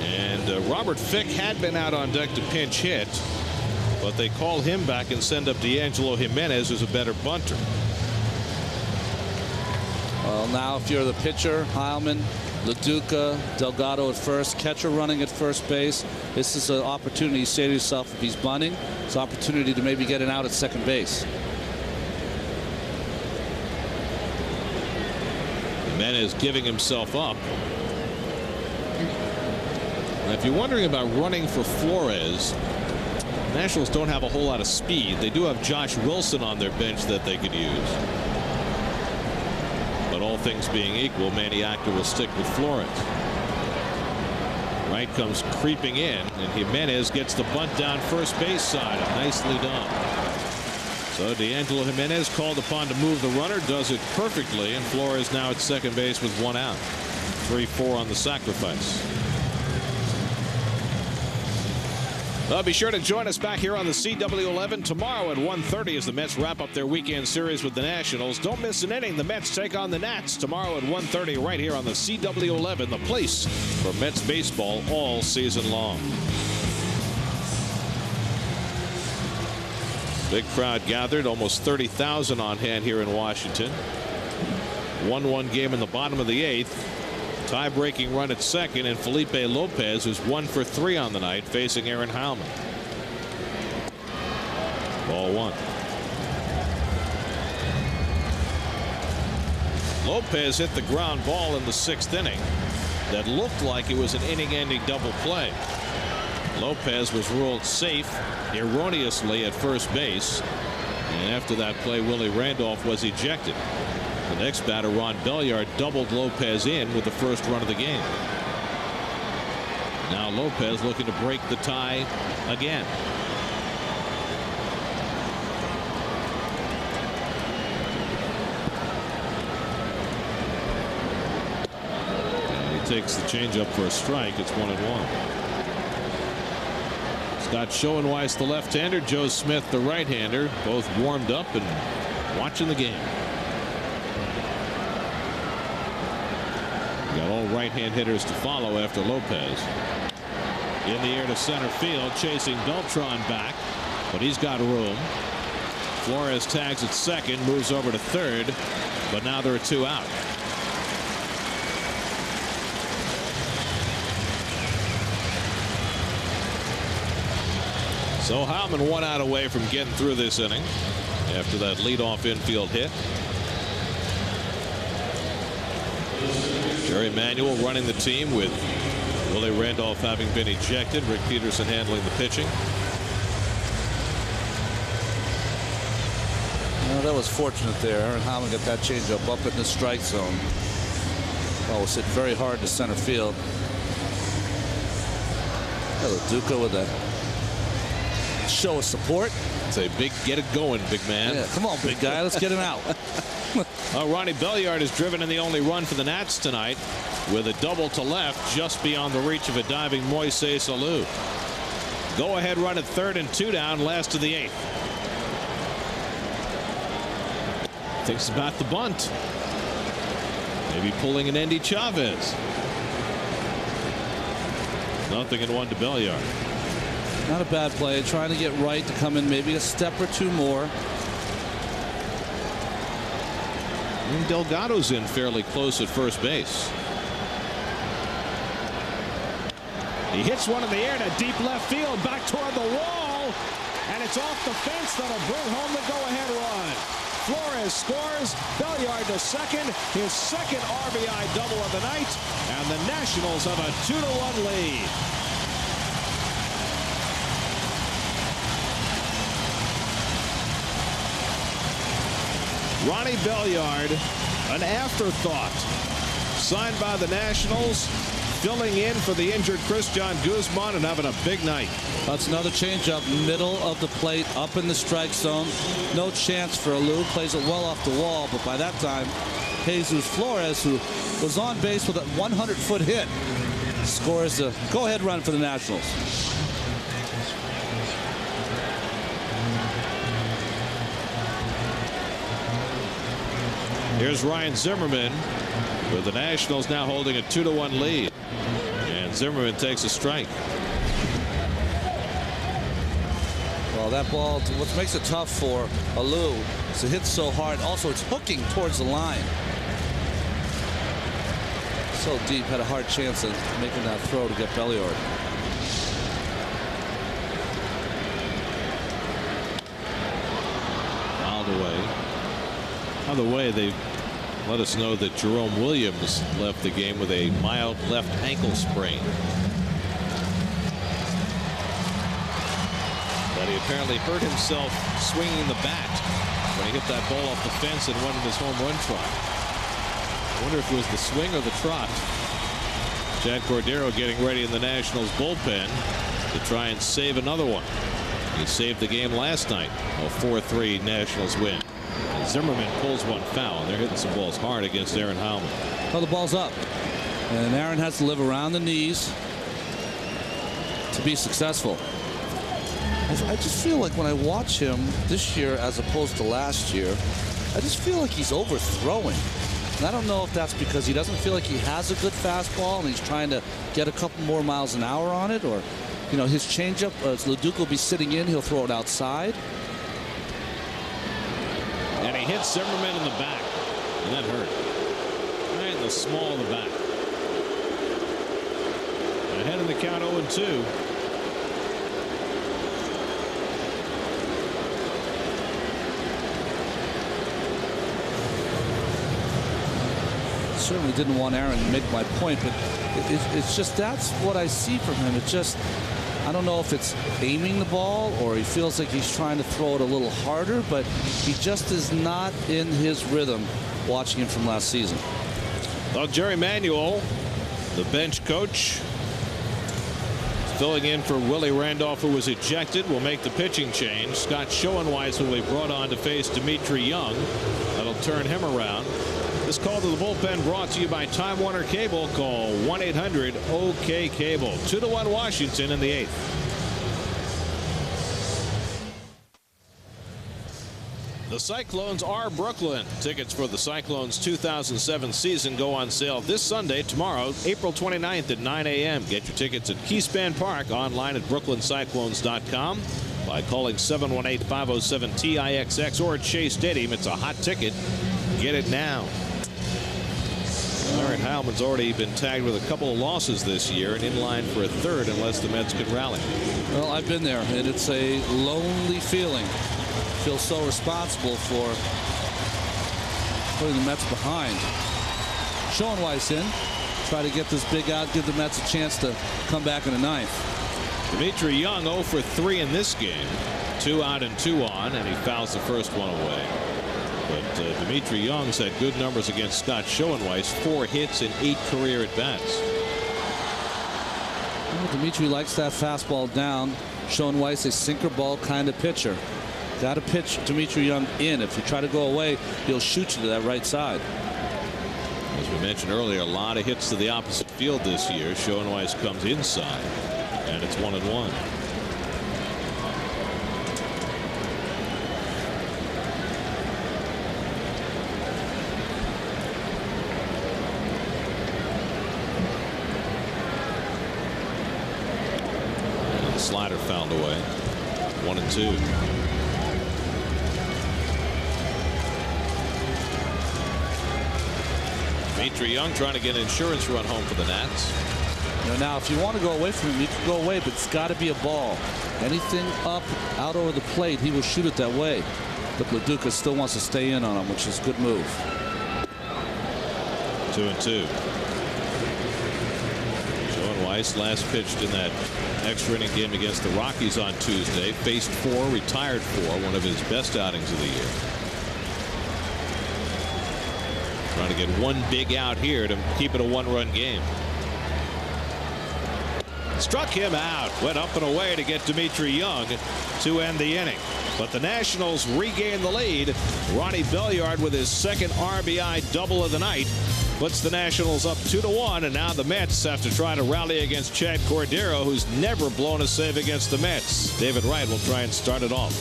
And Robert Fick had been out on deck to pinch hit, but they call him back and send up D'Angelo Jimenez, who's a better bunter. Well, now if you're the pitcher, Heilman, LaDuca, Delgado at first, catcher running at first base, this is an opportunity. You say to yourself, if he's bunting, it's an opportunity to maybe get an out at second base. Jimenez giving himself up. Now, if you're wondering about running for Flores, the Nationals don't have a whole lot of speed. They do have Josh Wilson on their bench that they could use. But all things being equal, Manny Acta will stick with Flores. Wright comes creeping in, and Jimenez gets the bunt down first base side. Nicely done. So D'Angelo Jimenez called upon to move the runner, does it perfectly, and Flores now at second base with one out. 3-4 on the sacrifice. Well, be sure to join us back here on the CW11 tomorrow at 1:30 as the Mets wrap up their weekend series with the Nationals. Don't miss an inning. The Mets take on the Nats tomorrow at 1:30 right here on the CW11, the place for Mets baseball all season long. Big crowd gathered, almost 30,000 on hand here in Washington. 1-1 game in the bottom of the 8th. Tie-breaking run at second, and Felipe Lopez, who's 1 for 3 on the night, facing Aaron Heilman. Ball 1. Lopez hit the ground ball in the 6th inning that looked like it was an inning-ending double play. Lopez was ruled safe erroneously at first base, and after that play, Willie Randolph was ejected. The next batter, Ron Belliard, doubled Lopez in with the first run of the game. Now Lopez looking to break the tie again. And he takes the changeup for a strike. It's 1-1. Scott Schoenweiss, the left-hander, Joe Smith, the right-hander, both warmed up and watching the game. Got all right-hand hitters to follow after Lopez. In the air to center field, chasing Beltran back, but he's got room. Flores tags at second, moves over to third, but now there are 2 out. So Howman 1 out away from getting through this inning after that leadoff infield hit. Jerry Manuel running the team with Willie Randolph having been ejected. Rick Peterson handling the pitching. Well, that was fortunate there. Aaron Howman got that changeup up in the strike zone. Ball was hit very hard to center field. Hello, Duca with a show of support. It's a big get it going, big man. Yeah, come on, big guy. Let's get him out. Ronnie Belliard is driven in the only run for the Nats tonight with a double to left just beyond the reach of a diving Moises Alou. Go ahead run at 3rd and 2 down, last of the 8th. Thinks about the bunt. Maybe pulling an Endy Chavez. 0-1 to Belliard. Not a bad play. Trying to get right to come in maybe a step or two more. And Delgado's in fairly close at first base. He hits one in the air to deep left field, back toward the wall, and it's off the fence. That'll bring home the go-ahead run. Flores scores. Belliard to second, his second RBI double of the night, and the Nationals have a 2-1 lead. Ronnie Belliard, an afterthought, signed by the Nationals, filling in for the injured Christian Guzman and having a big night. That's another changeup, middle of the plate, up in the strike zone. No chance for Alou. Plays it well off the wall, but by that time, Jesus Flores, who was on base with a 100-foot hit, scores a go-ahead run for the Nationals. Here's Ryan Zimmerman with the Nationals now holding a 2-1 lead. And Zimmerman takes a strike. Well, that ball, what makes it tough for Alou is it hits so hard. Also, it's hooking towards the line. So deep, had a hard chance of making that throw to get Belliard. Fouled away. By the way, they let us know that Jerome Williams left the game with a mild left ankle sprain. But he apparently hurt himself swinging the bat when he hit that ball off the fence and won his home run trot. I wonder if it was the swing or the trot. Chad Cordero getting ready in the Nationals bullpen to try and save another one. He saved the game last night. A 4-3 Nationals win. And Zimmerman pulls one foul. They're hitting some balls hard against Aaron Howman. Well, the ball's up. And Aaron has to live around the knees to be successful. I just feel like when I watch him this year as opposed to last year, I just feel like he's overthrowing. And I don't know if that's because he doesn't feel like he has a good fastball and he's trying to get a couple more miles an hour on it, or, you know, his changeup, as Leduc will be sitting in, he'll throw it outside. And he hits Zimmerman in the back, and that hurt. Right in the small of the back. Ahead in the count 0-2. Certainly didn't want Aaron to make my point, but it's just that's what I see from him. It's just, I don't know if it's aiming the ball or he feels like he's trying to throw it a little harder, but he just is not in his rhythm watching him from last season. Well, Jerry Manuel, the bench coach, filling in for Willie Randolph, who was ejected, will make the pitching change. Scott Schoenweis will be brought on to face Dimitri Young. That'll turn him around. This call to the bullpen brought to you by Time Warner Cable. Call 1-800-OK-CABLE. 2-1 Washington in the 8th. The Cyclones are Brooklyn. Tickets for the Cyclones 2007 season go on sale this Sunday, tomorrow, April 29th at 9 a.m. Get your tickets at Keyspan Park, online at brooklyncyclones.com, by calling 718-507-TIXX, or at Shea Stadium. It's a hot ticket. Get it now. Aaron Heilman's already been tagged with a couple of losses this year and in line for a third unless the Mets can rally. Well, I've been there, and it's a lonely feeling. Feel so responsible for putting the Mets behind. Schoenweiss in. Try to get this big out, give the Mets a chance to come back in the ninth. Dimitri Young 0 for 3 in this game. 2 out and 2 on, and he fouls the first one away. But Dimitri Young's had good numbers against Scott Schoenweiss. 4 hits and 8 career at bats. Well, Dimitri likes that fastball down. Schoenweiss a sinker ball kind of pitcher. Got to pitch Dimitri Young in. If you try to go away, he'll shoot you to that right side. As we mentioned earlier, a lot of hits to the opposite field this year. Schoenweiss comes inside, and it's 1-1. And the slider fouled away. 1-2. Dimitri Young trying to get an insurance run home for the Nats. Now, if you want to go away from him, you can go away, but it's got to be a ball. Anything up, out over the plate, he will shoot it that way. But LaDuca still wants to stay in on him, which is a good move. 2-2. Schoenweiss last pitched in that extra inning game against the Rockies on Tuesday. Faced 4, retired 4, one of his best outings of the year. Trying to get one big out here to keep it a 1-run game. Struck him out. Went up and away to get Dimitri Young to end the inning. But the Nationals regain the lead. Ronnie Belliard with his second RBI double of the night puts the Nationals up 2-1. And now the Mets have to try to rally against Chad Cordero, who's never blown a save against the Mets. David Wright will try and start it off.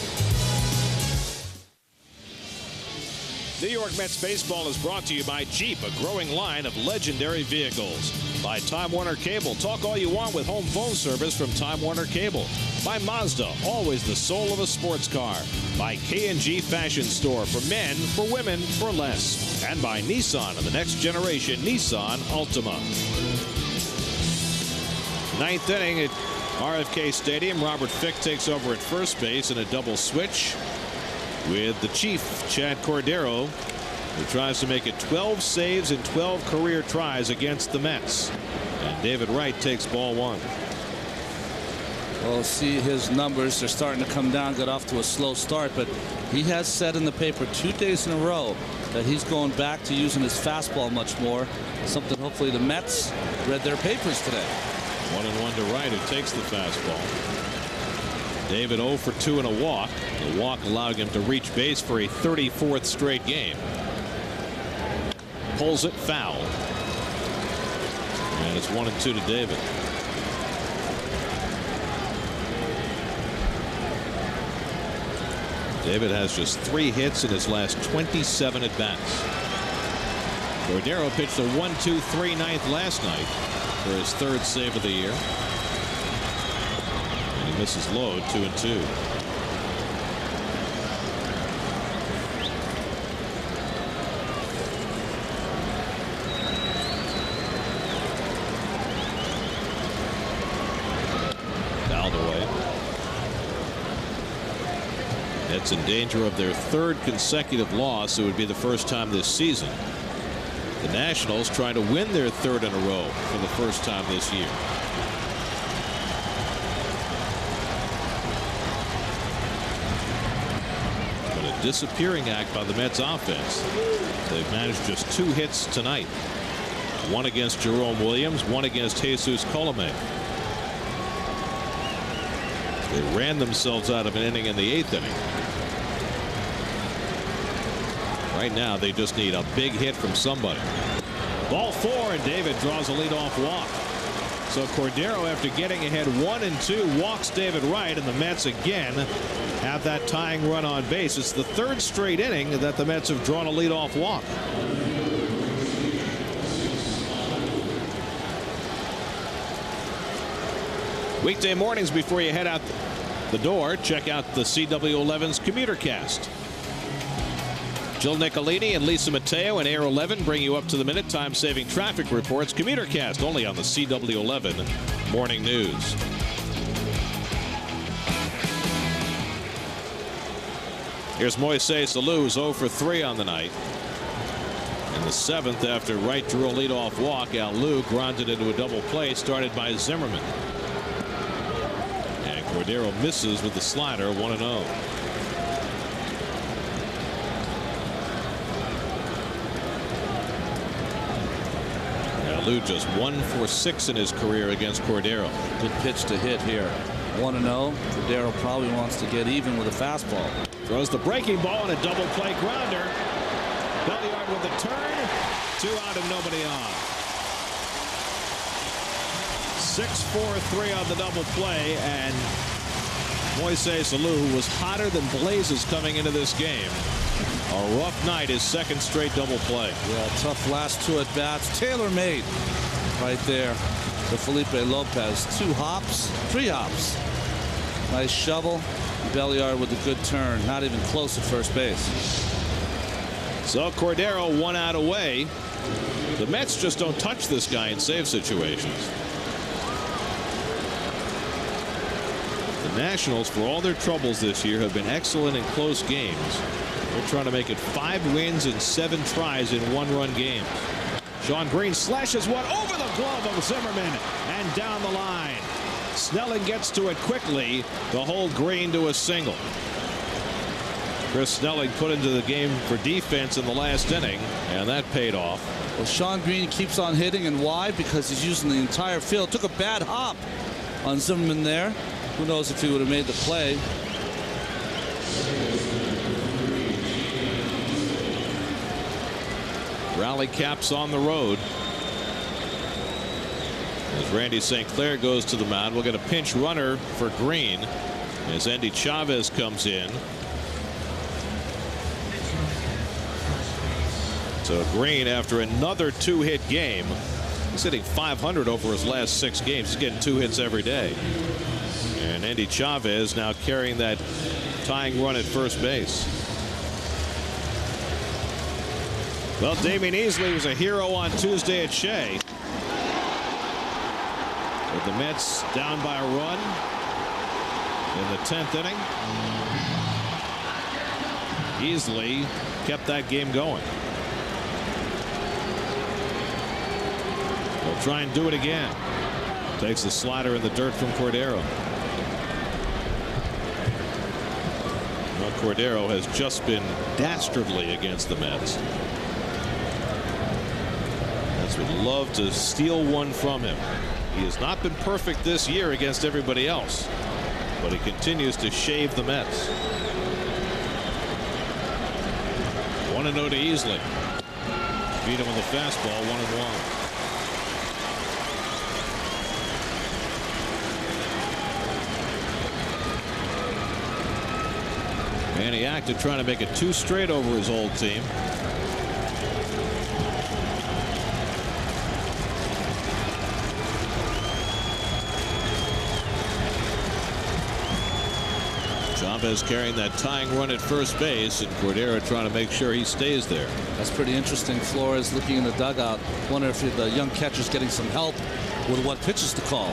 New York Mets baseball is brought to you by Jeep, a growing line of legendary vehicles. By Time Warner Cable, talk all you want with home phone service from Time Warner Cable. By Mazda, always the soul of a sports car. By K&G Fashion Store, for men, for women, for less. And by Nissan and the next generation Nissan Altima. Ninth inning at RFK Stadium. Robert Fick takes over at first base in a double switch with the Chief, Chad Cordero, who tries to make it 12 saves and 12 career tries against the Mets. And David Wright takes ball 1. Well, see his numbers. They're starting to come down. Got off to a slow start, but he has said in the paper 2 days in a row that he's going back to using his fastball much more. Something hopefully the Mets read their papers today. 1-1 to Wright, who takes the fastball. David 0 for 2 and a walk. The walk allowing him to reach base for a 34th straight game. Pulls it foul. And it's 1-2 to David. David has just 3 hits in his last 27 at bats. Cordero pitched a 1-2-3 ninth last night for his 3rd save of the year. Misses low, 2-2. Fouled away. It's in danger of their 3rd consecutive loss. It would be the first time this season. The Nationals trying to win their 3rd in a row for the first time this year. Disappearing act by the Mets offense. They've managed just 2 hits tonight. 1 against Jerome Williams, 1 against Jesus Colome. They ran themselves out of an inning in the 8th inning. Right now they just need a big hit from somebody. Ball 4, and David draws a leadoff walk. So Cordero, after getting ahead 1-2, walks David Wright, and the Mets again have that tying run on base. It's the 3rd straight inning that the Mets have drawn a leadoff walk. Weekday mornings before you head out the door, check out the CW11's Commuter Cast. Jill Nicolini and Lisa Mateo in Air 11 bring you up-to-the-minute time-saving traffic reports. Commutercast only on the CW11 Morning News. Here's Moises Alou, who's 0 for 3 on the night. In the 7th, after Wright drew a leadoff walk, Alou grounded into a double play started by Zimmerman. And Cordero misses with the slider, 1-0. Alou just 1 for 6 in his career against Cordero. Good pitch to hit here. 1-0. Cordero probably wants to get even with a fastball. Throws the breaking ball and a double play grounder. Belliard with the turn. 2 out and nobody on. 6-4-3 on the double play, and Moises Alou, who was hotter than blazes coming into this game. A rough night, his second straight double play. Yeah, tough last 2 at bats. Tailor-made right there to Felipe Lopez. 2 hops, 3 hops. Nice shovel. Belliard with a good turn. Not even close at first base. So Cordero 1 out away. The Mets just don't touch this guy in save situations. The Nationals, for all their troubles this year, have been excellent in close games. They're trying to make it 5 wins in 7 tries in 1-run games. Sean Green slashes one over the glove of Zimmerman and down the line. Snelling gets to it quickly to hold Green to a single. Chris Snelling put into the game for defense in the last inning, and that paid off. Well, Sean Green keeps on hitting, and why? Because he's using the entire field. Took a bad hop on Zimmerman there. Who knows if he would have made the play. Rally caps on the road. As Randy St. Clair goes to the mound, we'll get a pinch runner for Green as Andy Chavez comes in. So Green, after another 2-hit game, he's hitting .500 over his last 6 games. He's getting 2 hits every day. And Andy Chavez now carrying that tying run at first base. Well, Damian Easley was a hero on Tuesday at Shea. With the Mets down by a run in the 10th inning, Easley kept that game going. They'll try and do it again. Takes the slider in the dirt from Cordero. Well, Cordero has just been dastardly against the Mets. Mets would love to steal one from him. He has not been perfect this year against everybody else, but he continues to shave the Mets. 1-0 to Easley. Beat him with a fastball, 1-1. Manny Acta trying to make it 2 straight over his old team. Chavez carrying that tying run at first base, and Cordero trying to make sure he stays there. That's pretty interesting. Flores looking in the dugout. Wonder if the young catcher's getting some help with what pitches to call.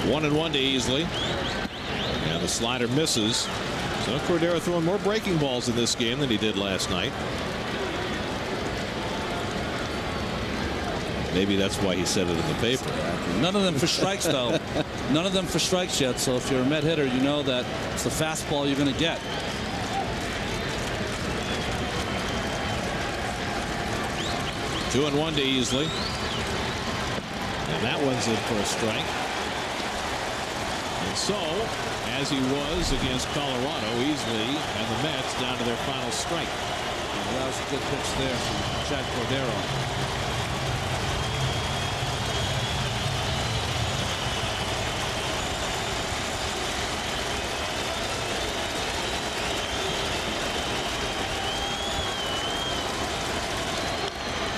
1-1 to Easley. And the slider misses. So Cordero throwing more breaking balls in this game than he did last night. Maybe that's why he said it in the paper. None of them for strikes, though. None of them for strikes yet. So if you're a Met hitter, you know that it's the fastball you're going to get. Two and 1 to Easley. And that one's in for a strike. And so, as he was against Colorado, Easley and the Mets down to their final strike. Well, that was a good pitch there from Chad Cordero.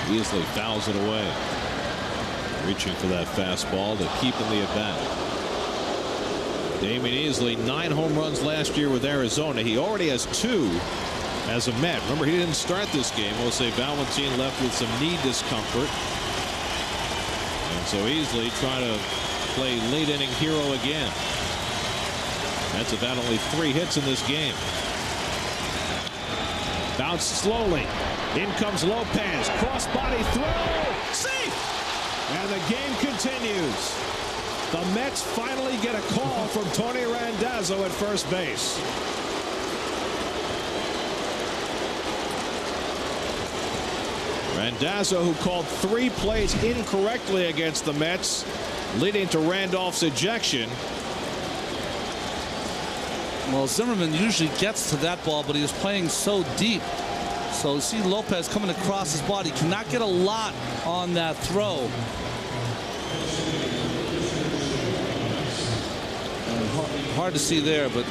Easley fouls it away. Reaching for that fastball to keep in the at-bat. Damian Easley, 9 home runs last year with Arizona. He already has 2 as a Met. Remember, he didn't start this game. Jose Valentin left with some knee discomfort. And so Easley trying to play late inning hero again. Mets have had only 3 hits in this game. Bounced slowly. In comes Lopez. Cross-body throw. Safe! And the game continues. The Mets finally get a call from Tony Randazzo at first base. Randazzo, who called 3 plays incorrectly against the Mets, leading to Randolph's ejection. Well, Zimmerman usually gets to that ball, but he was playing so deep. So see Lopez coming across his body. Cannot get a lot on that throw. Hard to see there, but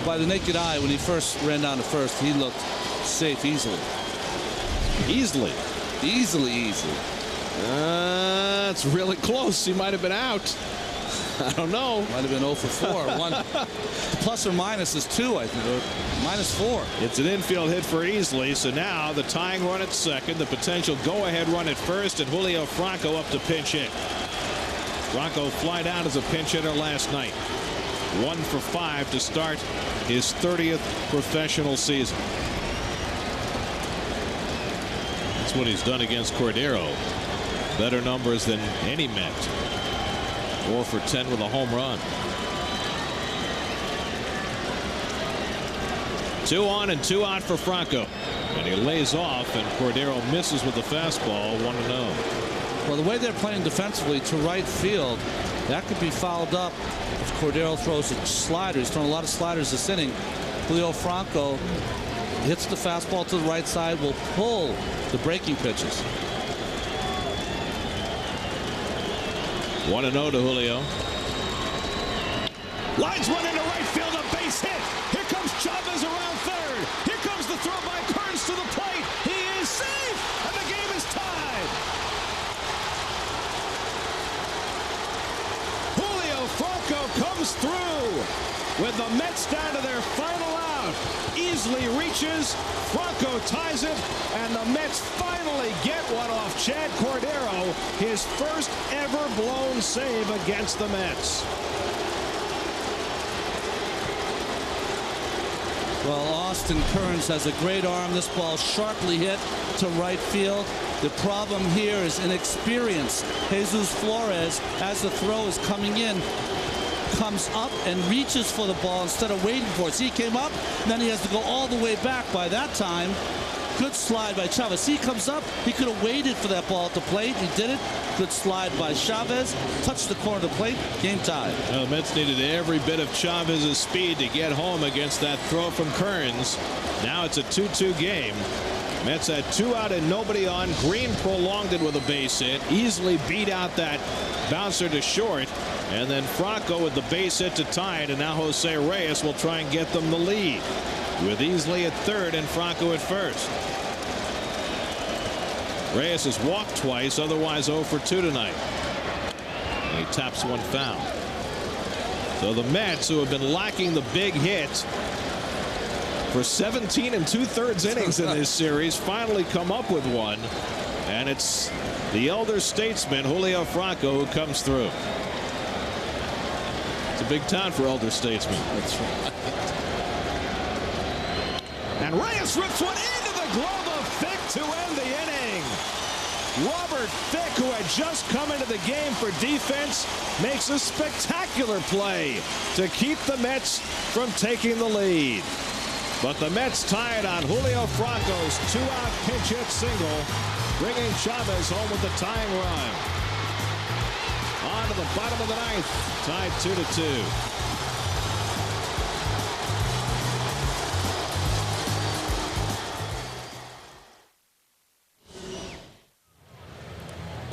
by the naked eye, when he first ran down to first, he looked safe easily. Easily. Easily. It's really close. He might have been out. I don't know. Might have been 0 for 4. One plus or minus is 2, I think, or -4. It's an infield hit for Easley. So now the tying run at second, the potential go-ahead run at first, and Julio Franco up to pinch hit. Franco fly down as a pinch hitter last night. 1 for 5 to start his 30th professional season. That's what he's done against Cordero. Better numbers than any Met. 4 for 10 with a home run. 2 on and 2 out for Franco. And he lays off, and Cordero misses with the fastball. 1-0. Well, the way they're playing defensively to right field, that could be fouled up if Cordero throws a slider. He's thrown a lot of sliders this inning. Julio Franco hits the fastball to the right side, will pull the breaking pitches. 1-0 to Julio. Lines one into right field, a base hit. Here comes Chavez around third. Here comes the throw by Kearns to the plate. He is safe, and the game is tied. Julio Franco comes through with the Mets down to their final out. Easily reaches. Franco ties it, and the Mets finally get one off Chad Cordero, his first ever blown save against the Mets. Well, Austin Kearns has a great arm. This ball sharply hit to right field. The problem here is inexperience. Jesus Flores, as the throw is coming in, comes up and reaches for the ball instead of waiting for it. See, he came up, and then he has to go all the way back. By that time, good slide by Chavez. See, he comes up. He could have waited for that ball at the plate. He did it. Good slide by Chavez. Touched the corner of the plate. Game tied. Well, the Mets needed every bit of Chavez's speed to get home against that throw from Kearns. Now it's a 2-2 game. Mets had 2 out and nobody on. Green prolonged it with a base hit. Easily beat out that bouncer to short. And then Franco with the base hit to tie it. And now Jose Reyes will try and get them the lead, with Easley at third and Franco at first. Reyes has walked twice, otherwise 0 for 2 tonight. And he taps one foul. So the Mets, who have been lacking the big hit for 17 2/3 innings in this series, finally come up with one. And it's the elder statesman, Julio Franco, who comes through. It's a big town for elder statesmen. That's right. And Reyes rips one into the glove of Fick to end the inning. Robert Fick, who had just come into the game for defense, makes a spectacular play to keep the Mets from taking the lead. But the Mets tie it on Julio Franco's 2-out pinch hit single, bringing Chavez home with the tying run. On to the bottom of the ninth, tied 2-2.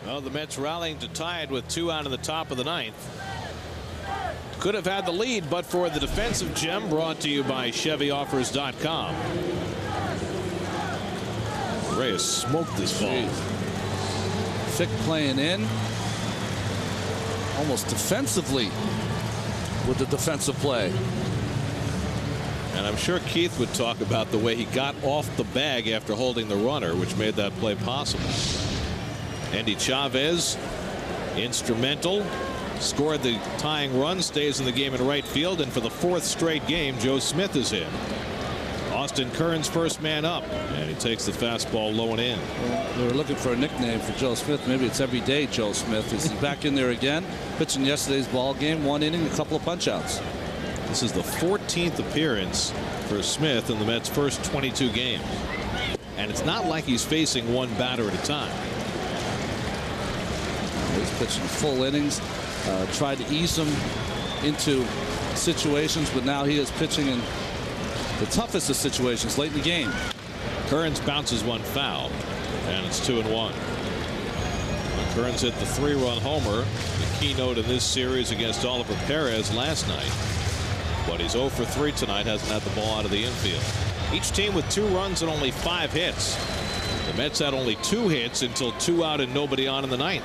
Well, the Mets rallying to tie it with 2 out of the top of the ninth. Could have had the lead, but for the defensive gem, brought to you by ChevyOffers.com. Reyes smoked this ball. Fick playing in almost defensively with the defensive play. And I'm sure Keith would talk about the way he got off the bag after holding the runner, which made that play possible. Andy Chavez, instrumental, scored the tying run, stays in the game in right field, and for the 4th straight game, Joe Smith is in. Austin Kearns first man up, and he takes the fastball low and in. Well, they were looking for a nickname for Joe Smith. Maybe it's Everyday Joe Smith. Is he back in there again? Pitching yesterday's ball game, 1 inning, a couple of punch-outs. This is the 14th appearance for Smith in the Mets' first 22 games. And it's not like he's facing one batter at a time. He's pitching full innings. Tried to ease him into situations, but now he is pitching in the toughest of situations late in the game. Kearns bounces one foul, and it's 2-1. Kearns hit the 3-run homer, the keynote in this series against Oliver Perez last night. But he's 0 for 3 tonight, hasn't had the ball out of the infield. Each team with 2 runs and only 5 hits. The Mets had only 2 hits until 2 out and nobody on in the 9th.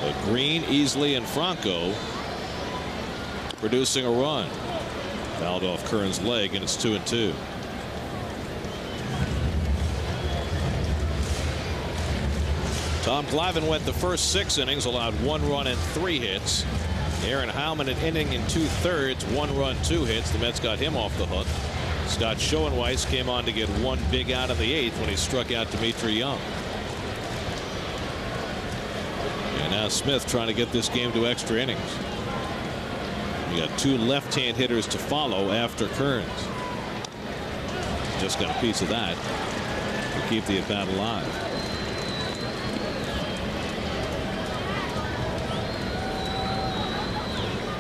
But Green, Easley, and Franco producing a run. Fouled off Kearns' leg, and it's 2-2. Tom Glavine went the first 6 innings, allowed 1 run and 3 hits. Aaron Heilman an inning in 2/3, 1 run, 2 hits. The Mets got him off the hook. Scott Schoenweis came on to get 1 big out in the 8th when he struck out Dimitri Young. And now Smith trying to get this game to extra innings. You got 2 left-hand hitters to follow after Kearns. Just got a piece of that to keep the at-bat alive.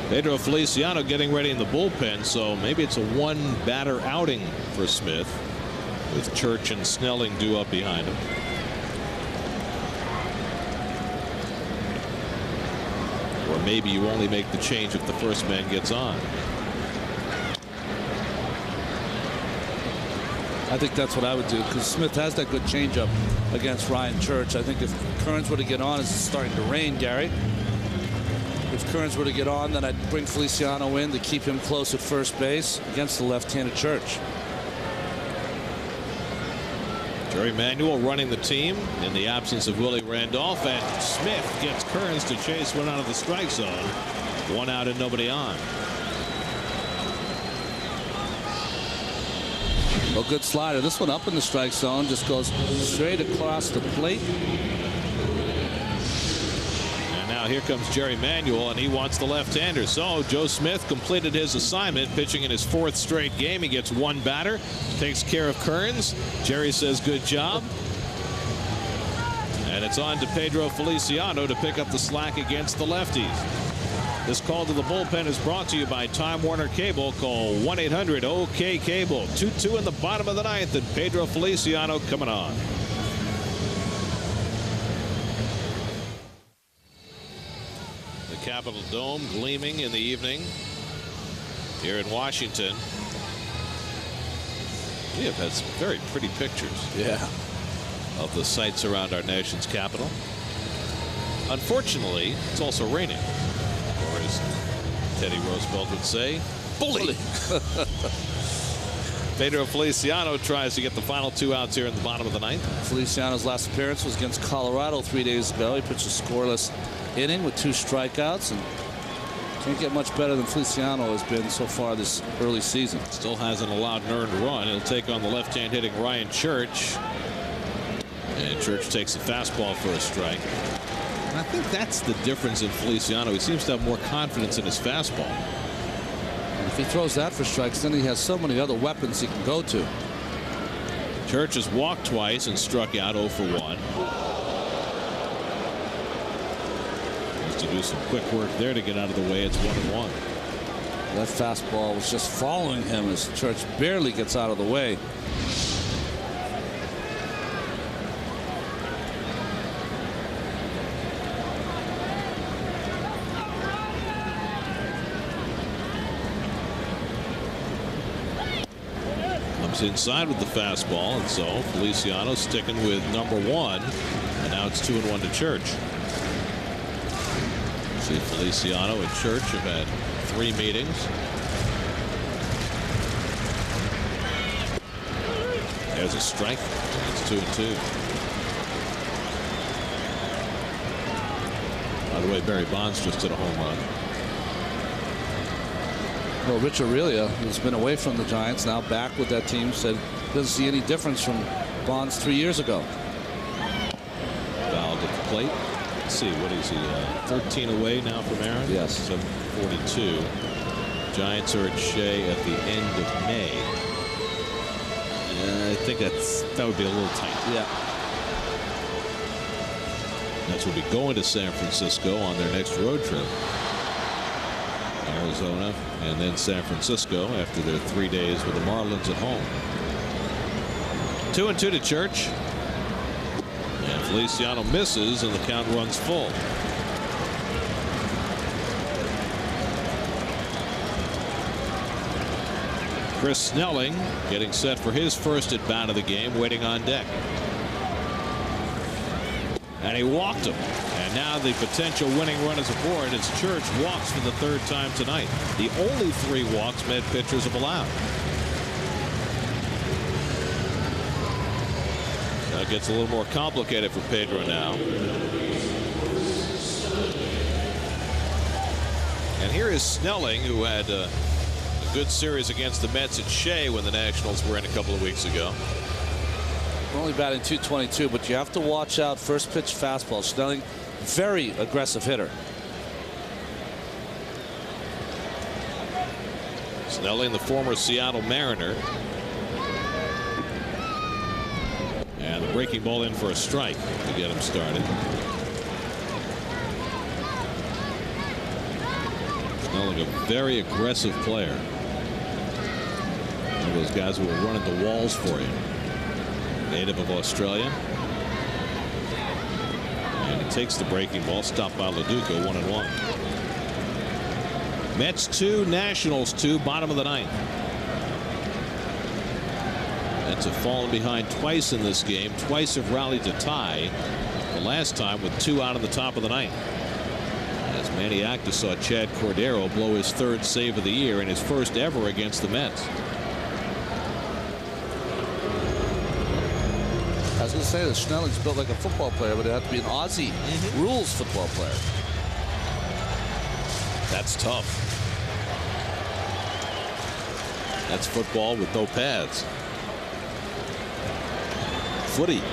Pedro Feliciano getting ready in the bullpen, so maybe it's a 1-batter outing for Smith with Church and Snelling due up behind him. Or maybe you only make the change if the first man gets on. I think that's what I would do, because Smith has that good changeup against Ryan Church. I think if Kearns were to get on, it's starting to rain, Gary. If Kearns were to get on, then I'd bring Feliciano in to keep him close at first base against the left-handed Church. Jerry Manuel running the team in the absence of Willie Randolph, and Smith gets Kearns to chase one out of the strike zone. 1 out and nobody on. A good slider. This one up in the strike zone, just goes straight across the plate. Now here comes Jerry Manuel, and he wants the left-hander. So Joe Smith completed his assignment, pitching in his 4th straight game. He gets 1 batter, takes care of Kearns. Jerry says good job. And it's on to Pedro Feliciano to pick up the slack against the lefties. This call to the bullpen is brought to you by Time Warner Cable. Call 1-800-OK-CABLE. 2-2 in the bottom of the 9th, and Pedro Feliciano coming on. Capitol Dome gleaming in the evening here in Washington. We have had some very pretty pictures of the sights around our nation's capital. Unfortunately, it's also raining, or as Teddy Roosevelt would say, bully. Pedro Feliciano tries to get the final 2 outs here in the bottom of the 9th. Feliciano's last appearance was against Colorado 3 days ago. He pitched a scoreless inning with 2 strikeouts, and can't get much better than Feliciano has been so far this early season. Still hasn't allowed an earned run. He'll take on the left-hand hitting Ryan Church, and Church takes a fastball for a strike. And I think that's the difference in Feliciano. He seems to have more confidence in his fastball. And if he throws that for strikes, then he has so many other weapons he can go to. Church has walked twice and struck out 0 for 1. To do some quick work there to get out of the way. It's 1-1. That fastball was just following him as Church barely gets out of the way. Comes inside with the fastball, and so Feliciano sticking with number 1, and now it's 2-1 to Church. See, Feliciano and Church have had 3 meetings. There's a strike. It's 2-2. By the way, Barry Bonds just hit a home run. Well, Rich Aurelia, who's been away from the Giants, now back with that team, said doesn't see any difference from Bonds 3 years ago. Fouled at the plate. Let's see, what is he? 13 away now from Aaron? Yes. 7:42. Giants are at Shea at the end of May. I think that would be a little tight. Yeah. Nets will be going to San Francisco on their next road trip. Arizona and then San Francisco after their 3 days with the Marlins at home. 2-2 to Church. And Feliciano misses and the count runs full. Chris Snelling getting set for his first at bat of the game, waiting on deck. And he walked him. And now the potential winning run is aboard as Church walks for the 3rd time tonight. The only 3 walks Met pitchers have allowed. Now it gets a little more complicated for Pedro now. And here is Snelling, who had a good series against the Mets at Shea when the Nationals were in a couple of weeks ago. We're only batting .222, but you have to watch out. First pitch fastball. Snelling, very aggressive hitter. Snelling, the former Seattle Mariner. And the breaking ball in for a strike to get him started. Snelling, a very aggressive player. One of those guys who will run into walls for you. Native of Australia. And he takes the breaking ball, stopped by Leduca, 1-1. Mets 2, Nationals 2, bottom of the 9th. Mets have fallen behind twice in this game. Twice have rallied to tie. The last time with 2 out of the top of the 9th. As Maniacta saw Chad Cordero blow his 3rd save of the year and his first ever against the Mets. I was going to say that Snelling's built like a football player, but it had to be an Aussie rules football player. That's tough. That's football with no pads. Footy.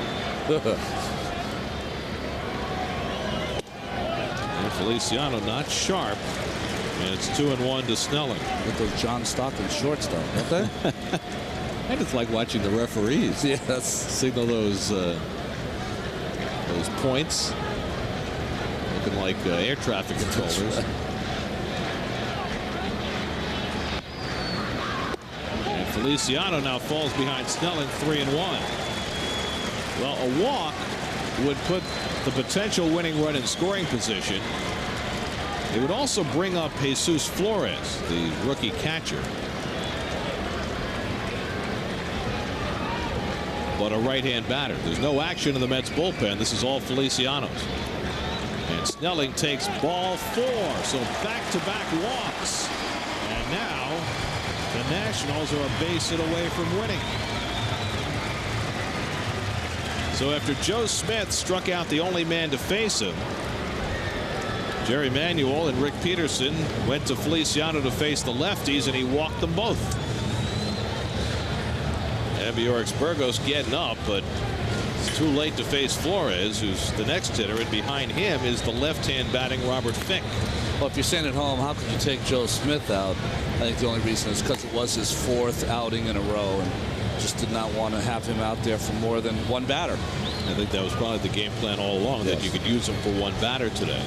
And Feliciano not sharp. And it's 2-1 to Snelling. With those John Stockton shorts, though, don't they? I just like watching the referees. Yes. Signal those points. Looking like air traffic controllers. And Feliciano now falls behind Snelling 3-1. Well, a walk would put the potential winning run in scoring position. It would also bring up Jesus Flores, the rookie catcher. But a right-hand batter. There's no action in the Mets bullpen. This is all Feliciano's. And Snelling takes ball 4. So back-to-back walks. And now the Nationals are a base hit away from winning. So after Joe Smith struck out the only man to face him, Jerry Manuel and Rick Peterson went to Feliciano to face the lefties, and he walked them both. Bjork's Burgos getting up, but it's too late to face Flores, who's the next hitter, and behind him is the left-hand batting Robert Fink. Well, if you're staying at home, how could you take Joe Smith out? I think the only reason is because it was his 4th outing in a row, and just did not want to have him out there for more than one batter. I think that was probably the game plan all along, that you could use him for one batter today.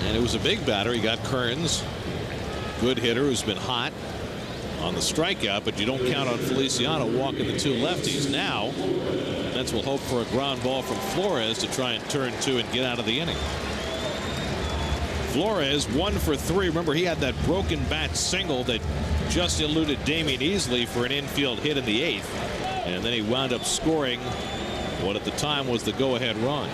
And it was a big batter. He got Kearns, good hitter who's been hot on the strikeout, but you don't count on Feliciano walking the 2 lefties. Now Mets will hope for a ground ball from Flores to try and turn 2 and get out of the inning. Flores 1 for 3. Remember, he had that broken bat single that just eluded Damian Easley for an infield hit in the 8th, and then he wound up scoring what at the time was the go-ahead run.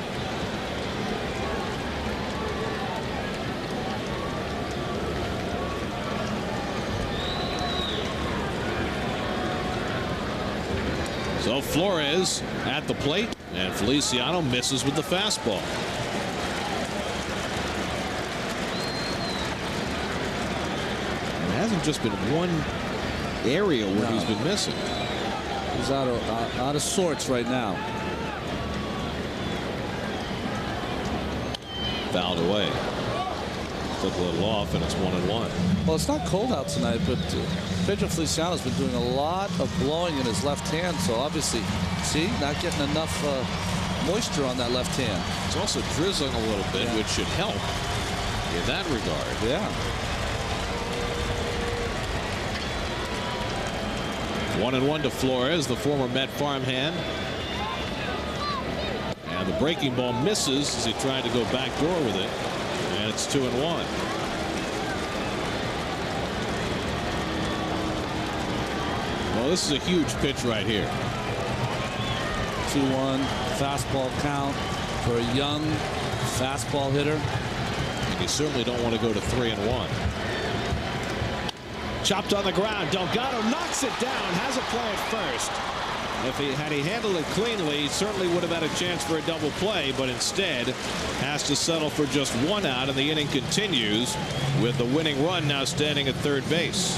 So Flores at the plate, and Feliciano misses with the fastball. It hasn't just been one area where he's been missing. He's out of sorts right now. Fouled away. Took a little off, and it's 1-1. Well, it's not cold out tonight, but Pedro Feliciano's been doing a lot of blowing in his left hand, so obviously, see, not getting enough moisture on that left hand. It's also drizzling a little bit, which should help in that regard. Yeah. 1-1 to Flores, the former Met farmhand. And the breaking ball misses as he tried to go backdoor with it. And it's 2-1. Well, this is a huge pitch right here. 2-1 fastball count for a young fastball hitter. And you certainly don't want to go to 3-1. Chopped on the ground. Delgado knocks it down. Has a play at first. Had he handled it cleanly, he certainly would have had a chance for a double play, but instead has to settle for just one out, and the inning continues with the winning run now standing at third base.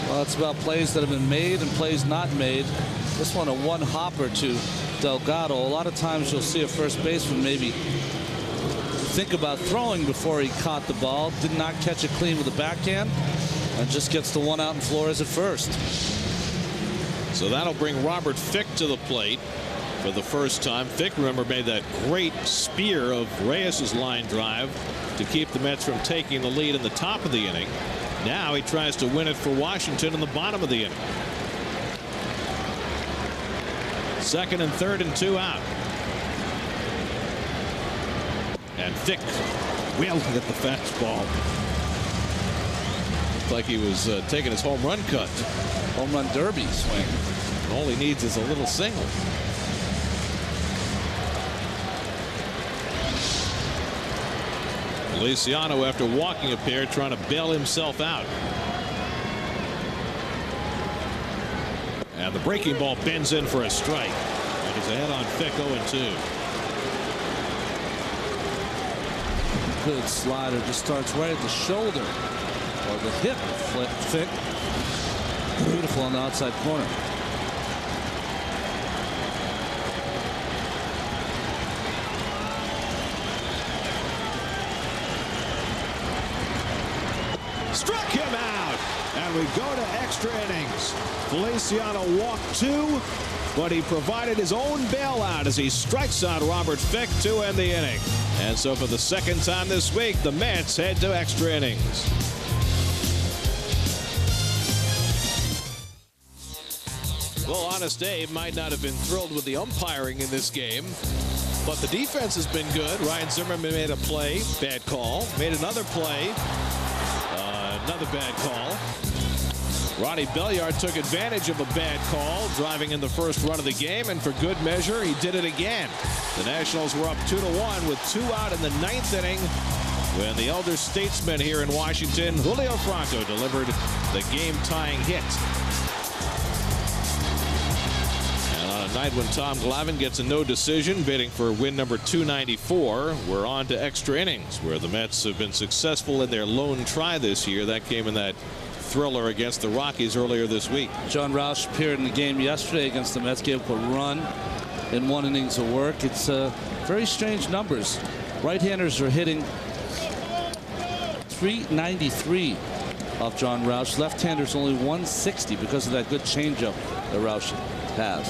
Well, it's about plays that have been made and plays not made. This one a one hopper to Delgado. A lot of times you'll see a first baseman maybe think about throwing before he caught the ball. Did not catch it clean with the backhand, and just gets the one out in Flores at first. So that'll bring Robert Fick to the plate for the first time. Fick, remember, made that great spear of Reyes's line drive to keep the Mets from taking the lead in the top of the inning. Now he tries to win it for Washington in the bottom of the inning. Second and third and 2 out. And Fick wheeled at the fastball. Looked like he was taking his home run cut. Home run derby swing. And all he needs is a little single. Feliciano, after walking a pair, trying to bail himself out. And the breaking ball bends in for a strike. And he's ahead on Fick 0-2. Good slider, just starts right at the shoulder or the hip. Fick. Beautiful on the outside corner. Struck him out, and we go to extra innings. Feliciano walked 2, but he provided his own bailout as he strikes out Robert Fick to end the inning. And so for the second time this week, the Mets head to extra innings. Well, Honest Dave might not have been thrilled with the umpiring in this game, but the defense has been good. Ryan Zimmerman made a play, bad call. Made another play, another bad call. Ronnie Belliard took advantage of a bad call, driving in the first run of the game, and for good measure, he did it again. The Nationals were up 2-1 with 2 out in the 9th inning when the elder statesman here in Washington, Julio Franco, delivered the game-tying hit. And on a night when Tom Glavine gets a no decision, bidding for win number 294, we're on to extra innings, where the Mets have been successful in their lone try this year. That came in that thriller against the Rockies earlier this week. John Roush appeared in the game yesterday against the Mets, gave up a run in 1 innings of work. It's very strange numbers. Right-handers are hitting .393 off John Roush. Left-handers only .160 because of that good changeup that Roush has.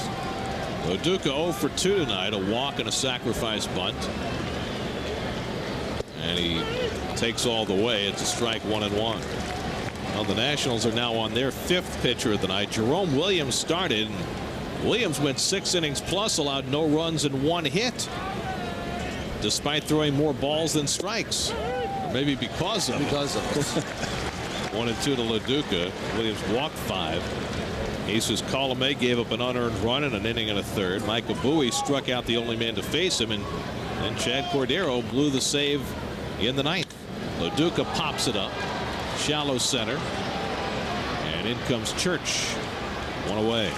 Loduca 0 for 2 tonight, a walk and a sacrifice bunt. And he takes all the way. It's a strike, 1-1. Well, the Nationals are now on their 5th pitcher of the night. Jerome Williams started. Williams went 6 innings plus, allowed no runs and 1 hit, despite throwing more balls than strikes. Or maybe because of it. 1-2 to Loduca. Williams walked 5. Jesus Colomé gave up an unearned run in an inning and a third. Michael Bowie struck out the only man to face him, and then Chad Cordero blew the save in the 9th. Loduca pops it up. Shallow center. And in comes Church. One away.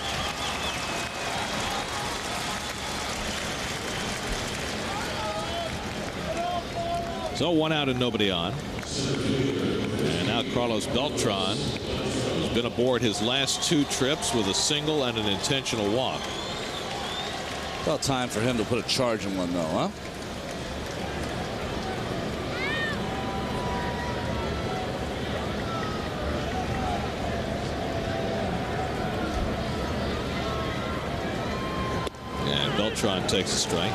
So 1 out and nobody on. And now Carlos Beltran, who's been aboard his last 2 trips with a single and an intentional walk. About time for him to put a charge in one, though, huh? And Beltran takes a strike.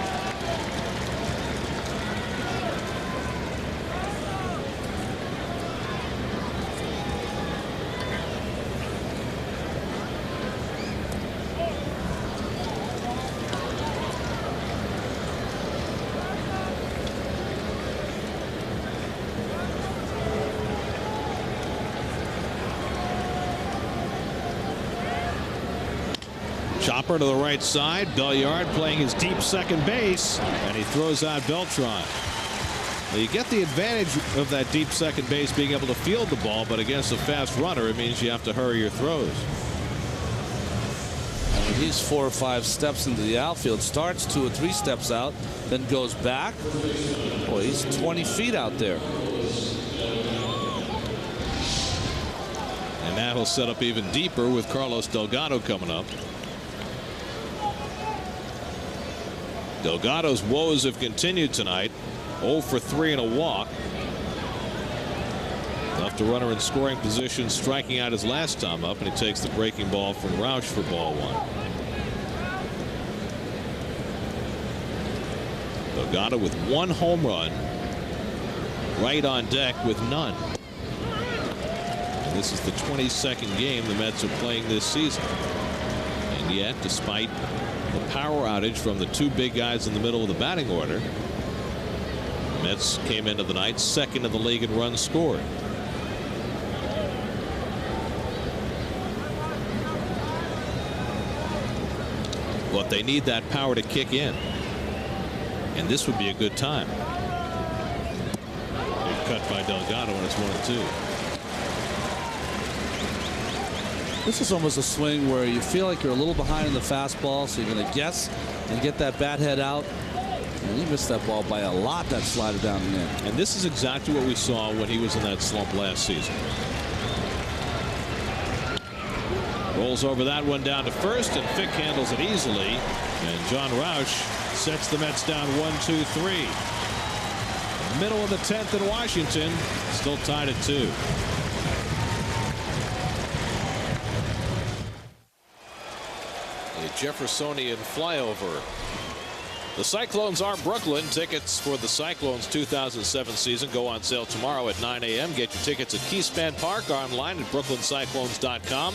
Chopper to the right side. Belliard playing his deep second base, and he throws out Beltran. Well, you get the advantage of that deep second base being able to field the ball, but against a fast runner, it means you have to hurry your throws. And when he's 4 or 5 steps into the outfield, starts 2 or 3 steps out, then goes back. Boy, he's 20 feet out there. And that'll set up even deeper with Carlos Delgado coming up. Delgado's woes have continued tonight. 0 for 3 and a walk. Left a runner in scoring position, striking out his last time up, and he takes the breaking ball from Roush for ball 1. Delgado with 1 home run. Right on deck with none. And this is the 22nd game the Mets are playing this season. And yet, despite the power outage from the 2 big guys in the middle of the batting order, the Mets came into the night 2nd in the league in runs scored. But they need that power to kick in, and this would be a good time. They're cut by Delgado, and it's 1-2. This is almost a swing where you feel like you're a little behind in the fastball, so you're going to guess and get that bat head out. And he missed that ball by a lot, that slider down and in. And this is exactly what we saw when he was in that slump last season. Rolls over that one down to first, and Fick handles it easily. And John Roush sets the Mets down 1-2-3. Middle of the 10th in Washington, still tied at 2. Jeffersonian flyover. The Cyclones are Brooklyn. Tickets for the Cyclones 2007 season go on sale tomorrow at 9 a.m. Get your tickets at Keyspan Park, online at brooklyncyclones.com,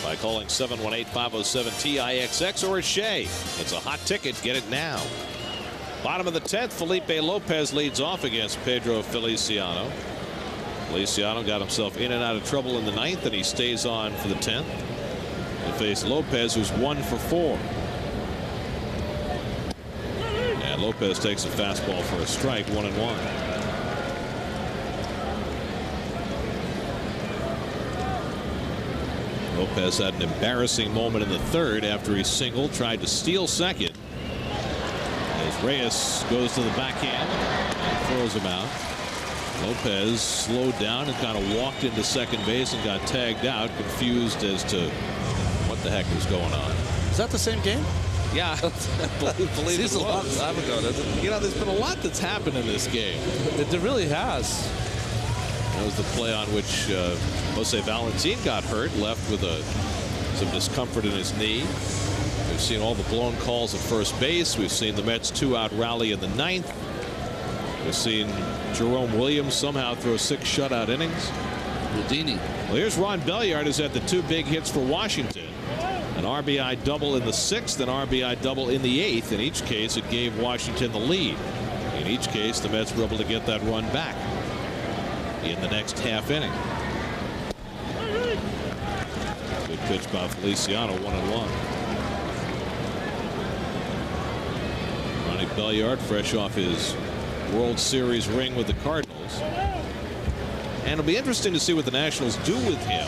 by calling 718-507-TIXX, or at Shea. It's a hot ticket. Get it now. Bottom of the 10th, Felipe Lopez leads off against Pedro Feliciano. Feliciano got himself in and out of trouble in the 9th, and he stays on for the 10th. He'll face Lopez, who's 1 for 4. And Lopez takes a fastball for a strike, 1-1. Lopez had an embarrassing moment in the 3rd after he singled, tried to steal second. As Reyes goes to the backhand and throws him out. Lopez slowed down and kind of walked into second base and got tagged out, confused as to what the heck was going on. Is that the same game? Yeah, believe it was. A long time ago, doesn't it? You know, there's been a lot that's happened in this game. It really has. That was the play on which Jose Valentin got hurt, left with some discomfort in his knee. We've seen all the blown calls at first base. We've seen the Mets 2-out rally in the 9th. We've seen Jerome Williams somehow throw 6 shutout innings. Houdini. Well, here's Ron Belliard, who's had the 2 big hits for Washington. An RBI double in the 6th, an RBI double in the 8th. In each case, it gave Washington the lead. In each case, the Mets were able to get that run back in the next half inning. Good pitch by Feliciano, 1-1. Ronnie Belliard, fresh off his World Series ring with the Cardinals. And it'll be interesting to see what the Nationals do with him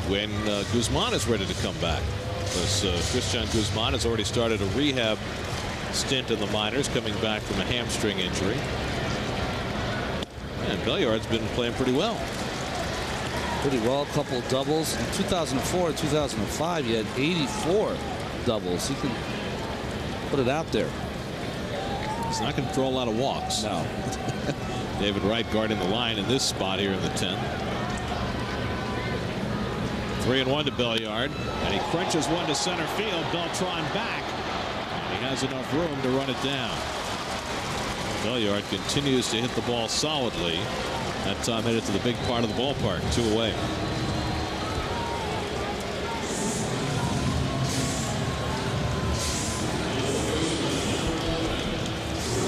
when Guzman is ready to come back. Because Christian Guzman has already started a rehab stint in the minors, coming back from a hamstring injury. And Belliard's been playing pretty well. Pretty well, a couple of doubles. In 2004 and 2005, he had 84 doubles. He can put it out there. He's not going to throw a lot of walks. No. David Wright guarding the line in this spot here in the 10th. 3-1 to Belliard, and he crunches one to center field. Beltran back, and he has enough room to run it down. Belliard continues to hit the ball solidly. That time hit it to the big part of the ballpark, 2 away.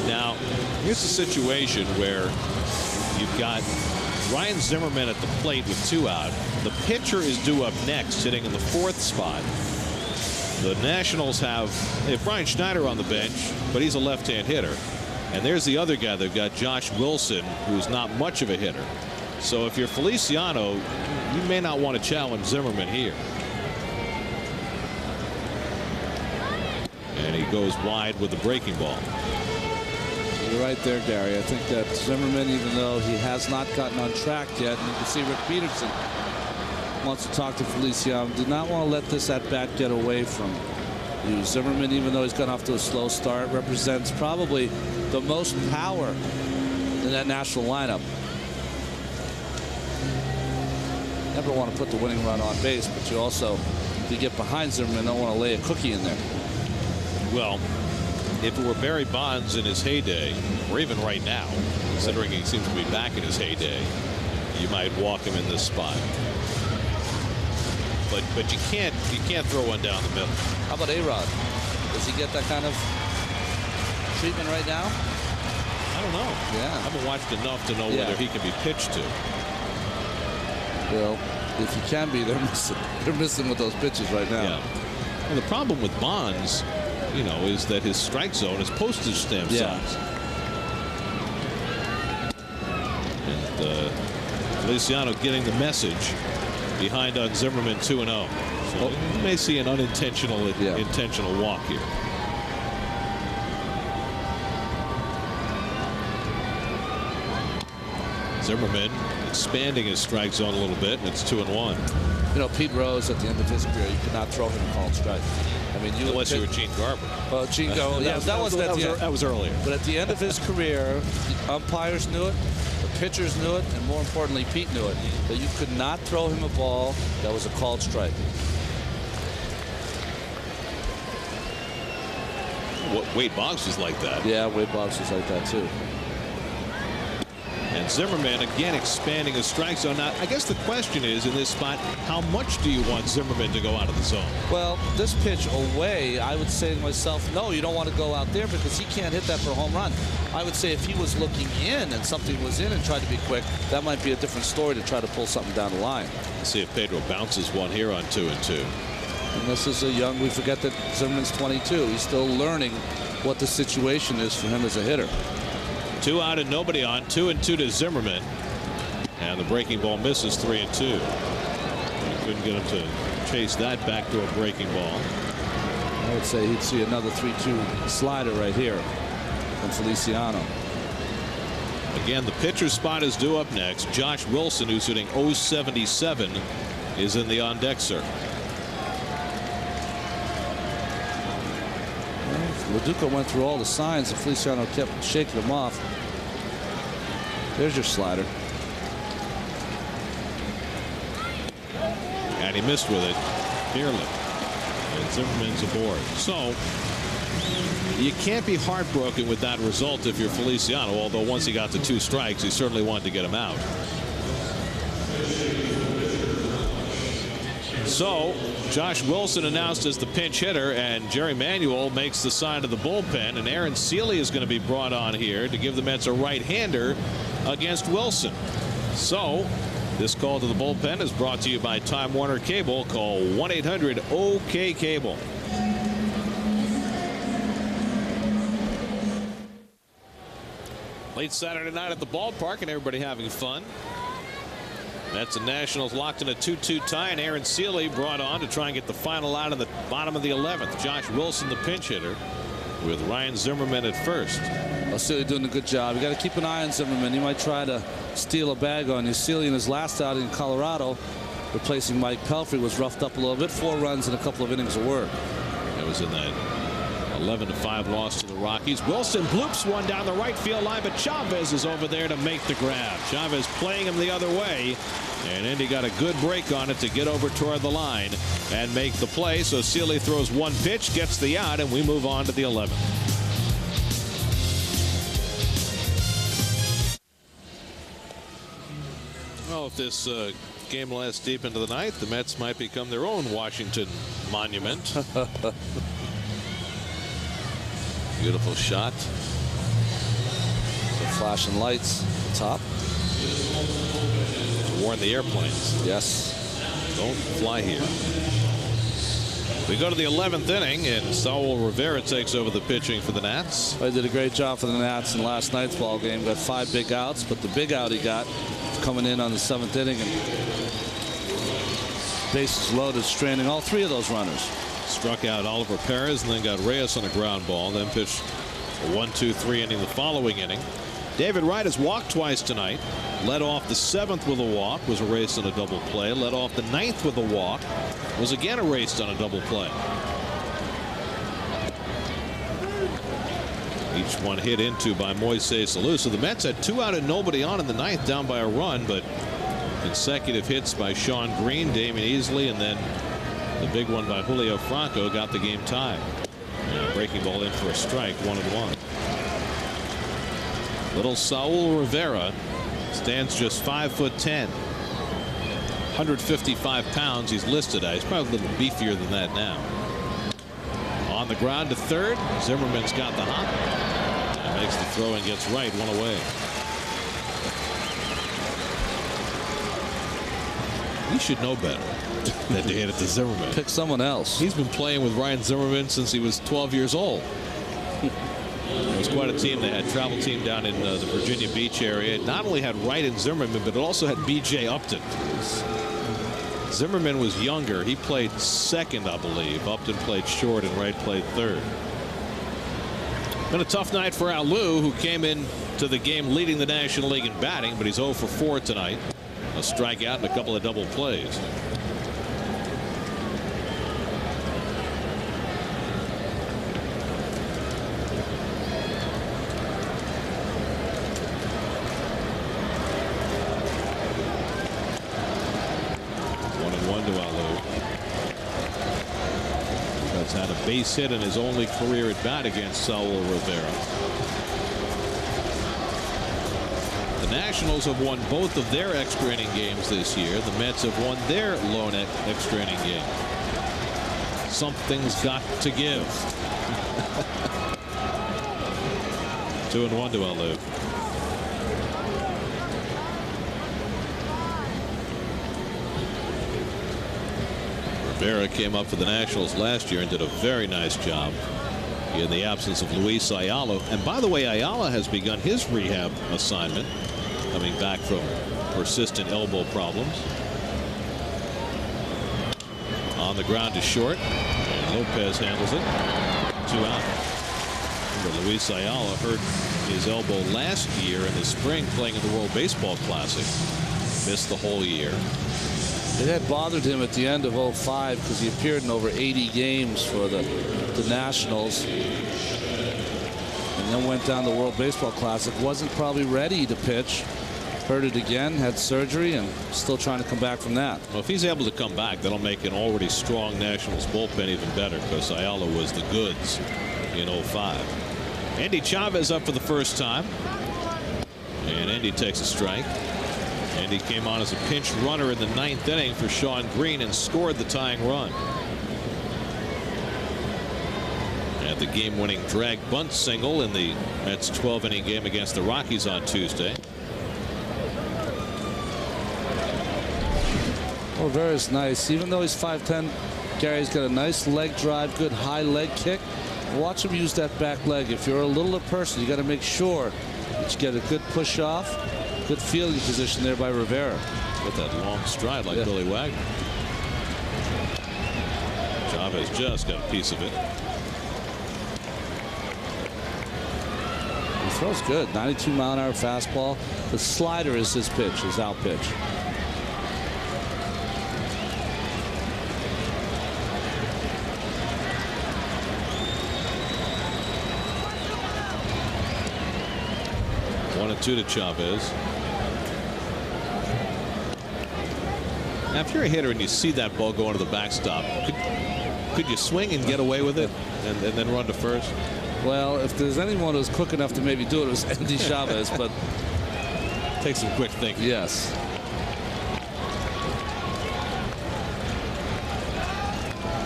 Now, here's a situation where you've got Ryan Zimmerman at the plate with 2 out. The pitcher is due up next, sitting in the 4th spot. The Nationals have Brian Schneider on the bench, but he's a left-hand hitter. And there's the other guy. They've got Josh Wilson, who's not much of a hitter. So if you're Feliciano, you may not want to challenge Zimmerman here. And he goes wide with the breaking ball. You're right there, Gary. I think that Zimmerman, even though he has not gotten on track yet, and you can see Rick Peterson wants to talk to Feliciano, did not want to let this at-bat get away from you. Zimmerman, even though he's gone off to a slow start, represents probably the most power in that National lineup. Never want to put the winning run on base, but you also, if you get behind Zimmerman, don't want to lay a cookie in there. Well, if it were Barry Bonds in his heyday, or even right now, considering he seems to be back in his heyday, you might walk him in this spot. But you can't throw one down the middle. How about A-Rod? Does he get that kind of treatment right now? I don't know. Yeah. I haven't watched enough to know whether he can be pitched to. Well, if he can be, they're missing with those pitches right now. Yeah. Well, the problem with Bonds, you know, is that his strike zone is postage stamp size. And Feliciano getting the message behind on Zimmerman 2-0. So you may see an unintentional intentional walk here. Zimmerman expanding his strike zone a little bit, and it's 2-1. You know, Pete Rose at the end of his career, you could not throw him a called strike. I mean, unless you were Gene Garber. Well, Gene Garber, that was earlier. But at the end of his career, the umpires knew it, the pitchers knew it, and more importantly, Pete knew it, that you could not throw him a ball that was a called strike. Wade Boggs was like that. Yeah, Wade Boggs was like that too. And Zimmerman again expanding his strike zone. Now, I guess the question is, in this spot, how much do you want Zimmerman to go out of the zone? Well, this pitch away, I would say to myself, no, you don't want to go out there because he can't hit that for a home run. I would say if he was looking in and something was in and tried to be quick, that might be a different story to try to pull something down the line. Let's see if Pedro bounces one here on 2-2. And this is a young, we forget that Zimmerman's 22. He's still learning what the situation is for him as a hitter. 2 out and nobody on. 2-2 to Zimmerman. And the breaking ball misses. 3-2. Couldn't get him to chase that back to a breaking ball. I would say he'd see another 3-2 slider right here from Feliciano. Again, the pitcher's spot is due up next. Josh Wilson, who's hitting .077, is in the on-deck circle. LaDuca went through all the signs and Feliciano kept shaking him off. There's your slider. And he missed with it nearly. And Zimmerman's aboard. So you can't be heartbroken with that result if you're Feliciano, although once he got to 2 strikes, he certainly wanted to get him out. So Josh Wilson announced as the pinch hitter, and Jerry Manuel makes the sign of the bullpen, and Aaron Seeley is going to be brought on here to give the Mets a right-hander against Wilson. So this call to the bullpen is brought to you by Time Warner Cable. Call 1-800-OK-CABLE. Late Saturday night at the ballpark, and everybody having fun. Mets and Nationals locked in a 2-2 tie, and Aaron Seeley brought on to try and get the final out in the bottom of the 11th. Josh Wilson, the pinch hitter, with Ryan Zimmerman at first. Well, Seeley doing a good job. You got to keep an eye on Zimmerman. He might try to steal a bag on you. Seeley in his last outing in Colorado, replacing Mike Pelfrey, was roughed up a little bit. 4 runs and a couple of innings of work. It was in that 11-5 loss to the Rockies. Wilson bloops one down the right field line, but Chavez is over there to make the grab. Chavez playing him the other way, and Indy got a good break on it to get over toward the line and make the play. So Seeley throws one pitch, gets the out, and we move on to the 11th. Well, if this game lasts deep into the ninth, the Mets might become their own Washington monument. Beautiful shot. The flashing lights at the top. To warn the airplanes. Yes. Don't fly here. We go to the 11th inning, and Saul Rivera takes over the pitching for the Nats. He did a great job for the Nats in last night's ball game. Got 5 big outs, but the big out he got coming in on the 7th inning, and bases loaded, straining all 3 of those runners. Struck out Oliver Perez and then got Reyes on a ground ball, then pitched a 1-2-3 inning the following inning. David Wright has walked twice tonight. Led off the 7th with a walk, was erased on a double play. Led off the 9th with a walk, was again erased on a double play. Each one hit into by Moises Alou. So the Mets had 2 out and nobody on in the 9th, down by a run, but consecutive hits by Sean Green, Damian Easley, and then the big one by Julio Franco got the game tied. Breaking ball in for a strike, 1-1. Little Saul Rivera stands just 5'10", 155 pounds. He's listed at. He's probably a little beefier than that now. On the ground to third. Zimmerman's got the hop. And makes the throw and gets right, 1 away. He should know better than to hit it to Zimmerman. Pick someone else. He's been playing with Ryan Zimmerman since he was 12 years old. It was quite a team. They had a travel team down in the Virginia Beach area. It not only had Wright and Zimmerman, but it also had B.J. Upton. Zimmerman was younger. He played second, I believe. Upton played short and Wright played third. Been a tough night for Alou, who came into the game leading the National League in batting, but he's 0 for 4 tonight. A strikeout and a couple of double plays. Had a base hit in his only career at bat against Saul Rivera. The Nationals have won both of their extra inning games this year. The Mets have won their lone extra inning game. Something's got to give. 2-1 to Alou. Rivera came up for the Nationals last year and did a very nice job in the absence of Luis Ayala. And by the way, Ayala has begun his rehab assignment, coming back from persistent elbow problems. On the ground to short, and Lopez handles it. 2 out. Remember, Luis Ayala hurt his elbow last year in the spring playing in the World Baseball Classic. Missed the whole year. It had bothered him at the end of 05 because he appeared in over 80 games for the Nationals, and then went down the World Baseball Classic. Wasn't probably ready to pitch. Hurt it again, had surgery, and still trying to come back from that. Well, if he's able to come back, that'll make an already strong Nationals bullpen even better, because Ayala was the goods in 05. Andy Chavez up for the first time, and Andy takes a strike. And he came on as a pinch runner in the 9th inning for Sean Green and scored the tying run. Had the game-winning drag bunt single in the Mets' 12-inning game against the Rockies on Tuesday. Oh, very nice. Even though he's 5'10", Gary's got a nice leg drive, good high leg kick. Watch him use that back leg. If you're a littler person, you got to make sure that you get a good push off. Good fielding position there by Rivera. Got that long stride like Billy Wagner. Chavez just got a piece of it. He throws good. 92-mile-an-hour fastball. The slider is his pitch, his out pitch. One and two to Chavez. Now, if you're a hitter and you see that ball go into the backstop, could you swing and get away with it and then run to first? Well, if there's anyone who's quick enough to maybe do it, it was Andy Chavez, but takes some quick thinking. Yes.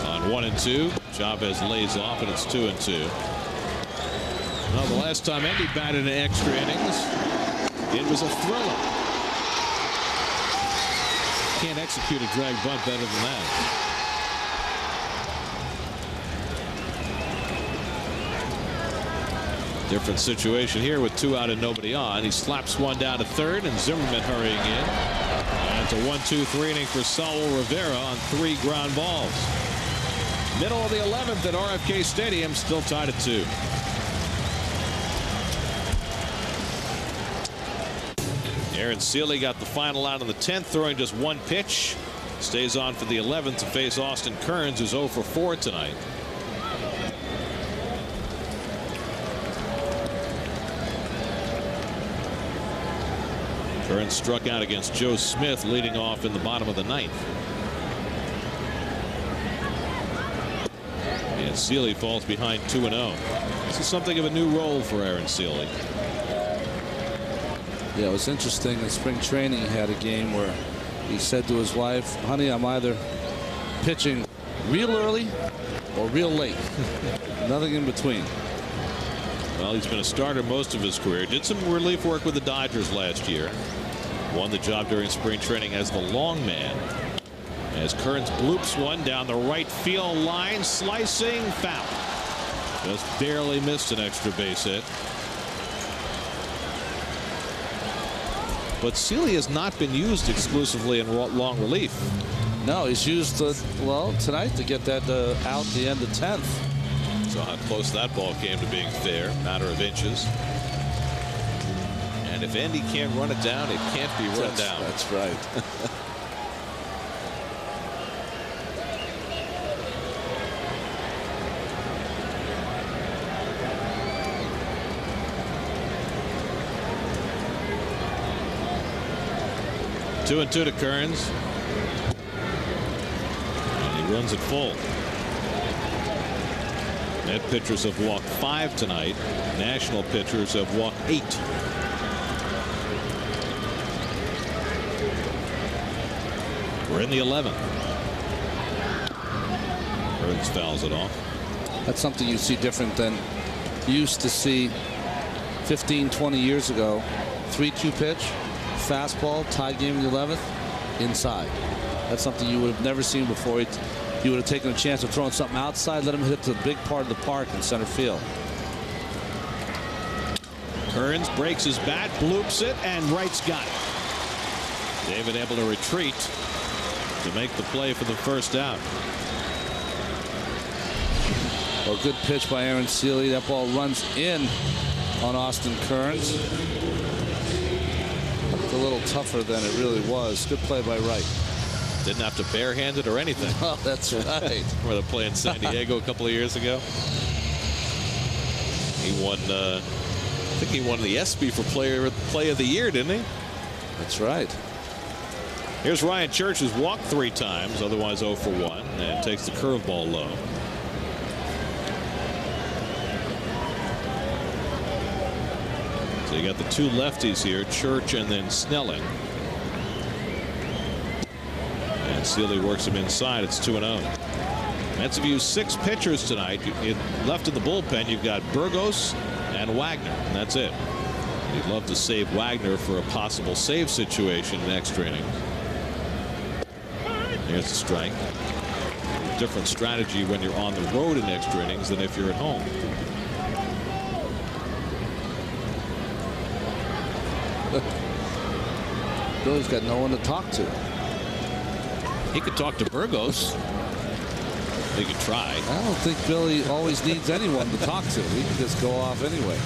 On 1-2, Chavez lays off, and it's 2-2. Well, the last time Andy batted in extra innings, it was a thriller. Can't execute a drag bunt better than that. Different situation here with 2 out and nobody on. He slaps one down to third, and Zimmerman hurrying in. And it's a 1-2-3 inning for Saul Rivera on 3 ground balls. Middle of the 11th at RFK Stadium, still tied at 2. Aaron Seeley got the final out in the 10th, throwing just 1 pitch. Stays on for the 11th to face Austin Kearns, who's 0 for 4 tonight. Kearns struck out against Joe Smith, leading off in the bottom of the 9th. And Seeley falls behind 2-0. This is something of a new role for Aaron Seeley. Yeah, it was interesting. In spring training, he had a game where he said to his wife, "Honey, I'm either pitching real early or real late. Nothing in between." Well, he's been a starter most of his career. Did some relief work with the Dodgers last year. Won the job during spring training as the long man. As Kearns bloops one down the right field line, slicing foul. Just barely missed an extra base hit. But Seeley has not been used exclusively in long relief. No, he's used, well, tonight to get that out the end of 10th. So how close that ball came to being fair, matter of inches. And if Andy can't run it down, it can't be run down. That's right. Two and 2 to Kearns. And he runs it full. Net pitchers have walked 5 tonight. National pitchers have walked 8. We're in the 11th. Kearns fouls it off. That's something you see different than you used to see 15, 20 years ago. 3-2 pitch. Fastball, tied game in the 11th, inside. That's something you would have never seen before. You would have taken a chance of throwing something outside, let him hit to the big part of the park in center field. Kearns breaks his bat, bloops it, and Wright's got it. David able to retreat to make the play for the first out. Well, good pitch by Aaron Seeley. That ball runs in on Austin Kearns. A little tougher than it really was. Good play by Wright. Didn't have to barehand it or anything. Oh, that's right. Where they played in San Diego a couple of years ago. He won, I think he won the ESPY for play of the year, didn't he? That's right. Here's Ryan Church, who's walked 3 times, otherwise 0 for 1, and takes the curveball low. So you got the 2 lefties here, Church and then Snelling. And Seeley works him inside. It's 2-0. Mets have used 6 pitchers tonight. Left in the bullpen, you've got Burgos and Wagner, and that's it. You'd love to save Wagner for a possible save situation in extra innings. There's the strike. Different strategy when you're on the road in extra innings than if you're at home. Billy's got no one to talk to. He could talk to Burgos. He could try. I don't think Billy always needs anyone to talk to. He can just go off anyway.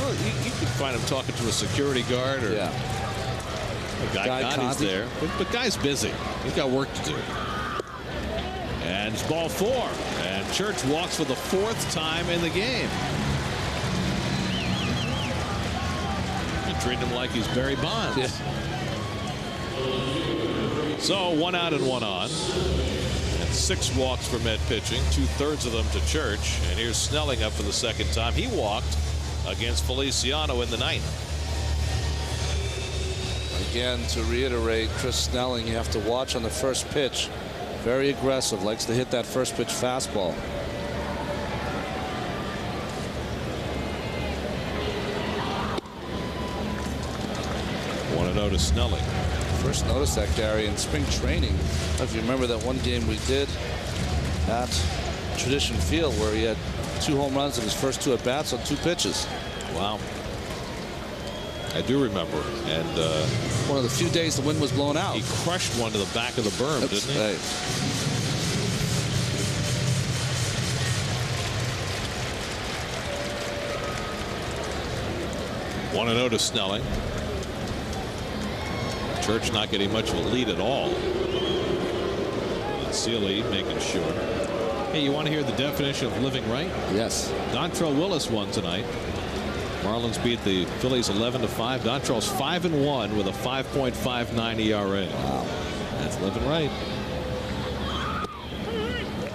Well, you could find him talking to a security guard or a guy Gotti's there. But Guy's busy. He's got work to do. And it's ball 4. And Church walks for the 4th time in the game. You treat him like he's Barry Bonds. Yeah. So 1 out and 1 on. And 6 walks for Met pitching, 2/3 of them to Church. And here's Snelling up for the 2nd time. He walked against Feliciano in the 9th. Again, to reiterate, Chris Snelling, you have to watch on the first pitch. Very aggressive, likes to hit that first pitch fastball. Want to notice Snelling. First noticed that, Gary, in spring training. If you remember that one game we did at Tradition Field where he had 2 home runs in his first 2 at-bats on 2 pitches. Wow. I do remember. And one of the few days the wind was blowing out. He crushed one to the back of the berm, didn't he? Right. Want to notice Snelling. Church not getting much of a lead at all. And Seeley making sure. Hey, you want to hear the definition of living right? Yes. Dontrell Willis won tonight. Marlins beat the Phillies 11-5. Dontrell's 5-1 with a 5.59 ERA. Wow. That's living right.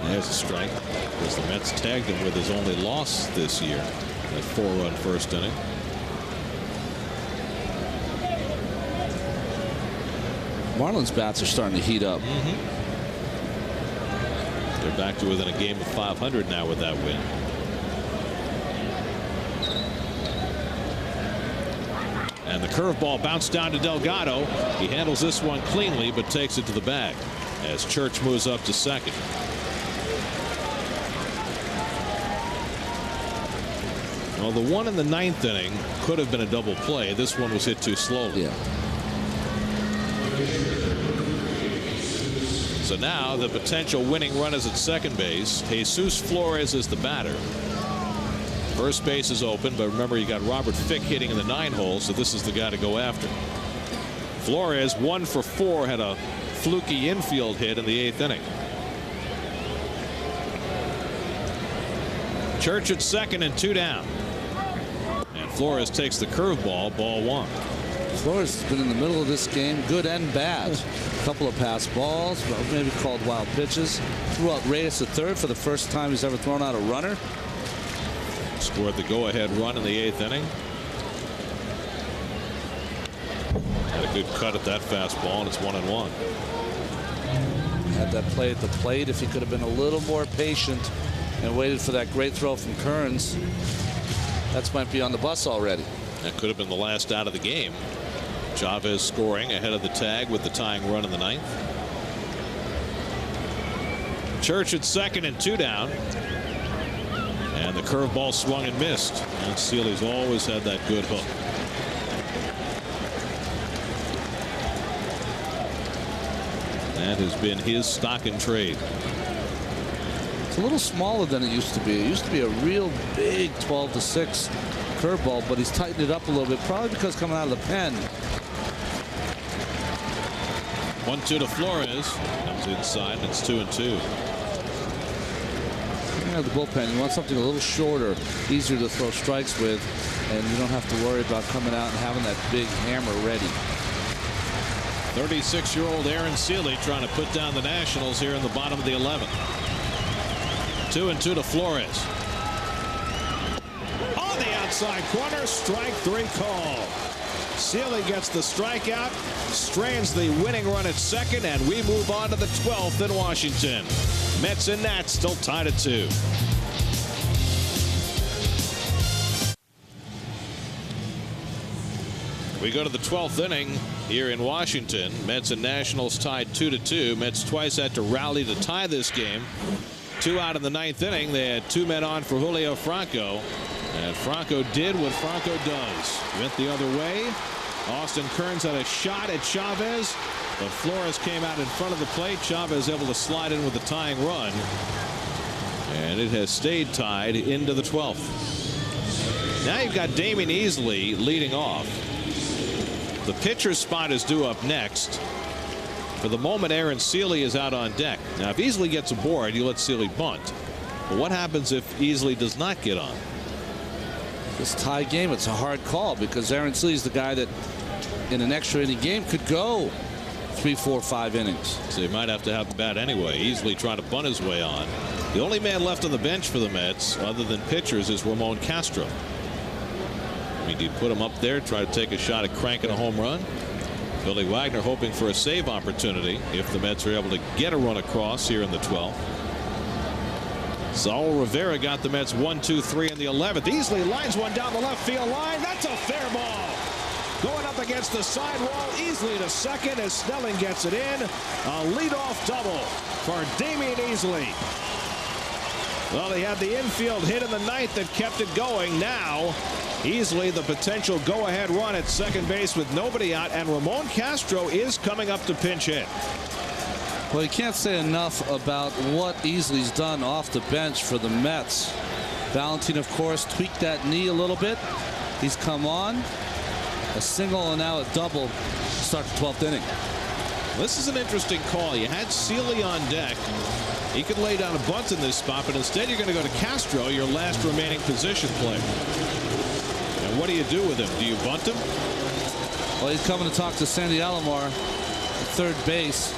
There's a strike. Because the Mets tagged him with his only loss this year. That 4-run first inning. Marlins bats are starting to heat up. They're back to within a game of 500 now with that win. And the curveball bounced down to Delgado. He handles this one cleanly, but takes it to the bag as Church moves up to second. Well, the one in the 9th inning could have been a double play. This one was hit too slowly. Yeah. So now the potential winning run is at second base. Jesus Flores is the batter. First base is open, but remember you got Robert Fick hitting in the 9 hole, so this is the guy to go after. Flores 1 for 4 had a fluky infield hit in the 8th inning. Church at second and 2 down. And Flores takes the curveball, ball 1. Flores has been in the middle of this game, good and bad. A couple of pass balls, maybe called wild pitches. Threw out Reyes at third for the first time he's ever thrown out a runner. Scored the go-ahead run in the 8th inning. Had a good cut at that fastball, and it's 1-1. Had that play at the plate. If he could have been a little more patient and waited for that great throw from Kearns, that might be on the bus already. That could have been the last out of the game. Chavez scoring ahead of the tag with the tying run in the 9th. Church at second and 2 down. And the curveball swung and missed. And Seeley's always had that good hook. That has been his stock and trade. It's a little smaller than it used to be. It used to be a real big 12-6 curveball, but he's tightened it up a little bit, probably because coming out of the pen. 1-2 to Flores. Comes inside, and it's 2-2. You know, the bullpen, you want something a little shorter, easier to throw strikes with, and you don't have to worry about coming out and having that big hammer ready. 36-year-old Aaron Seeley trying to put down the Nationals here in the bottom of the 11th. 2-2 to Flores. On the outside corner, strike 3 call. Seeley gets the strikeout, strands the winning run at second, and we move on to the 12th in Washington. Mets and Nats still tied at 2. We go to the 12th inning here in Washington. Mets and Nationals tied 2-2. Mets twice had to rally to tie this game. 2 out in the 9th inning. They had 2 men on for Julio Franco. And Franco did what Franco does. Went the other way Austin Kearns had a shot at Chavez, but Flores came out in front of the plate. Chavez able to slide in with the tying run, and it has stayed tied into the 12th. Now you've got Damian Easley leading off. The pitcher's spot is due up next. For the moment, Aaron Seeley is out on deck. Now, if Easley gets aboard, you let Seeley bunt. But what happens if Easley does not get on? This tie game, it's a hard call because Aaron Seeley is the guy that in an extra inning game could go 3, 4, 5 innings. So he might have to have the bat anyway. Easley trying to bunt his way on. The only man left on the bench for the Mets other than pitchers is Ramon Castro. I mean, do you put him up there, try to take a shot at cranking a home run? Billy Wagner hoping for a save opportunity if the Mets are able to get a run across here in the 12th. Saul Rivera got the Mets 1, 2, 3 in the 11th. Easley lines one down the left field line. That's a fair ball. Going up against the sidewall. Easley to second as Snelling gets it in. A leadoff double for Damian Easley. Well, he had the infield hit in the ninth that kept it going. Now Easley the potential go-ahead run at second base with nobody out, and Ramon Castro is coming up to pinch hit. Well, you can't say enough about what Easley's done off the bench for the Mets. Valentine, of course, tweaked that knee a little bit. He's come on. A single and now a double to start the 12th inning. This is an interesting call. You had Seeley on deck. He could lay down a bunt in this spot, but instead you're going to go to Castro, your last remaining position player. And what do you do with him? Do you bunt him? Well, he's coming to talk to Sandy Alomar at third base.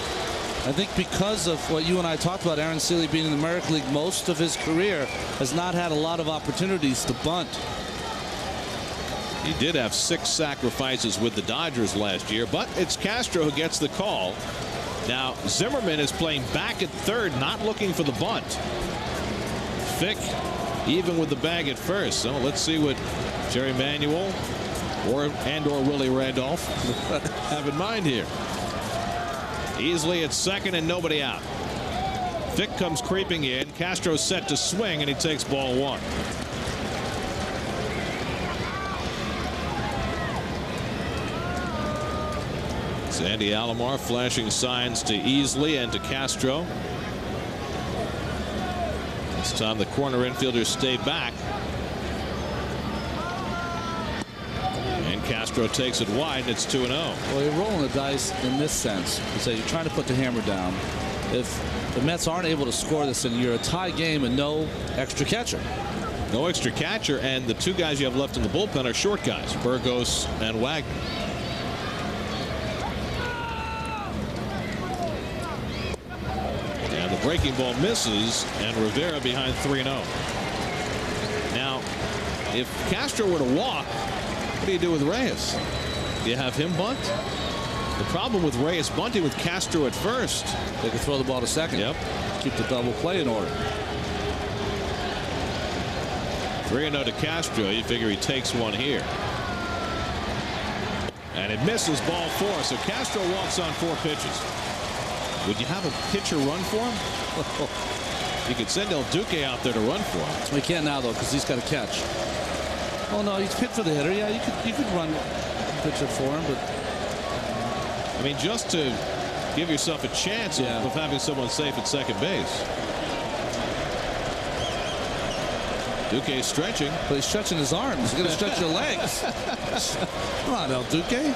I think because of what you and I talked about, Aaron Seeley being in the American League most of his career has not had a lot of opportunities to bunt. He did have 6 sacrifices with the Dodgers last year, but it's Castro who gets the call. Now Zimmerman is playing back at third, not looking for the bunt. Fick even with the bag at first. So let's see what Jerry Manuel or Willie Randolph have in mind here. Easley at second and nobody out. Fick comes creeping in. Castro's set to swing and he takes ball 1. Sandy Alomar flashing signs to Easley and to Castro. This time the corner infielders stay back. And Castro takes it wide and it's 2-0. Well, you're rolling the dice in this sense. So you're trying to put the hammer down. If the Mets aren't able to score this and you're a tie game and no extra catcher. No extra catcher, and the 2 guys you have left in the bullpen are short guys, Burgos and Wagner. Breaking ball misses, and Rivera behind 3-0. Now, if Castro were to walk, what do you do with Reyes? Do you have him bunt? The problem with Reyes bunting with Castro at first. They could throw the ball to second. Yep. Keep the double play in order. 3-0 to Castro. You figure he takes one here. And it misses ball 4. So Castro walks on 4 pitches. Would you have a pitcher run for him? You could send El Duque out there to run for him. We can't now, though, because he's got to catch. Oh, no, he's hit for the hitter. Yeah, you could run pitcher for him, but I mean, just to give yourself a chance of having someone safe at second base. Duque stretching. But he's stretching his arms. He's going to stretch your legs. Come on, El Duque.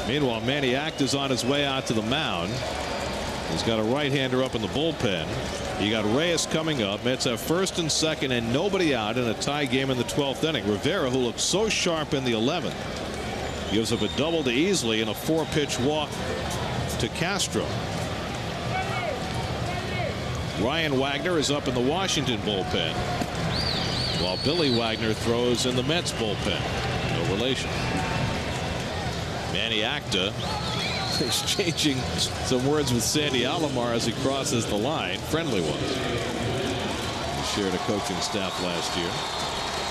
Meanwhile, Manny Acta's on his way out to the mound. He's got a right-hander up in the bullpen. You got Reyes coming up. Mets have first and second and nobody out in a tie game in the 12th inning. Rivera, who looked so sharp in the 11th, gives up a double to Easley and a 4-pitch walk to Castro. Ryan Wagner is up in the Washington bullpen, while Billy Wagner throws in the Mets bullpen. No relation. Manny Acta exchanging some words with Sandy Alomar as he crosses the line. Friendly ones. He shared a coaching staff last year.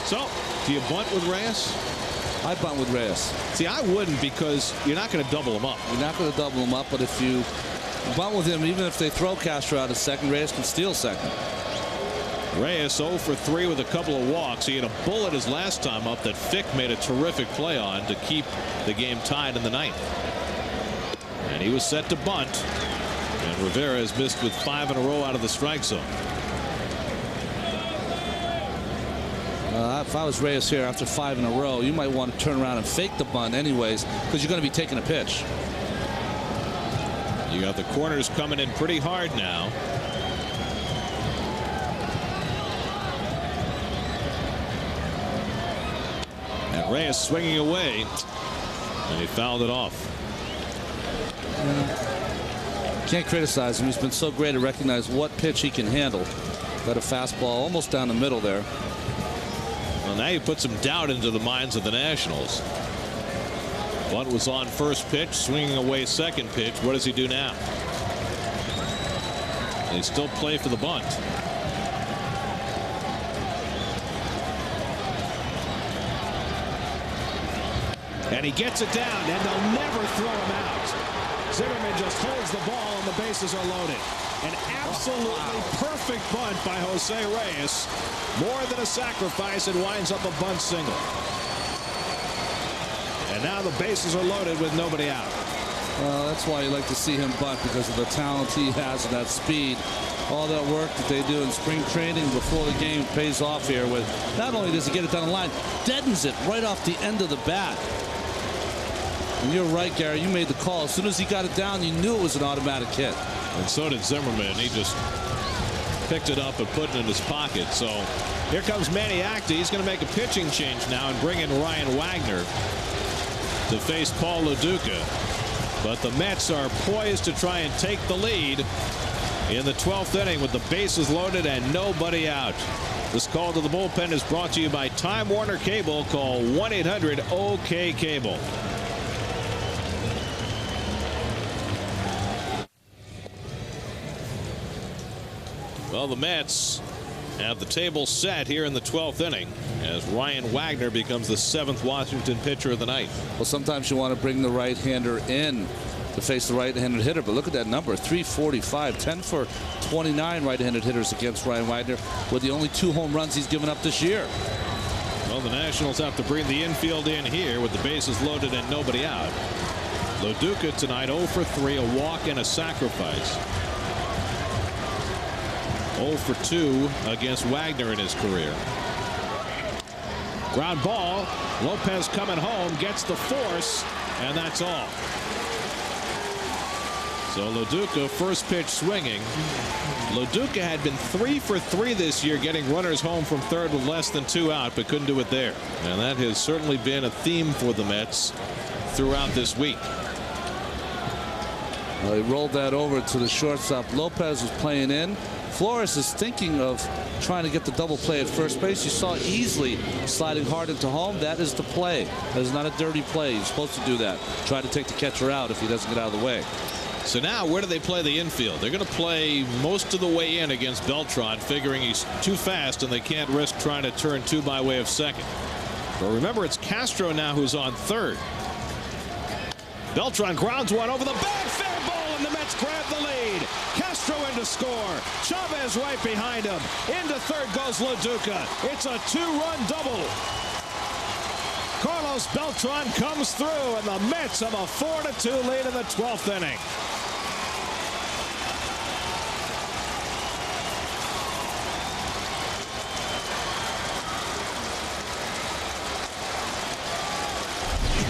So, do you bunt with Reyes? I bunt with Reyes. See, I wouldn't, because you're not going to double him up. You're not going to double him up, but if you bunt with him, even if they throw Castro out at second, Reyes can steal second. Reyes 0 for 3 with a couple of walks. He had a bullet his last time up that Fick made a terrific play on to keep the game tied in the ninth. And he was set to bunt. And Rivera has missed with 5 in a row out of the strike zone. If I was Reyes here after 5 in a row, you might want to turn around and fake the bunt anyways, because you're going to be taking a pitch. You got the corners coming in pretty hard now. And Reyes swinging away, and he fouled it off. Can't criticize him. He's been so great to recognize what pitch he can handle. Got a fastball almost down the middle there. Well, now you put some doubt into the minds of the Nationals. Bunt was on first pitch, swinging away second pitch. What does he do now? They still play for the bunt. And he gets it down, and they'll never throw him out. Zimmerman just holds the ball, and the bases are loaded. An absolutely perfect bunt by Jose Reyes. More than a sacrifice. It winds up a bunt single. And now the bases are loaded with nobody out. Well, that's why you like to see him bunt, because of the talent he has and that speed. All that work that they do in spring training before the game pays off here with not only does he get it down the line, deadens it right off the end of the bat. And you're right, Gary. You made the call. As soon as he got it down, you knew it was an automatic hit. And so did Zimmerman. He just picked it up and put it in his pocket. So here comes Manny Acta. He's going to make a pitching change now and bring in Ryan Wagner to face Paul Lo Duca. But the Mets are poised to try and take the lead in the 12th inning with the bases loaded and nobody out. This call to the bullpen is brought to you by Time Warner Cable. Call 1-800-OK-CABLE. Well, the Mets have the table set here in the 12th inning as Ryan Wagner becomes the 7th Washington pitcher of the night. Well, sometimes you want to bring the right-hander in to face the right-handed hitter, but look at that number, 345, 10 for 29 right-handed hitters against Ryan Wagner, with the only 2 home runs he's given up this year. Well, the Nationals have to bring the infield in here with the bases loaded and nobody out. Lo Duca tonight 0 for 3, a walk and a sacrifice. 0 for 2 against Wagner in his career. Ground ball. Lopez coming home, gets the force, and that's all. So Lo Duca, first pitch swinging. Lo Duca had been 3 for 3 this year, getting runners home from third with less than 2 out, but couldn't do it there. And that has certainly been a theme for the Mets throughout this week. Well, he rolled that over to the shortstop. Lopez was playing in. Flores is thinking of trying to get the double play at first base. You saw easily sliding hard into home. That is the play. That is not a dirty play. You're supposed to do that. Try to take the catcher out if he doesn't get out of the way. So now where do they play the infield? They're going to play most of the way in against Beltran, figuring he's too fast and they can't risk trying to turn 2 by way of second. But remember, it's Castro now who's on third. Beltran grounds one over the bag, fair ball, and the Mets grab the lead. Castro in to score. Chavez right behind him. Into third goes Lo Duca. It's a 2-run double. Carlos Beltran comes through, and the Mets have a 4-2 lead in the 12th inning.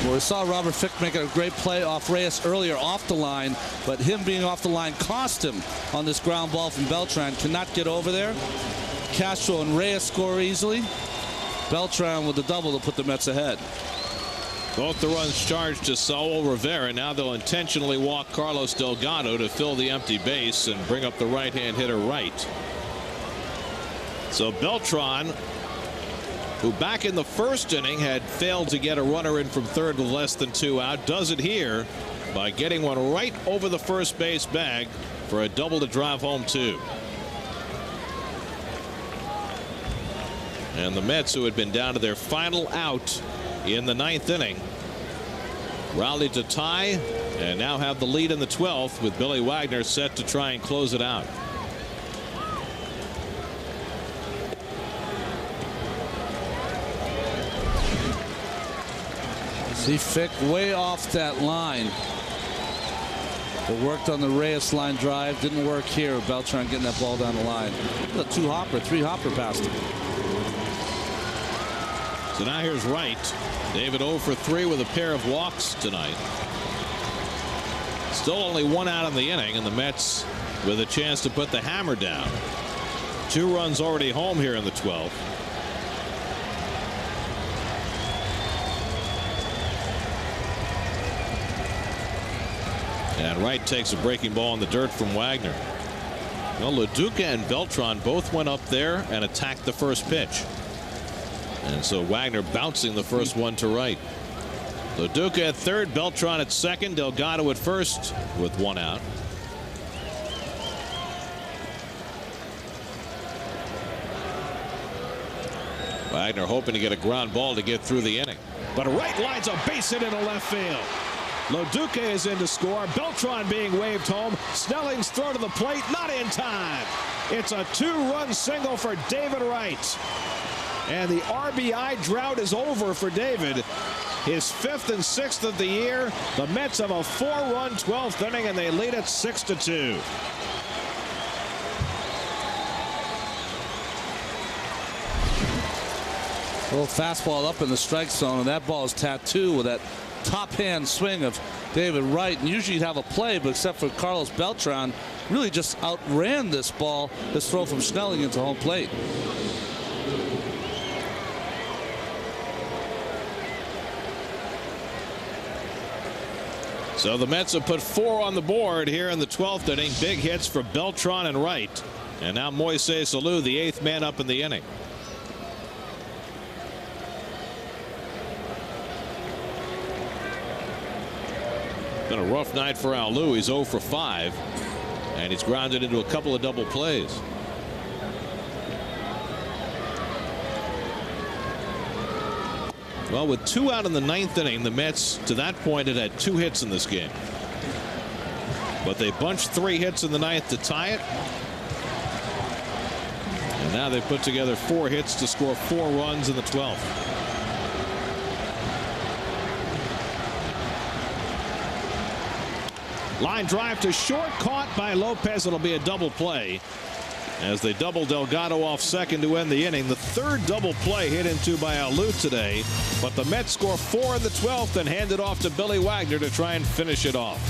Well, we saw Robert Fick make a great play off Reyes earlier off the line, but him being off the line cost him on this ground ball from Beltran. Cannot get over there. Castro and Reyes score easily. Beltran with the double to put the Mets ahead. Both the runs charged to Saul Rivera. Now they'll intentionally walk Carlos Delgado to fill the empty base and bring up the right-hand hitter right. So Beltran, who back in the first inning had failed to get a runner in from third with less than 2 out, does it here by getting one right over the first base bag for a double to drive home 2. And the Mets, who had been down to their final out in the 9th inning, rallied to tie and now have the lead in the 12th with Billy Wagner set to try and close it out. See Fick way off that line. It worked on the Reyes line drive. Didn't work here. Beltran getting that ball down the line. A 2-hopper, 3-hopper past him. So now here's Wright. David 0 for 3 with a pair of walks tonight. Still only 1 out in the inning, and the Mets with a chance to put the hammer down. 2 runs already home here in the 12th. And Wright takes a breaking ball in the dirt from Wagner. Well, LaDuca and Beltran both went up there and attacked the first pitch. And so Wagner bouncing the first one to Wright. LaDuca at third, Beltran at second, Delgado at first with 1 out. Wagner hoping to get a ground ball to get through the inning. But Wright lines a base hit into left field. LaDuca is in to score. Beltran being waved home. Snelling's throw to the plate, not in time. It's a 2-run single for David Wright. And the RBI drought is over for David. His 5th and 6th of the year. The Mets have a 4-run 12th inning, and they lead it 6-2. A little fastball up in the strike zone, and that ball is tattooed with that top hand swing of David Wright. And usually you'd have a play, but except for Carlos Beltran, really just outran this ball, this throw from Snelling into home plate. So the Mets have put 4 on the board here in the 12th inning. Big hits for Beltran and Wright. And now Moises Alou, the 8th man up in the inning. Been a rough night for Alou. He's 0 for 5. And he's grounded into a couple of double plays. Well, with 2 out in the 9th inning, the Mets to that point had 2 hits in this game. But they bunched 3 hits in the 9th to tie it. And now they put together 4 hits to score 4 runs in the 12th. Line drive to short, caught by Lopez. It'll be a double play as they double Delgado off second to end the inning. The 3rd double play hit into by Alou today, but the Mets score 4 in the 12th and hand it off to Billy Wagner to try and finish it off.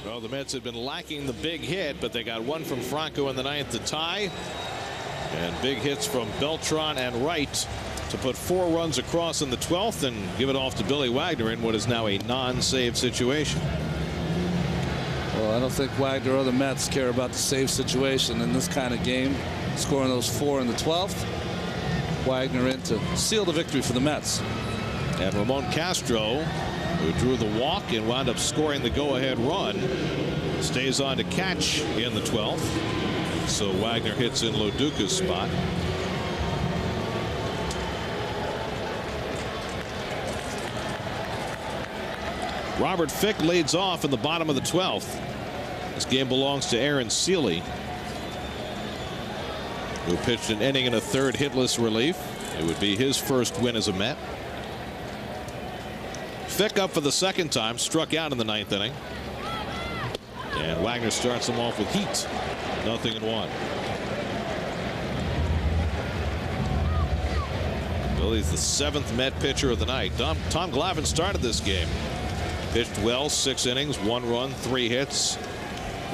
Well, the Mets had been lacking the big hit, but they got one from Franco in the 9th to tie, and big hits from Beltran and Wright to put 4 runs across in the 12th and give it off to Billy Wagner in what is now a non-save situation. Well, I don't think Wagner or the Mets care about the save situation in this kind of game. Scoring those 4 in the 12th. Wagner in to seal the victory for the Mets. And Ramon Castro, who drew the walk and wound up scoring the go-ahead run, stays on to catch in the 12th. So Wagner hits in LaDuca's spot. Robert Fick leads off in the bottom of the 12th. This game belongs to Aaron Seeley, who pitched an inning in a 3rd hitless relief. It would be his first win as a Met. Fick up for the 2nd time, struck out in the 9th inning. And Wagner starts him off with heat. 0-1. Billy's the 7th Met pitcher of the night. Tom Glavine started this game. Pitched well, 6 innings, 1 run, 3 hits.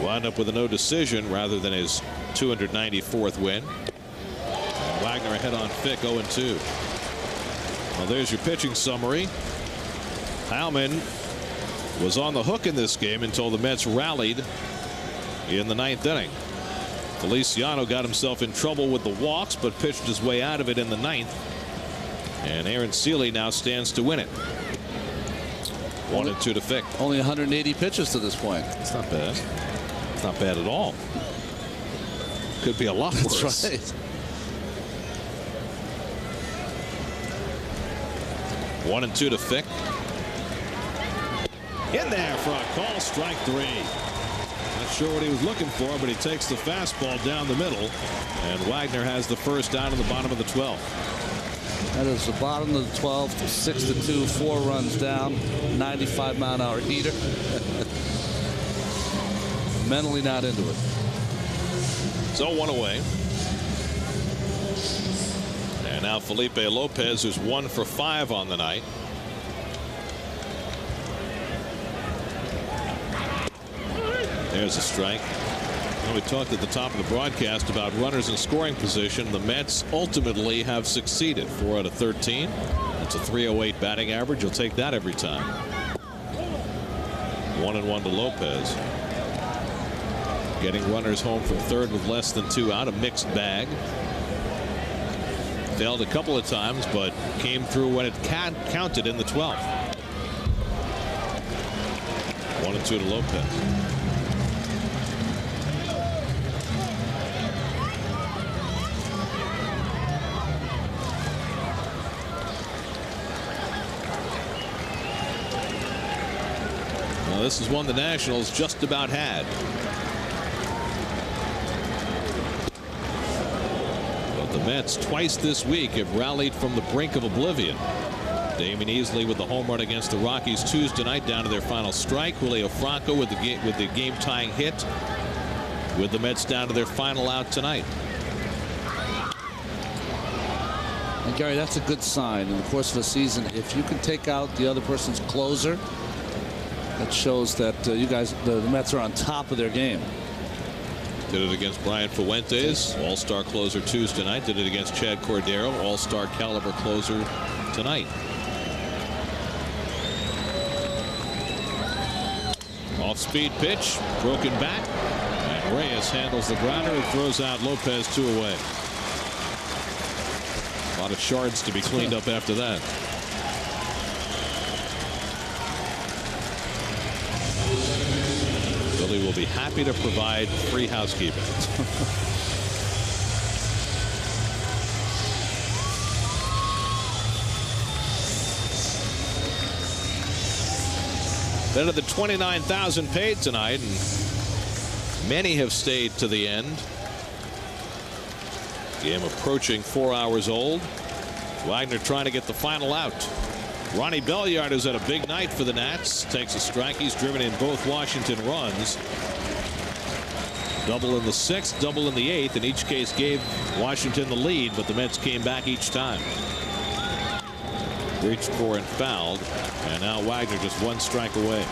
Wound up with a no decision rather than his 294th win. And Wagner ahead on Fick, 0-2. Well, there's your pitching summary. Heilman was on the hook in this game until the Mets rallied in the 9th inning. Feliciano got himself in trouble with the walks, but pitched his way out of it in the 9th. And Aaron Seeley now stands to win it. 1-2 to Fick. Only 180 pitches to this point. It's not bad. It's not bad at all. Could be a lot worse. That's right. 1-2 to Fick. In there for a call, strike 3. That's sure what he was looking for, but he takes the fastball down the middle, and Wagner has the first down in the bottom of the 12th. That is the bottom of the 12th, 6-2, 4 runs down, 95-mile-an-hour heater. Mentally not into it. So 1 away. And now Felipe Lopez, who's 1 for 5 on the night. There's a strike. Well, we talked at the top of the broadcast about runners in scoring position. The Mets ultimately have succeeded. 4 out of 13. That's a .308 batting average. You'll take that every time. 1-1 to Lopez. Getting runners home from third with less than 2 out. A mixed bag. Failed a couple of times, but came through when it counted in the 12th. 1-2 to Lopez. Now this is one the Nationals just about had. But the Mets twice this week have rallied from the brink of oblivion. Damian Easley with the home run against the Rockies Tuesday night, down to their final strike. Julio Franco with the game tying hit, with the Mets down to their final out tonight. And Gary, that's a good sign in the course of a season. If you can take out the other person's closer, that shows that you guys, the Mets, are on top of their game. Did it against Brian Fuentes, all-star closer Tuesday night. Did it against Chad Cordero, all-star caliber closer tonight. Off-speed pitch, broken back, and Reyes handles the grounder and throws out Lopez 2 away. A lot of shards to be cleaned up after that. Billy will be happy to provide free housekeeping. Better than 29,000 paid tonight, and many have stayed to the end. Game approaching 4 hours old. Wagner trying to get the final out. Ronnie Belliard is at a big night for the Nats. Takes a strike. He's driven in both Washington runs. Double in the 6th, double in the 8th. In each case gave Washington the lead, but the Mets came back each time. Reached for and fouled, and now Wagner just 1 strike away.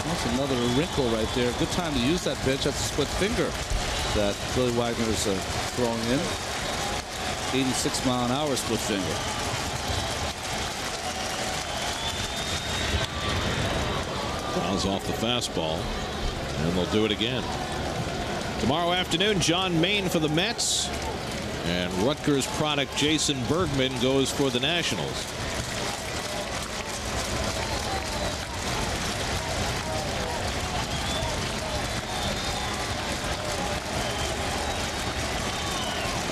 That's another wrinkle right there. Good time to use that pitch. That's a split finger that Billy Wagner is throwing in. 86-mile-an-hour split finger. Fouls off the fastball, and they'll do it again. Tomorrow afternoon, John Maine for the Mets, and Rutgers product Jason Bergman goes for the Nationals.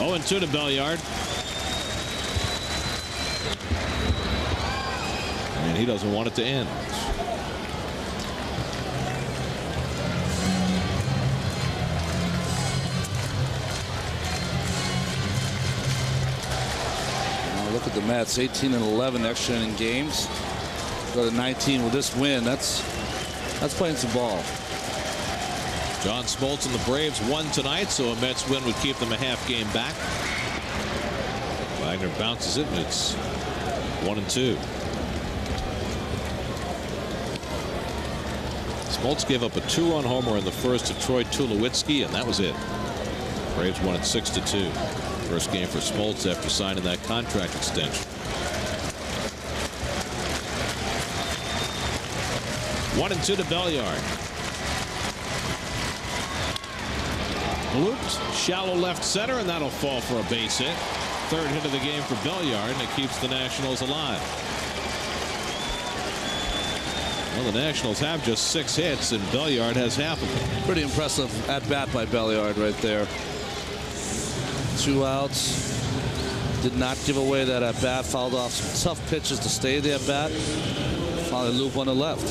Oh, and 2 to Belliard. And he doesn't want it to end. Look at the Mets, 18-11 extra inning games. Go to 19 with this win. That's playing some ball. John Smoltz and the Braves won tonight, so a Mets win would keep them a half game back. Wagner bounces it, and it's 1-2. Smoltz gave up a 2-run homer in the first to Troy Tulowitzki, and that was it. Braves won it 6-2. First game for Smoltz after signing that contract extension. 1-2 to Belliard. Looped, shallow left center, and that'll fall for a base hit. Third hit of the game for Belliard, and it keeps the Nationals alive. Well, the Nationals have just 6 hits, and Belliard has half of them. Pretty impressive at bat by Belliard right there. 2 outs. Did not give away that at bat. Fouled off some tough pitches to stay the at bat. Finally loop on the left.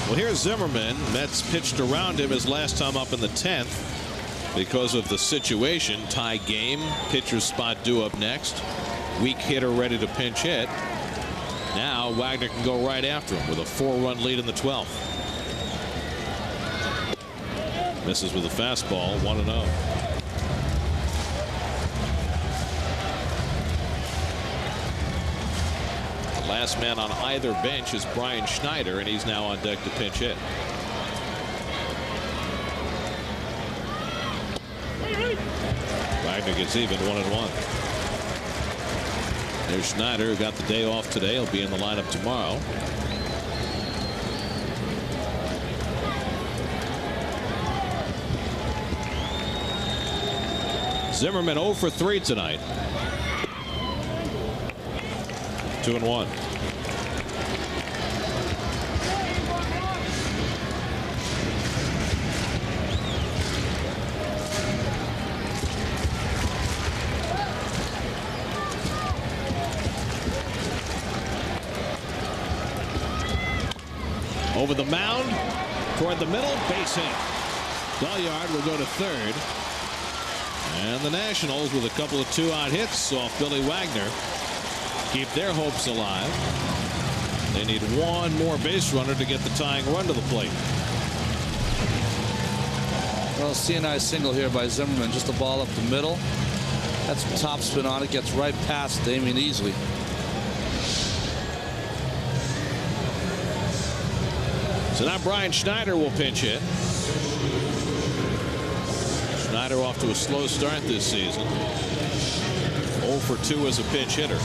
Well, here's Zimmerman. Mets pitched around him his last time up in the 10th because of the situation. Tie game. Pitcher's spot due up next. Weak hitter ready to pinch hit. Now Wagner can go right after him with a 4-run lead in the 12th. Misses with a fastball. 1-0. Last man on either bench is Brian Schneider, and he's now on deck to pinch hit. Wagner gets even 1-1. There's Schneider, who got the day off today. He'll be in the lineup tomorrow. Zimmerman 0 for 3 tonight. 2-1. Over the mound, toward the middle, base hit. Belliard will go to third. And the Nationals, with a couple of 2-out hits off Billy Wagner, keep their hopes alive. They need one more base runner to get the tying run to the plate. Well, CNI single here by Zimmerman. Just a ball up the middle. That's some top spin on it. Gets right past Damian easily. So now Brian Schneider will pinch hit. Schneider off to a slow start this season. 0 for 2 as a pinch hitter.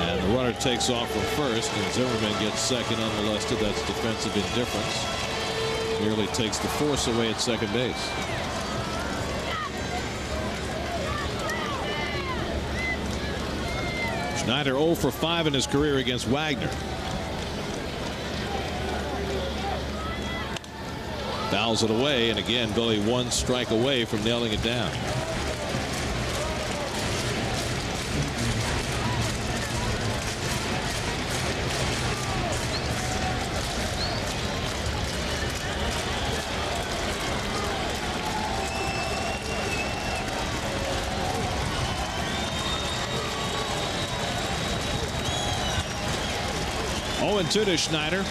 And the runner takes off from first, and Zimmerman gets second unmolested. That's defensive indifference. Nearly takes the force away at second base. Schneider 0 for 5 in his career against Wagner. Fouls it away, and again Billy 1 strike away from nailing it down. And 2 to Schneider.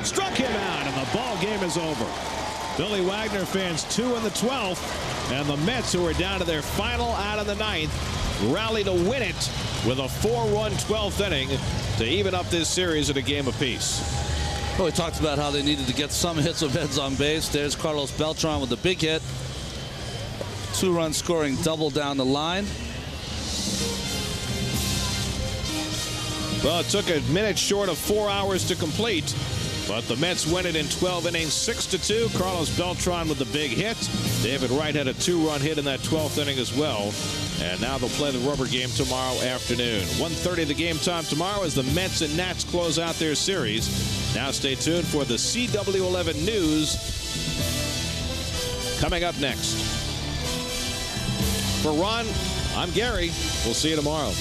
Struck him out, and the ball game is over. Billy Wagner fans 2 in the 12th, and the Mets, who are down to their final out of the 9th, rally to win it with a 4-run 12th inning to even up this series at a game apiece. Well, we talked about how they needed to get some hits with heads on base. There's Carlos Beltran with the big hit. 2-run scoring double down the line. Well, it took a minute short of 4 hours to complete, but the Mets win it in 12 innings, 6-2. Carlos Beltran with the big hit. David Wright had a 2-run hit in that 12th inning as well. And now they'll play the rubber game tomorrow afternoon. 1:30 the game time tomorrow as the Mets and Nats close out their series. Now stay tuned for the CW11 News coming up next. For Ron, I'm Gary. We'll see you tomorrow.